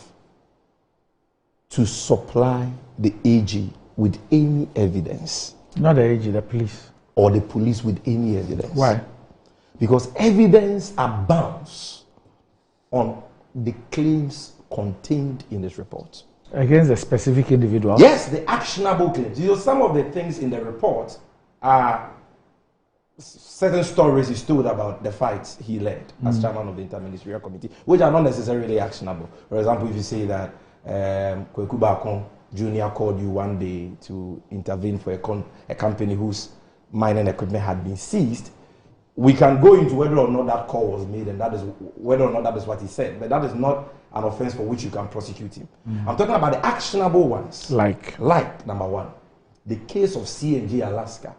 to supply the AG with any evidence. Not the AG, the police. Or the police with any evidence. Why? Because evidence abounds on the claims contained in this report. Against a specific individual? Yes, the actionable claims. You know, some of the things in the report are certain stories he told about the fights he led as chairman of the Interministerial Committee, which are not necessarily actionable. For example, if you say that Kweku Bakon Jr. called you one day to intervene for a company whose mining equipment had been seized, we can go into whether or not that call was made and that is whether or not that is what he said, but that is not an offense for which you can prosecute him. I'm talking about the actionable ones. Like number one, the case of CNG Alaska,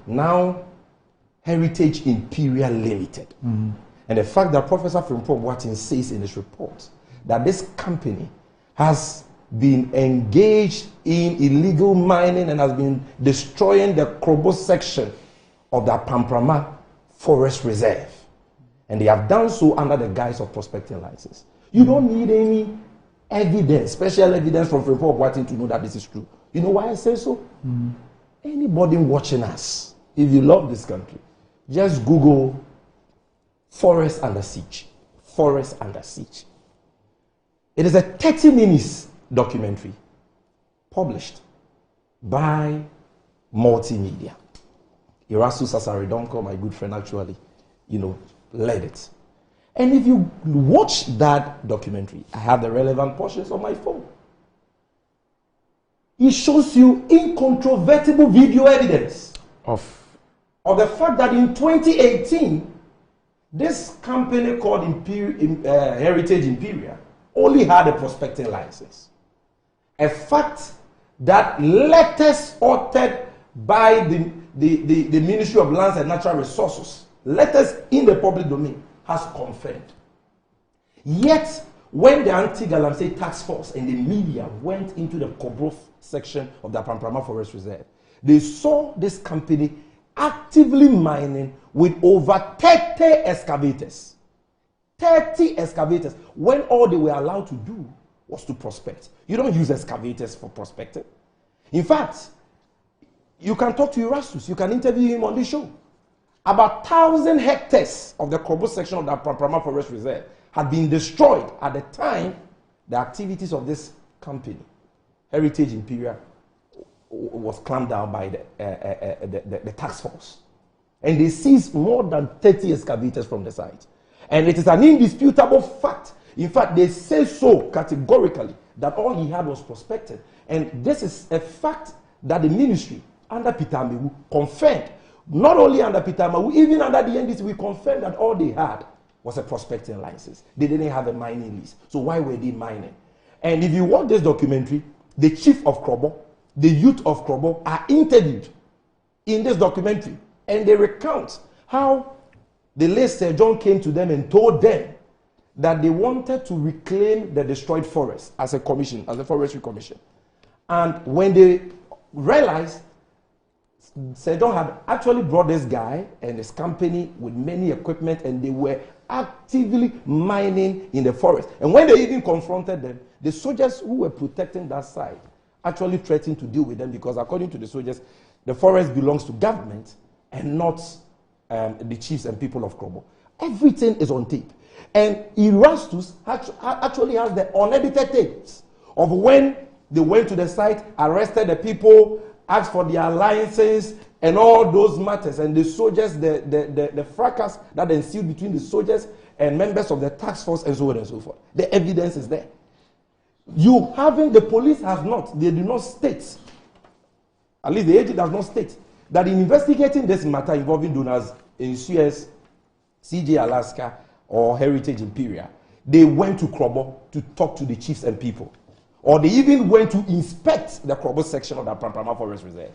now Heritage Imperial Limited. And the fact that Professor Frimpong Boateng says in his report that this company has been engaged in illegal mining and has been destroying the Krobo section of the Pamprama Forest Reserve. And they have done so under the guise of prospecting license. You don't need any evidence, special evidence from Frimpong Boateng to know that this is true. You know why I say so? Anybody watching us, if you love this country, just Google forest under siege. Forest under siege. It is a 30 minutes documentary published by Multimedia. Erasu Sasaridonko, my good friend, actually, led it. And if you watch that documentary, I have the relevant portions on my phone. It shows you incontrovertible video evidence of the fact that in 2018, this company called Heritage Imperial only had a prospecting license. A fact that letters authored by the Ministry of Lands and Natural Resources, letters in the public domain, has confirmed. Yet, when the anti-Galamsey task force and the media went into the Kobro section of the Pamprama Forest Reserve, they saw this company actively mining with over 30 excavators. 30 excavators, when all they were allowed to do was to prospect. You don't use excavators for prospecting. In fact, you can talk to Erastus, you can interview him on this show. About 1,000 hectares of the Kobro section of the Pamprama Forest Reserve had been destroyed at the time the activities of this company, Heritage Imperial, was clamped down by the task force. And they seized more than 30 excavators from the site. And it is an indisputable fact. In fact, they say so categorically that all he had was prospected. And this is a fact that the ministry under Peter Amewu confirmed. Not only under Peter Amewu, even under the NDC, we confirmed that all they had was a prospecting license. They didn't have a mining lease. So why were they mining? And if you watch this documentary, the chief of Krobo, the youth of Krobo are interviewed in this documentary. And they recount how the late Sir John came to them and told them that they wanted to reclaim the destroyed forest as a commission, as a forestry commission. And when they realized Sir John had actually brought this guy and his company with many equipment, and they were actively mining in the forest. And when they even confronted them, the soldiers who were protecting that side actually threatened to deal with them, because according to the soldiers, the forest belongs to government and not the chiefs and people of Krobo. Everything is on tape. And Erastus actually has the unedited tapes of when they went to the site, arrested the people, asked for their licenses, and all those matters. And the soldiers, the fracas that ensued between the soldiers and members of the task force, and so on and so forth. The evidence is there. You haven't, the police has not, they do not state, at least the AG does not state, that in investigating this matter involving donors in CS, CJ Alaska, or Heritage Imperial, they went to Krobo to talk to the chiefs and people. Or they even went to inspect the Krobo section of the Pamprama Forest Reserve.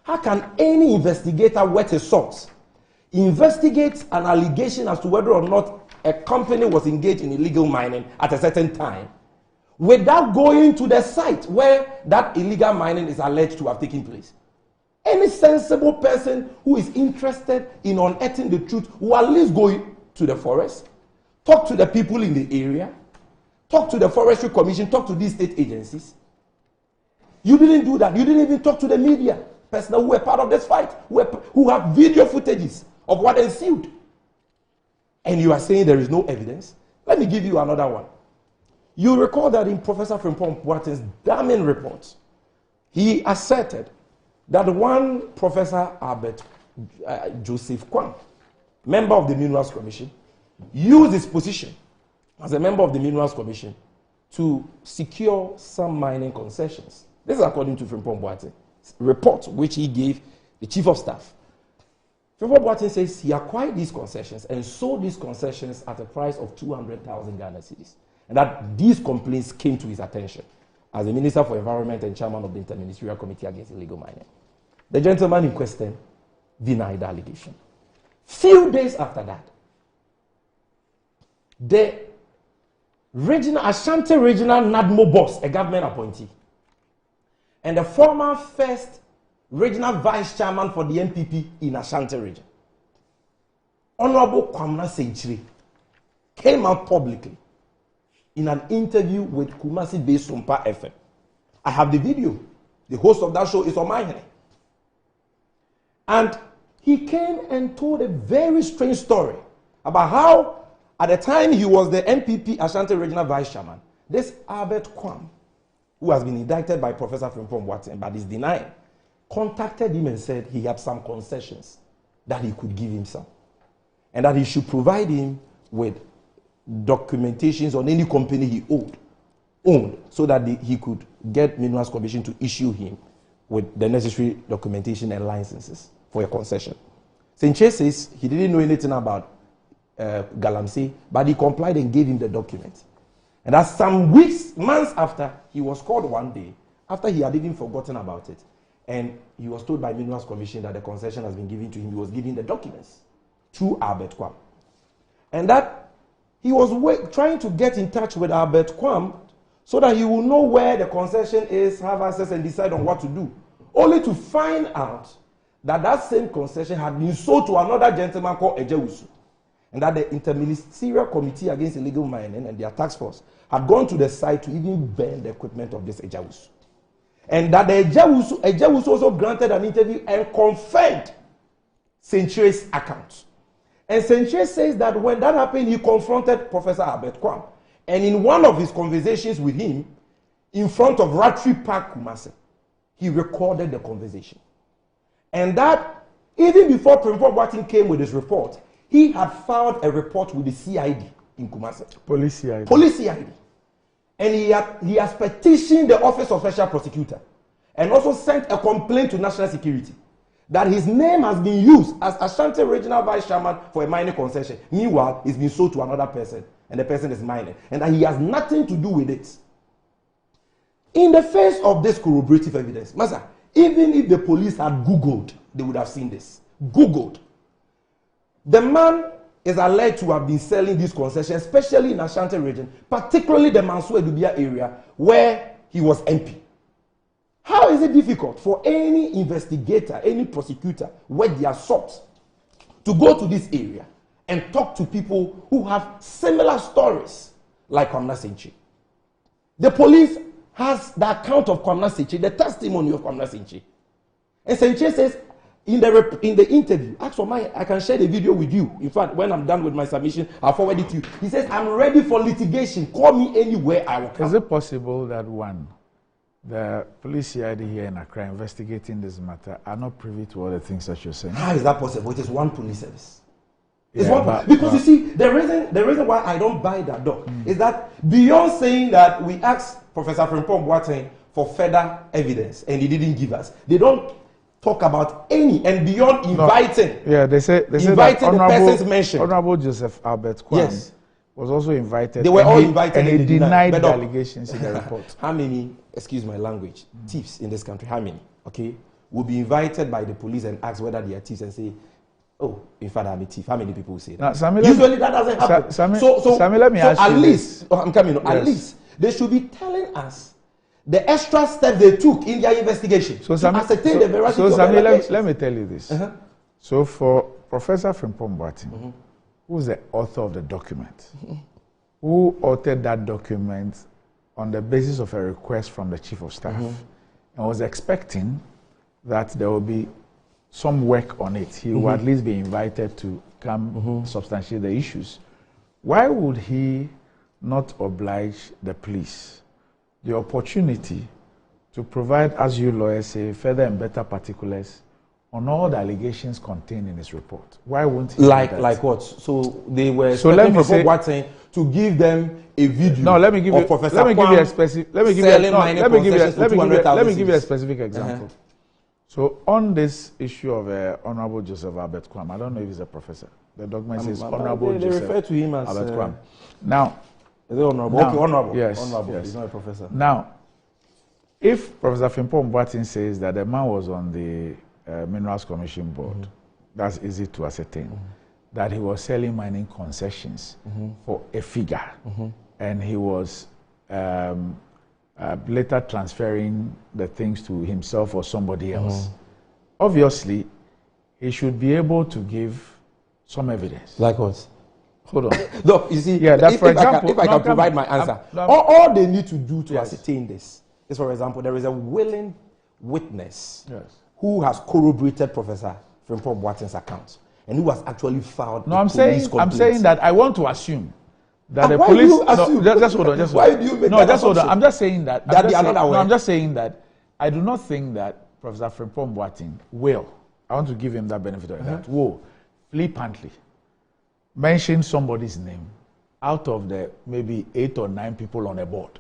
How can any investigator wet his socks, investigate an allegation as to whether or not a company was engaged in illegal mining at a certain time, without going to the site where that illegal mining is alleged to have taken place? Any sensible person who is interested in unearthing the truth will at least go to the forest, talk to the people in the area, talk to the Forestry Commission, talk to these state agencies. You didn't do that. You didn't even talk to the media personnel who were part of this fight, who have video footages of what ensued. And you are saying there is no evidence? Let me give you another one. You recall that in Professor Frimpong Boateng's damning report, he asserted that one Professor Albert Joseph Kwan, member of the Minerals Commission, used his position as a member of the Minerals Commission to secure some mining concessions. This is according to Frimpong Boateng's report, which he gave the Chief of Staff. Frimpong Boateng says he acquired these concessions and sold these concessions at a price of 200,000 Ghana cedis, and that these complaints came to his attention as the Minister for Environment and Chairman of the Interministerial Committee Against Illegal Mining. The gentleman in question denied the allegation. Few days after that, the Ashanti Regional NADMO boss, a government appointee, and the former first regional vice chairman for the NPP in Ashanti region, Honorable Kwamna Senchiri, came out publicly in an interview with Kumasi Bay Sumpa FM. I have the video. The host of that show is Omahene. And he came and told a very strange story about how, at the time he was the NPP Ashanti Regional Vice Chairman, this Albert Kwam, who has been indicted by Professor Frimpong Boateng but is denying, contacted him and said he had some concessions that he could give himself, and that he should provide him with documentations on any company he owned, so that he could get Minerals Commission to issue him with the necessary documentation and licenses for a concession. Senche says he didn't know anything about Galamsey, but he complied and gave him the document. And as some weeks, months after, he was called one day after he had even forgotten about it, and he was told by Minerals Commission that the concession has been given to him, he was given the documents through Albert Kwam. And that he was trying to get in touch with Albert Kwam so that he will know where the concession is, have access, and decide on what to do. Only to find out that that same concession had been sold to another gentleman called Ejewusu. And that the Interministerial Committee Against Illegal Mining and their task force had gone to the site to even burn the equipment of this Ejewusu. And that the Ejewusu also granted an interview and confirmed Century's account. And Century says that when that happened, he confronted Professor Albert Kwam. And in one of his conversations with him, in front of Ratri Park, Kumasi, he recorded the conversation. And that, even before Frimpong Boateng came with his report, he had filed a report with the CID in Kumasi. Police CID. Police CID. And he has petitioned the Office of Special Prosecutor and also sent a complaint to National Security that his name has been used as Ashanti Regional Vice Chairman for a mining concession. Meanwhile, it's been sold to another person, and the person is mining, and that he has nothing to do with it. In the face of this corroborative evidence, Master, even if the police had Googled, they would have seen this. Googled. The man is alleged to have been selling these concessions, especially in Ashanti region, particularly the Mansour Edubia area, where he was MP. How is it difficult for any investigator, any prosecutor, where they are sought, to go to this area and talk to people who have similar stories like Kwamna Century? The police has the account of Kwamna Century, the testimony of Kwamna Century. And Century says, in the interview, ask for I can share the video with you. In fact, when I'm done with my submission, I'll forward it to you. He says, I'm ready for litigation. Call me anywhere, I will come. Is it possible that the police CID here in Accra investigating this matter are not privy to all the things that you're saying? How is that possible? It is one police service. It's because you see, the reason why I don't buy that dog is that beyond saying that we asked Professor Frimpong Boateng for further evidence and he didn't give us, they don't talk about any, and beyond inviting. They say inviting the persons mentioned. Honorable Joseph Albert Kwam was also invited. They were all invited and he denied the allegations in the report. How many, excuse my language, thieves in this country, how many, okay, will be invited by the police and ask whether they are thieves and say, oh, in fact, I'm a thief. How many people will say that? Now, usually that doesn't happen. So let me ask at you least, I'm coming, at least, they should be telling us the extra steps they took in their investigation to ascertain the veracity of the allegations. Let me tell you this. So for Professor Frimpong Boateng, who is the author of the document, who authored that document on the basis of a request from the Chief of Staff, and was expecting that there will be some work on it. He will at least be invited to come substantiate the issues. Why would he not oblige the police the opportunity to provide, as you lawyers say, further and better particulars on all the allegations contained in his report? Why won't he? Like what? So they were expecting Frimpong Boateng to give them a video. No, let me give you. Professor Let me give you a specific. Let me give you a specific example. So on this issue of Honorable Joseph Albert Kwam, I don't know if he's a professor. The document says Honorable Joseph. They refer to him as Albert Kwam. Now. Is it honorable? Okay, honorable. Yes. Honorable. Yes. He's not a professor. Now, if Professor Frimpong Boateng says that the man was on the Minerals Commission board, that's easy to ascertain. That he was selling mining concessions for a figure, and he was later transferring the things to himself or somebody else. Obviously, he should be able to give some evidence. Like what? Hold on. Look, you see, if I can provide my answer, all they need to do to ascertain this is, for example, there is a willing witness who has corroborated Professor Frimpong Boateng's account and who has actually filed. No, I'm saying that I want to assume that the police. Just hold on. Why do you make that just hold on. I'm just saying that. I'm just saying that I do not think that Professor Frimpong Boateng will. I want to give him that benefit of that. Will flippantly mention somebody's name out of the maybe 8 or 9 people on a board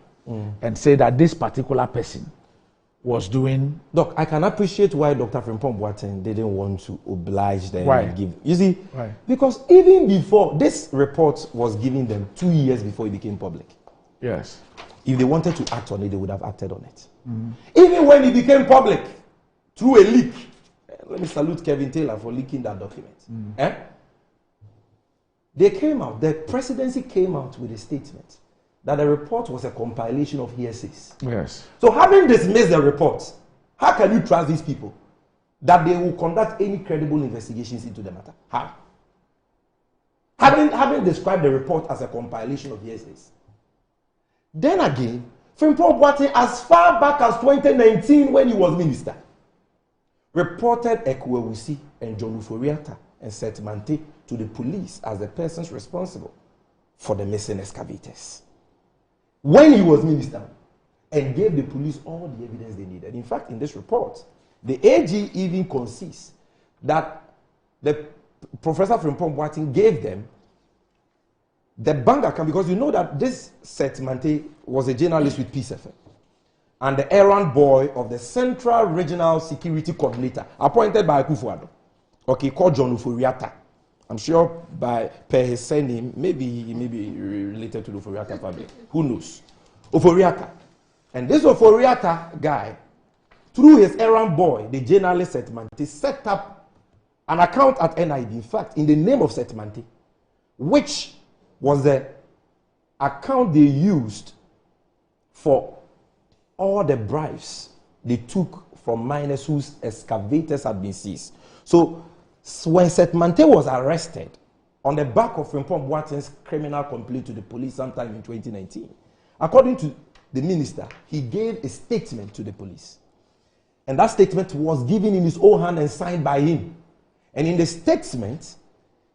and say that this particular person was doing. Doc, I can appreciate why Dr. Frimpong Boateng didn't want to oblige them. Why? And give. You see, why? Because even before this report was given them 2 years before it became public. Yes. If they wanted to act on it, they would have acted on it. Even when it became public through a leak. Let me salute Kevin Taylor for leaking that document. They came out, the presidency came out with a statement that the report was a compilation of hearsays. Yes. So having dismissed the report, how can you trust these people that they will conduct any credible investigations into the matter? How? Having described the report as a compilation of hearsays. Then again, Frimpong Boateng, as far back as 2019 when he was minister, reported Ekwewusi and John Uforiata and Seth Mante to the police as the persons responsible for the missing excavators. When he was minister, and gave the police all the evidence they needed. In fact, in this report, the AG even concedes that the Professor Frimpong Boateng gave them the bank account, because you know that this Seth Mante was a journalist with Peace FM and the errand boy of the Central Regional Security Coordinator appointed by Akufo-Addo, okay, called John Uforiata. I'm sure by per his surname, maybe he may be related to the Uforiata family. Who knows? Uforiata. And this Uforiata guy, through his errand boy, the journalist Seth Mante, set up an account at NIB, in fact, in the name of Seth Mante, which was the account they used for all the bribes they took from miners whose excavators had been seized. So when Seth Mante was arrested on the back of Frimpong Boateng's criminal complaint to the police sometime in 2019, according to the minister, he gave a statement to the police. And that statement was given in his own hand and signed by him. And in the statement,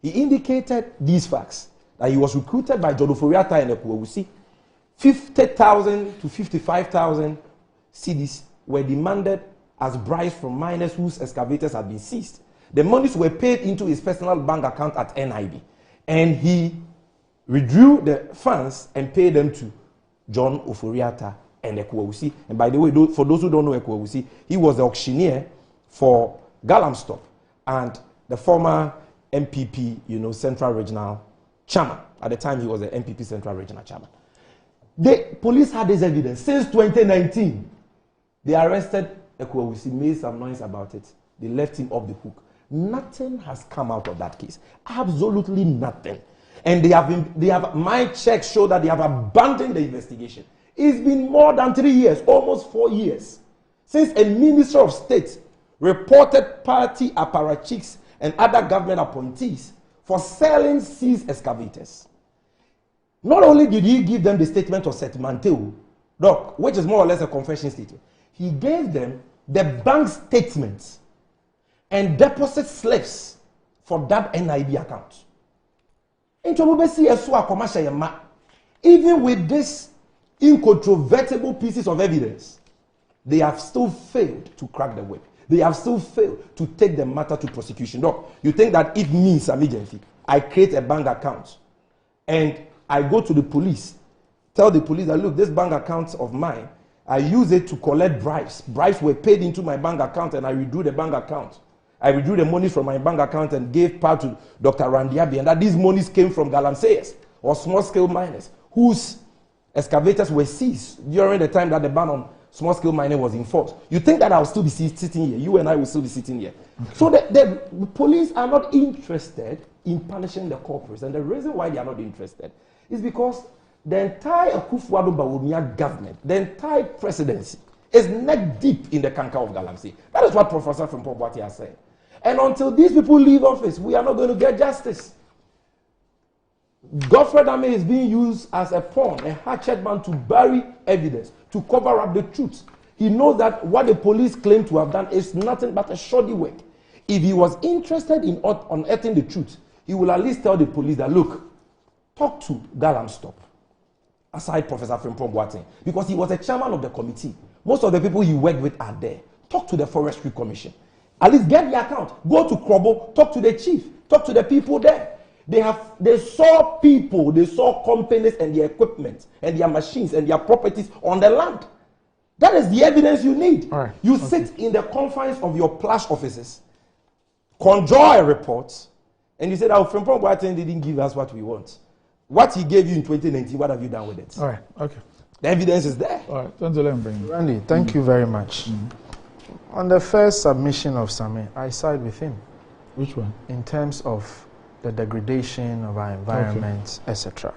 he indicated these facts: that he was recruited by John Uforiata and Ekwewusi. 50,000 to 55,000 cedis were demanded as bribes from miners whose excavators had been seized. The monies were paid into his personal bank account at NIB. And he withdrew the funds and paid them to John Uforiata and Ekwewusi. And by the way, for those who don't know Ekwewusi, he was the auctioneer for Galamstop and the former MPP, Central Regional Chairman. At the time, he was the MPP Central Regional Chairman. The police had this evidence. Since 2019, they arrested Ekwewusi, made some noise about it. They left him off the hook. Nothing has come out of that case. Absolutely nothing. And my checks show that they have abandoned the investigation. It's been more than 3 years, almost 4 years, since a minister of state reported party apparatchiks and other government appointees for selling seized excavators. Not only did he give them the statement of Seth Mante, Doc, which is more or less a confession statement, he gave them the bank statements and deposit slips for that NIB account. Even with these incontrovertible pieces of evidence, they have still failed to crack the whip. They have still failed to take the matter to prosecution. Doc, you think that if me, Sami Gyamfi, I create a bank account and I go to the police, tell the police that, look, this bank account of mine, I use it to collect bribes. Bribes were paid into my bank account and I withdrew the bank account. I withdrew the money from my bank account and gave part to Dr. Randiabi, and that these monies came from galamseyers or small-scale miners whose excavators were seized during the time that the ban on small-scale mining was enforced. You think that I will still be sitting here? You and I will still be sitting here. Okay. So the police are not interested in punishing the culprits, and the reason why they are not interested is because the entire Akufo-Addo Bawumia government, the entire presidency, is neck deep in the canker of Galamsey. That is what Professor Frimpong Boateng has said. And until these people leave office, we are not going to get justice. Godfred Dame is being used as a pawn, a hatchetman to bury evidence, to cover up the truth. He knows that what the police claim to have done is nothing but a shoddy work. If he was interested in unearthing the truth, he will at least tell the police that, look, talk to Galamstop, aside Professor Frimpong Boateng, because he was a chairman of the committee. Most of the people he worked with are there. Talk to the Forestry Commission. At least get the account. Go to Krobo, talk to the chief, talk to the people there. They saw people, they saw companies and their equipment and their machines and their properties on the land. That is the evidence you need. Right. You sit in the confines of your plush offices, conjure a report, and you say that Frimpong Boateng didn't give us what we want. What he gave you in 2019, what have you done with it? All right, okay. The evidence is there. All right, let me bring you. Randy, thank you very much. On the first submission of Sami, I side with him. Which one? In terms of the degradation of our environment, etc.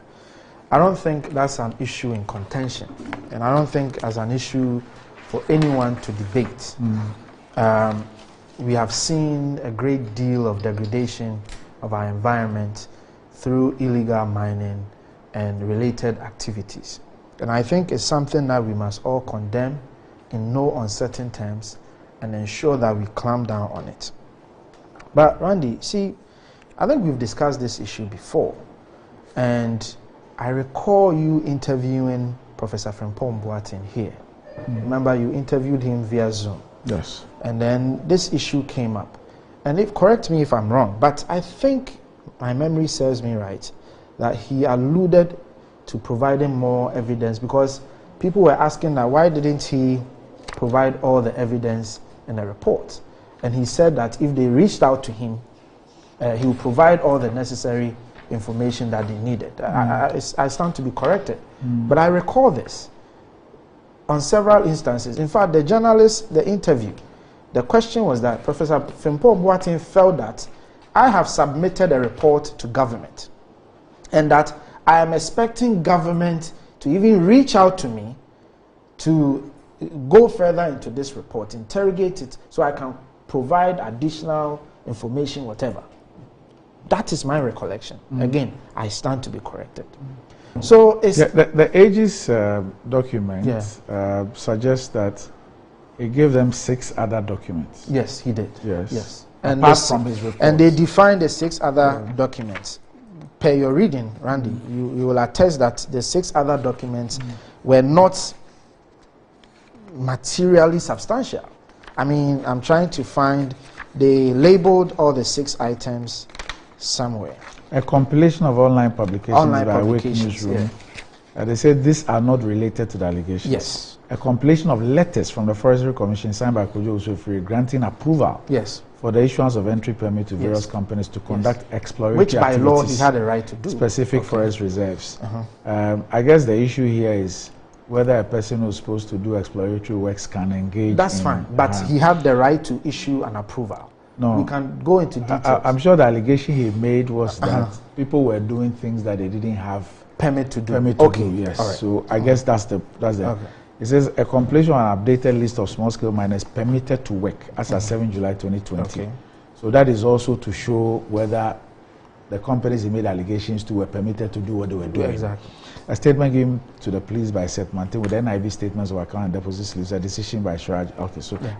I don't think that's an issue in contention, and I don't think as an issue for anyone to debate. We have seen a great deal of degradation of our environment through illegal mining and related activities. And I think it's something that we must all condemn in no uncertain terms and ensure that we clamp down on it. But Randy, see, I think we've discussed this issue before, and I recall you interviewing Professor Frimpong Boateng here. Remember, you interviewed him via Zoom. Yes. And then this issue came up. And correct me if I'm wrong, but I think my memory serves me right, that he alluded to providing more evidence, because people were asking that why didn't he provide all the evidence in the report? And he said that if they reached out to him, he would provide all the necessary information that they needed. I stand to be corrected. But I recall this on several instances. In fact, the journalist, the interview, the question was that Professor Frimpong Boateng felt that I have submitted a report to government and that I am expecting government to even reach out to me to go further into this report, interrogate it, so I can provide additional information, whatever. That is my recollection. Again, I stand to be corrected. So it's the Aegis document suggests that he gave them 6 other documents. Yes, he did. Yes. And apart from his report. And they defined the 6 other documents. Per your reading, Randy, you will attest that the 6 other documents were not materially substantial. I mean, I'm trying to find, they labeled all the 6 items somewhere. A compilation of online publications by Wake Newsroom. They said these are not related to the allegations. Yes. A compilation of letters from the Forestry Commission signed by Kojo Usofri granting approval for the issuance of entry permit to various companies to conduct exploratory activities. Which by law he had a right to do. Specific forest reserves. I guess the issue here is whether a person who's supposed to do exploratory works can engage. That's fine, but he had the right to issue an approval. No. We can go into details. I'm sure the allegation he made was that people were doing things that they didn't have permit to do. Yes. All right. So I guess that's the. It says a compilation of an updated list of small-scale miners permitted to work as of 7 July 2020. So that is also to show whether the companies he made allegations to were permitted to do what they were doing. Exactly. A statement given to the police by Seth Mante with NIV statements of account and deposit slips, a decision by Shraj.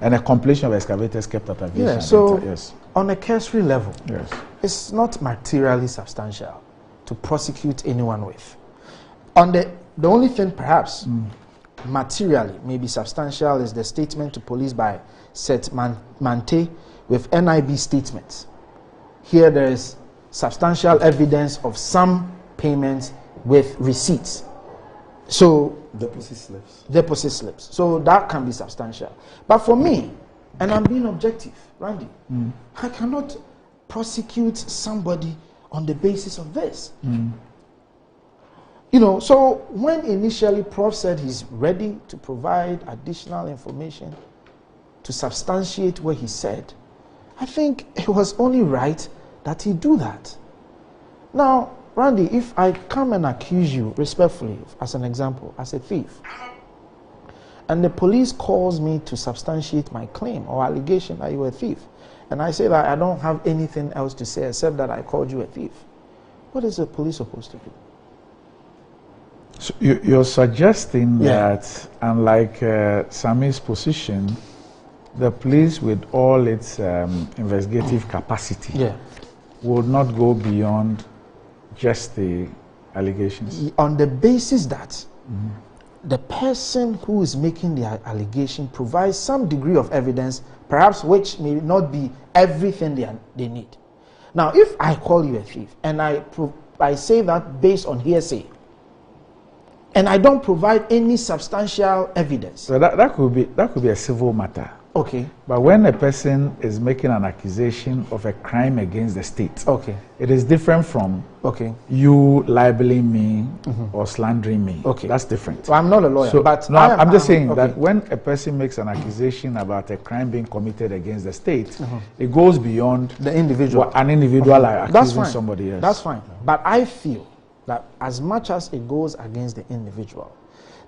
And a compilation of excavators kept at aviation. On a cursory level, it's not materially substantial to prosecute anyone with. On the only thing perhaps materially may be substantial is the statement to police by Seth Mante with NIB statements. Here there is substantial evidence of some payments with receipts. So deposit slips. So that can be substantial. But for me, and I'm being objective, Randy, I cannot prosecute somebody on the basis of this. You know, so when initially Prof said he's ready to provide additional information to substantiate what he said, I think it was only right that he do that. Now, Randy, if I come and accuse you respectfully, as an example, as a thief, and the police calls me to substantiate my claim or allegation that you were a thief, and I say that I don't have anything else to say except that I called you a thief, what is the police supposed to do? So you're suggesting that, unlike Sami's position, the police, with all its investigative capacity, will not go beyond just the allegations? On the basis that the person who is making the allegation provides some degree of evidence, perhaps which may not be everything they need. Now, if I call you a thief and I say that based on hearsay, and I don't provide any substantial evidence. So that could be a civil matter. Okay. But when a person is making an accusation of a crime against the state, okay, it is different from you libeling me or slandering me. Okay. That's different. Well, I'm not a lawyer, So, but no, I'm just saying okay. that when a person makes an accusation about a crime being committed against the state, it goes beyond the individual. What an individual accusing That's fine. somebody else. That's fine. But I feel that as much as it goes against the individual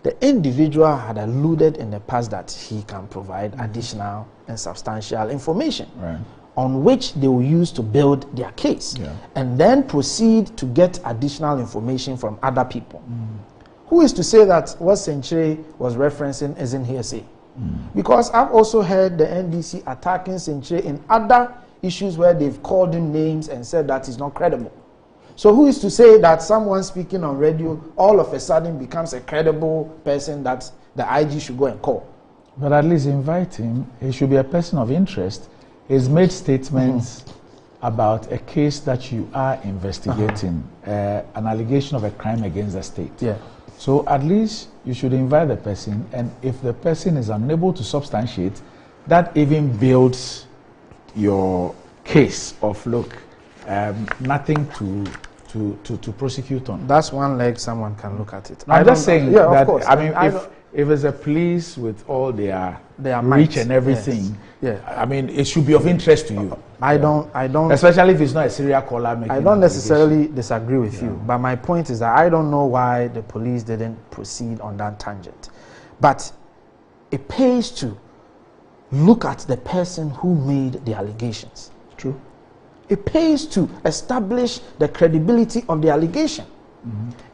had alluded in the past that he can provide additional and substantial information on which they will use to build their case and then proceed to get additional information from other people. Who is to say that what Century was referencing isn't hearsay? Because I've also heard the NDC attacking Century in other issues where they've called him names and said that he's not credible. So who is to say that someone speaking on radio all of a sudden becomes a credible person that the IG should go and call? But at least invite him. He should be a person of interest. He's made statements about a case that you are investigating, an allegation of a crime against the state. Yeah. So at least you should invite the person, and if the person is unable to substantiate, that even builds your case of, look, nothing to prosecute on. That's one leg someone can look at it. I'm just saying that, of course. I mean, if it's a police with all their reach might, and everything, yes. I mean, it should be of interest to you. I don't. Especially if it's not a serial caller making. I don't necessarily disagree with you, but my point is that I don't know why the police didn't proceed on that tangent. But it pays to look at the person who made the allegations. True. It pays to establish the credibility of the allegation.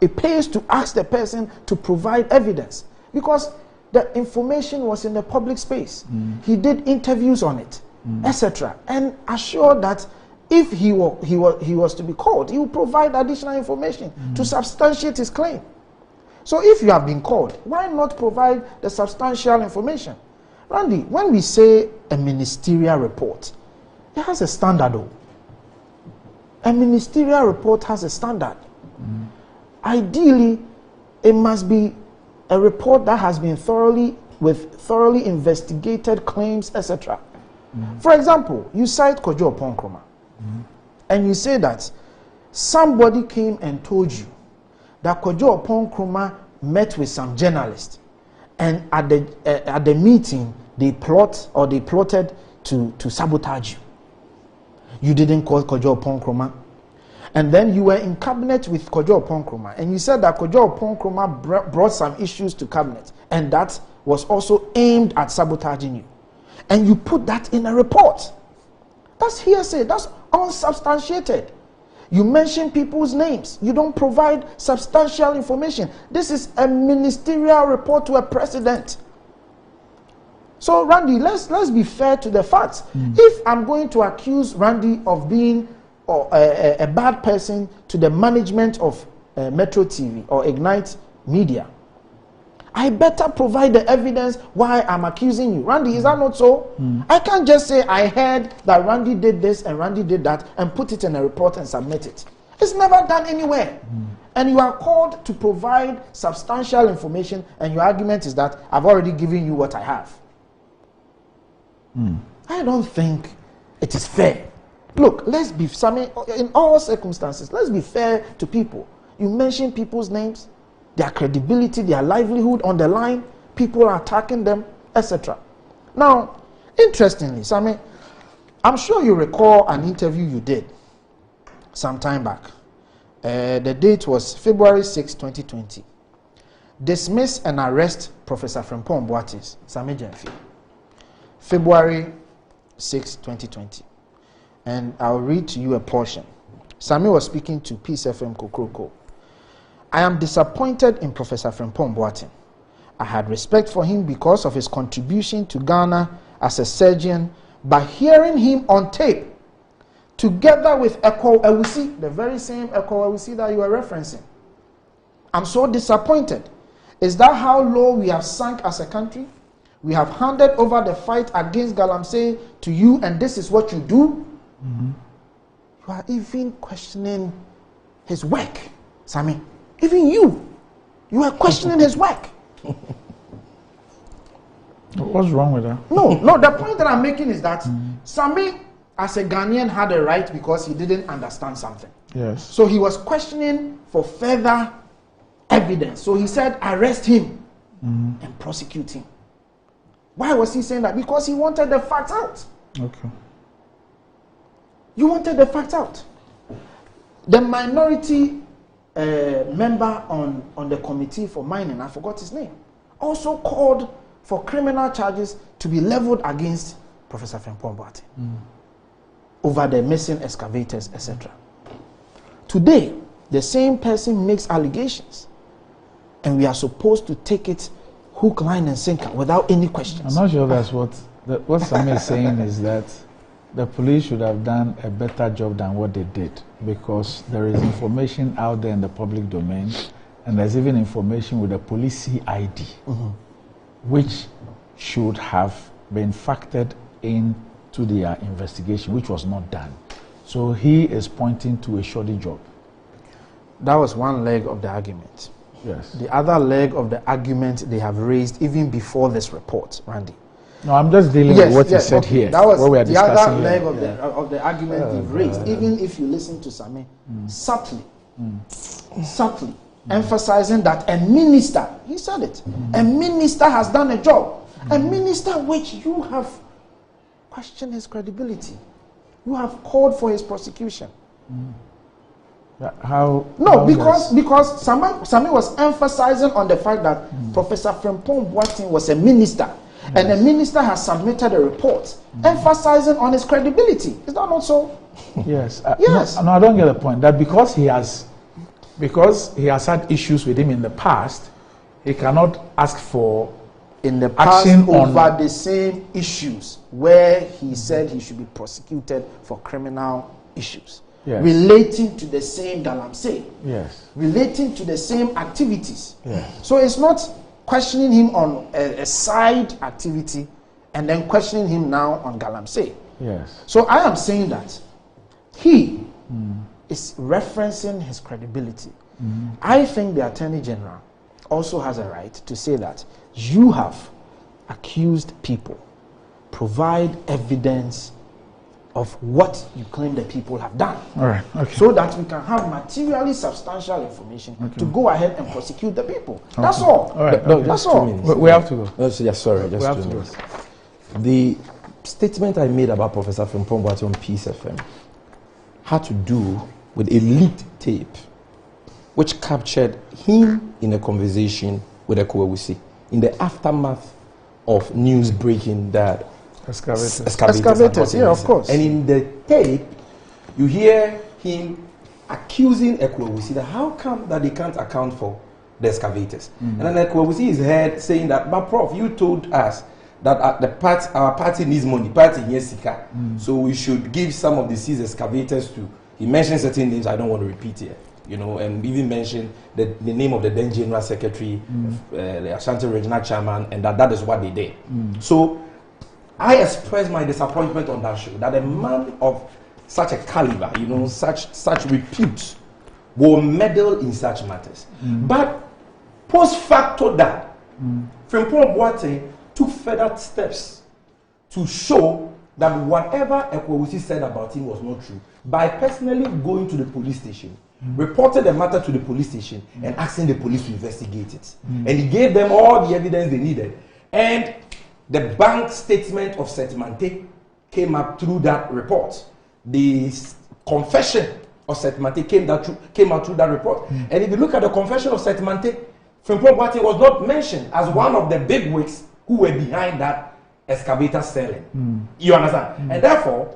It pays to ask the person to provide evidence because the information was in the public space. He did interviews on it, etc. And assured that if he was to be called, he will provide additional information to substantiate his claim. So if you have been called, why not provide the substantial information? Randy, when we say a ministerial report, it has a standard though. A ministerial report has a standard. Ideally, it must be a report that has been thoroughly investigated claims, etc. For example, you cite Kojo Oponkroma, and you say that somebody came and told you that Kojo Oponkroma met with some journalists, and at the meeting they plotted to sabotage you. You didn't call Kojo Oponkroma. And then you were in cabinet with Kojo Oponkroma, and you said that Kojo Oponkroma brought some issues to cabinet, and that was also aimed at sabotaging you. And you put that in a report. That's hearsay. That's unsubstantiated. You mention people's names. You don't provide substantial information. This is a ministerial report to a president. So, Randy, let's be fair to the facts. If I'm going to accuse Randy of being a bad person to the management of Metro TV or Ignite Media, I better provide the evidence why I'm accusing you. Randy, is that not so? I can't just say I heard that Randy did this and Randy did that and put it in a report and submit it. It's never done anywhere. And you are called to provide substantial information, and your argument is that I've already given you what I have. I don't think it is fair. Look, let's be, in all circumstances, let's be fair to people. You mention people's names, their credibility, their livelihood on the line, people are attacking them, etc. Now, interestingly, Sammy, I'm sure you recall an interview you did some time back. The date was February 6, 2020. Dismiss and arrest Professor Frimpong Boatis, Sammy Jenfi. February 6, 2020. And I'll read to you a portion. Sammy was speaking to Peace FM Kokroko. I am disappointed in Professor Frimpong Boatin. I had respect for him because of his contribution to Ghana as a surgeon, but hearing him on tape, together with Eko Ewusi, the very same Eko Ewusi that you are referencing, I'm so disappointed. Is that how low we have sunk as a country? We have handed over the fight against Galamsey to you, and this is what you do? You are even questioning his work, Sammy. Even you are questioning his work. What's wrong with that? No, the point that I'm making is that Sammy, as a Ghanaian, had a right because he didn't understand something. Yes. So he was questioning for further evidence. So he said, arrest him and prosecute him. Why was he saying that? Because he wanted the facts out. Okay. You wanted the facts out. The minority member on the committee for mining, I forgot his name, also called for criminal charges to be leveled against Professor Frimpong Boateng over the missing excavators, etc. Today, the same person makes allegations, and we are supposed to take it hook, line, and sinker without any questions. I'm not sure that's what Sammy is saying is that the police should have done a better job than what they did, because there is information out there in the public domain, and there's even information with the police CID, which should have been factored into their investigation, which was not done. So he is pointing to a shoddy job. That was one leg of the argument. Yes. The other leg of the argument they have raised even before this report, Randy. No, I'm just dealing with what you said here. That was what we are the other here. leg of the argument they've raised. Even if you listen to Sammy, subtly, emphasizing that a minister, he said it, a minister has done a job. A minister which you have questioned his credibility. You have called for his prosecution. Because Sammy was emphasizing on the fact that Professor Frimpong Boateng was a minister, and the minister has submitted a report emphasizing on his credibility. Is that not so? Yes. Yes. No, I don't get the point. That because he has had issues with him in the past, he cannot ask for in the past action over the same issues where he said he should be prosecuted for criminal issues. Yes. Relating to the same galamsey, relating to the same activities. So it's not questioning him on a side activity and then questioning him now on galamsey. Yes. So I am saying that he is referencing his credibility. I think the Attorney General also has a right to say that you have accused people, provide evidence of what you claim the people have done. All right. Okay. So that we can have materially substantial information to go ahead and prosecute the people. That's all. All right. No, that's just all. 2 minutes. We have to go. No, just 2 minutes. The statement I made about Professor Frimpong Boateng on Peace FM had to do with a leaked tape which captured him in a conversation with Ekwewusi in the aftermath of news breaking that excavators, yeah, of course. And in the tape, you hear him accusing Ekwewusi that how come that they can't account for the excavators. And then Ekwewusi is heard saying that, but Prof, you told us that our party needs money, party needs Sika, so we should give some of the seized excavators to. He mentioned certain names I don't want to repeat here. And even mentioned the name of the then General Secretary, the Ashanti Regional Chairman, and that is what they did. So I expressed my disappointment on that show, that a man of such a caliber, such repute, will meddle in such matters. But post facto that, Frimpong Boateng took further steps to show that whatever Ekwewusi said about him was not true by personally going to the police station, reported the matter to the police station and asking the police to investigate it. And he gave them all the evidence they needed. And the bank statement of Setmante came up through that report. The confession of Setmante came out through that report. And if you look at the confession of Setmante, Frimpong Boateng was not mentioned as one of the big wigs who were behind that excavator selling. You understand? And therefore,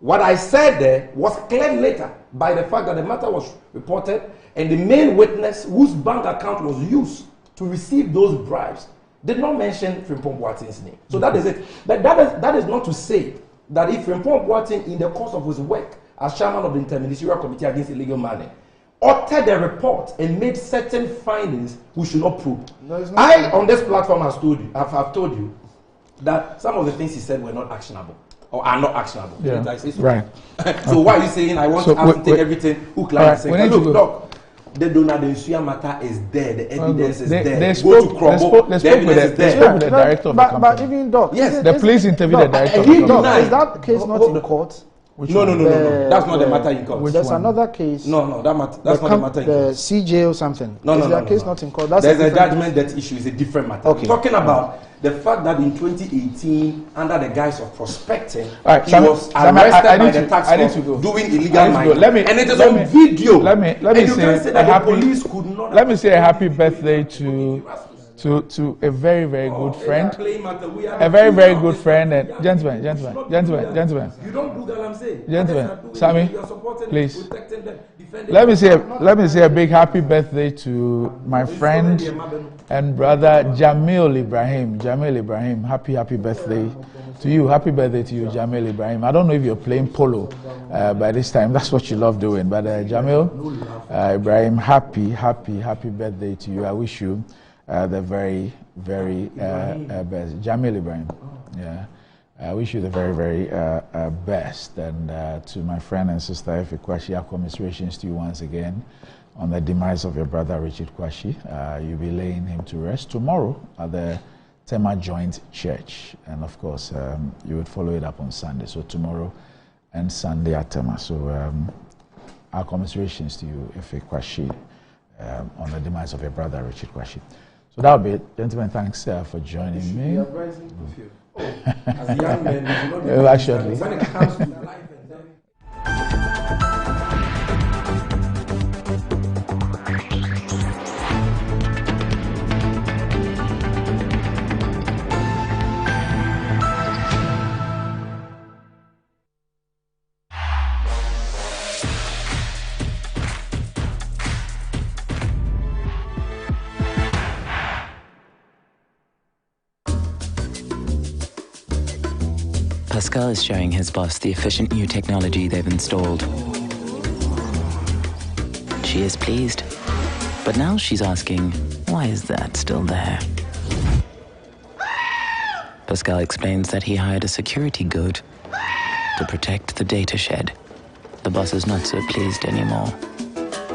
what I said there was cleared later by the fact that the matter was reported and the main witness whose bank account was used to receive those bribes did not mention Frimpong Boateng's name. So that is it. But that is not to say that if Frimpong Boateng, in the course of his work as chairman of the Interministerial Committee Against Illegal Mining, altered the report and made certain findings we should not probe. I, on this platform, have told you that some of the things he said were not actionable. Or are not actionable. Yeah. Right. So why are you saying I want to take everything? Look, the Donald Nsuya matter is there, the evidence is there. They spoke with the director of the company. But even though, yes, the police interviewed the director of the company. Is that case not in court? No. That's not the matter in court. There's another case. No, that's not the matter in court. The CJ or something. No. That case not in court? There's a judgment that issue is a different matter. Okay. Talking about the fact that in 2018, under the guise of prospecting, right, he was arrested by the tax force doing illegal mining. And it is on video. Let me say a happy birthday to a very, very good friend. A very, very good friend. And gentlemen. You don't do that, I'm saying. Gentlemen, Sammy, please. Let me say a big happy birthday to my friend and brother Jamil Ibrahim. Jamil Ibrahim, happy birthday to you. Happy birthday to you, Jamil Ibrahim. I don't know if you're playing polo by this time. That's what you love doing. But Jamil Ibrahim, happy birthday to you. I wish you the very, very best. Jamil Ibrahim, yeah. I wish you the very, very best. And to my friend and sister Efe Kwashi, our commiserations to you once again on the demise of your brother Richard Kwashi. You'll be laying him to rest tomorrow at the Tema Joint Church. And of course, you would follow it up on Sunday. So tomorrow and Sunday at Tema. So our commiserations to you, Efe Kwashi, on the demise of your brother Richard Kwashi. So that'll be it. Gentlemen, thanks for joining me. As a young man, you should not be actually. When it comes to life and death. Pascal is showing his boss the efficient new technology they've installed. She is pleased, but now she's asking, why is that still there? Pascal explains that he hired a security guard to protect the data shed. The boss is not so pleased anymore.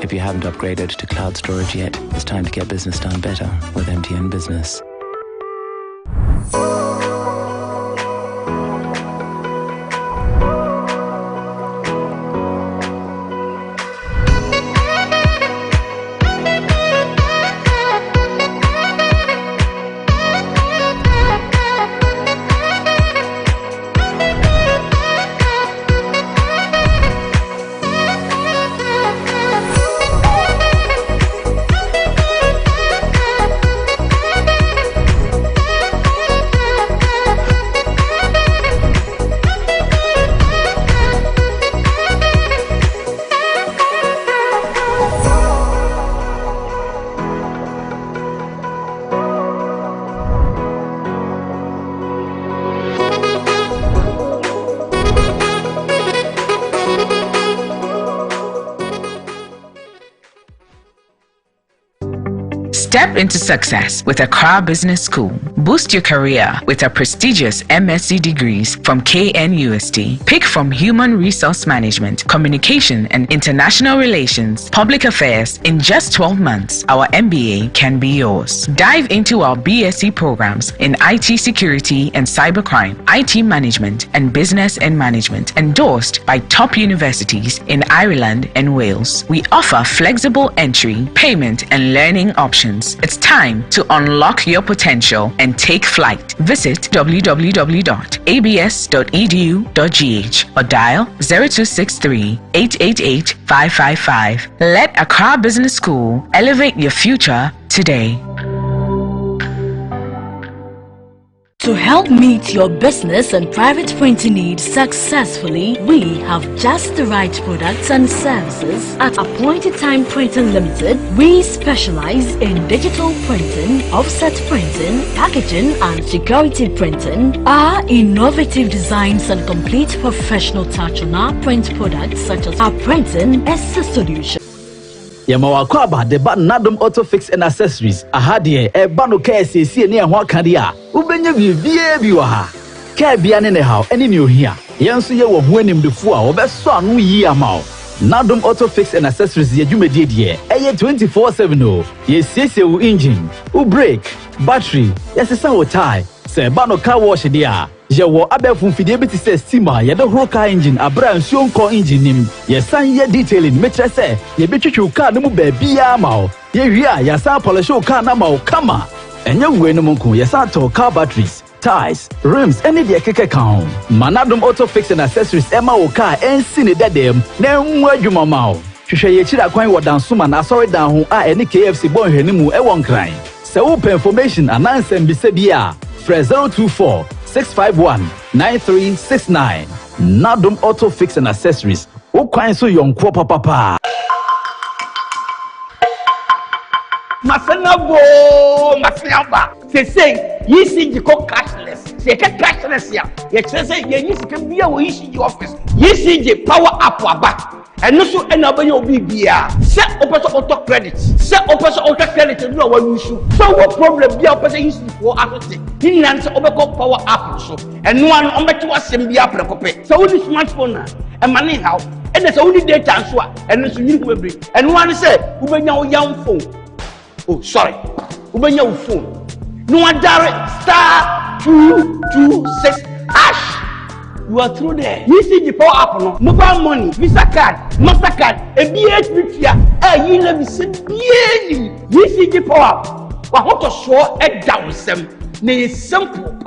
If you haven't upgraded to cloud storage yet, it's time to get business done better with MTN Business. Step into success with Accra Business School. Boost your career with our prestigious MSc degrees from KNUST. Pick from Human Resource Management, Communication and International Relations, Public Affairs. In just 12 months, our MBA can be yours. Dive into our BSc programs in IT Security and Cybercrime, IT Management and Business and Management, endorsed by top universities in Ireland and Wales. We offer flexible entry, payment and learning options. It's time to unlock your potential and take flight. Visit www.abs.edu.gh or dial 0263 888 555. Let Accra Business School elevate your future today. To help meet your business and private printing needs successfully, we have just the right products and services. At Appointed Time Printing Limited, we specialize in digital printing, offset printing, packaging and security printing. Our innovative designs and complete professional touch on our print products such as our printing is a solution. Yamawakwaba the button Nadum Auto Fix and Accessories. Ahadie e bano KSC near Wakadia. Ubenya biwaha. Kabian in the house, any new here. Yansu ye wa huenim the fua, or best son we ye amount. Nadum Auto Fix and Accessories ye dwumedie die. Eye 24/7 o. Ye siesie wo engine, wo brake, battery, yesesa wo tire. Se ba no car wash dia. Ye wo abefun fidie bi ti se steamer ye de horo car engine abra nsuo nko engine nim. Ye san ye detailing me kire se ye betwetwe car no mu ba bia ma o. Ye wi a ya san polish car na ma o kama. Enye we no monko ye san to car batteries, tires, rims, any de keke kan. Manadum Auto Fix and Accessories ema wo car ensi ne dedem na enwu adwuma ma o. Hwehwe ye chira kwan wo dansoma na sorry dan ho a ene KFC bon hwani mu e won kran. Se wo information anansem bi se bia 024-651-9369. Nadum Auto Fix and Accessories. Wo kwan so yonkwo papa. Masanabo, Masiamba. Say, you see the cashless. Say, cashless ya. You say, you can be a wish in your office. You see the power up back. And also, another will be beer. Set up auto credit. Set up auto credit and no one issue. So, what problem be up as a history for everything? He answer over power up. So, and one on the two assembly up. So, only smartphone and money how. And there's only data and so and it's you will bring. And one said, who may know young phone. Oh, sorry. Who may know phone. No one direct *226#. You are through there. You see the power up no mobile money, Visa card, Mastercard, a BH here. You let me see you see the power up. I want to show a down some. Ne simple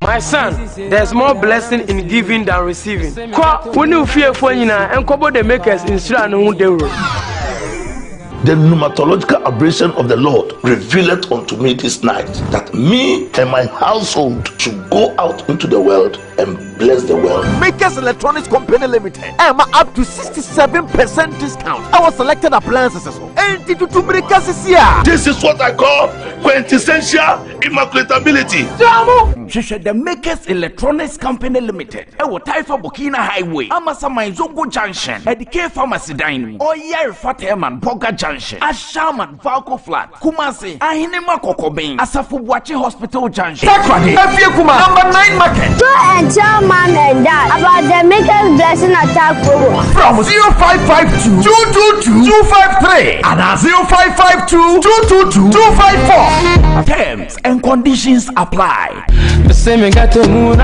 My son, there's more blessing in giving than receiving. When you fear for you and cover the makers in The pneumatological abrasion of the Lord revealed unto me this night that me and my household should go out into the world and bless the world. Makers Electronics Company Limited. I'm up to 67% discount. Our selected appliances. This is what I call quintessential immaculatability. The Makers Electronics Company Limited. Ewo Taifa Burkina Highway. Amasa Zongo Junction. Edike Pharmacy Dining. Oyer Fateman Boga Junction. Ashaman Valco Flat. Kumasi. Ahinema Kokobeng. Asafu Buachi Hospital Junction. Takradi. Kuma. Number 9 Market. Tell mom and dad about the Makers Blessing Attack program. From 0552 222 253 and 0552 222 254. Terms and conditions apply. The same got to move.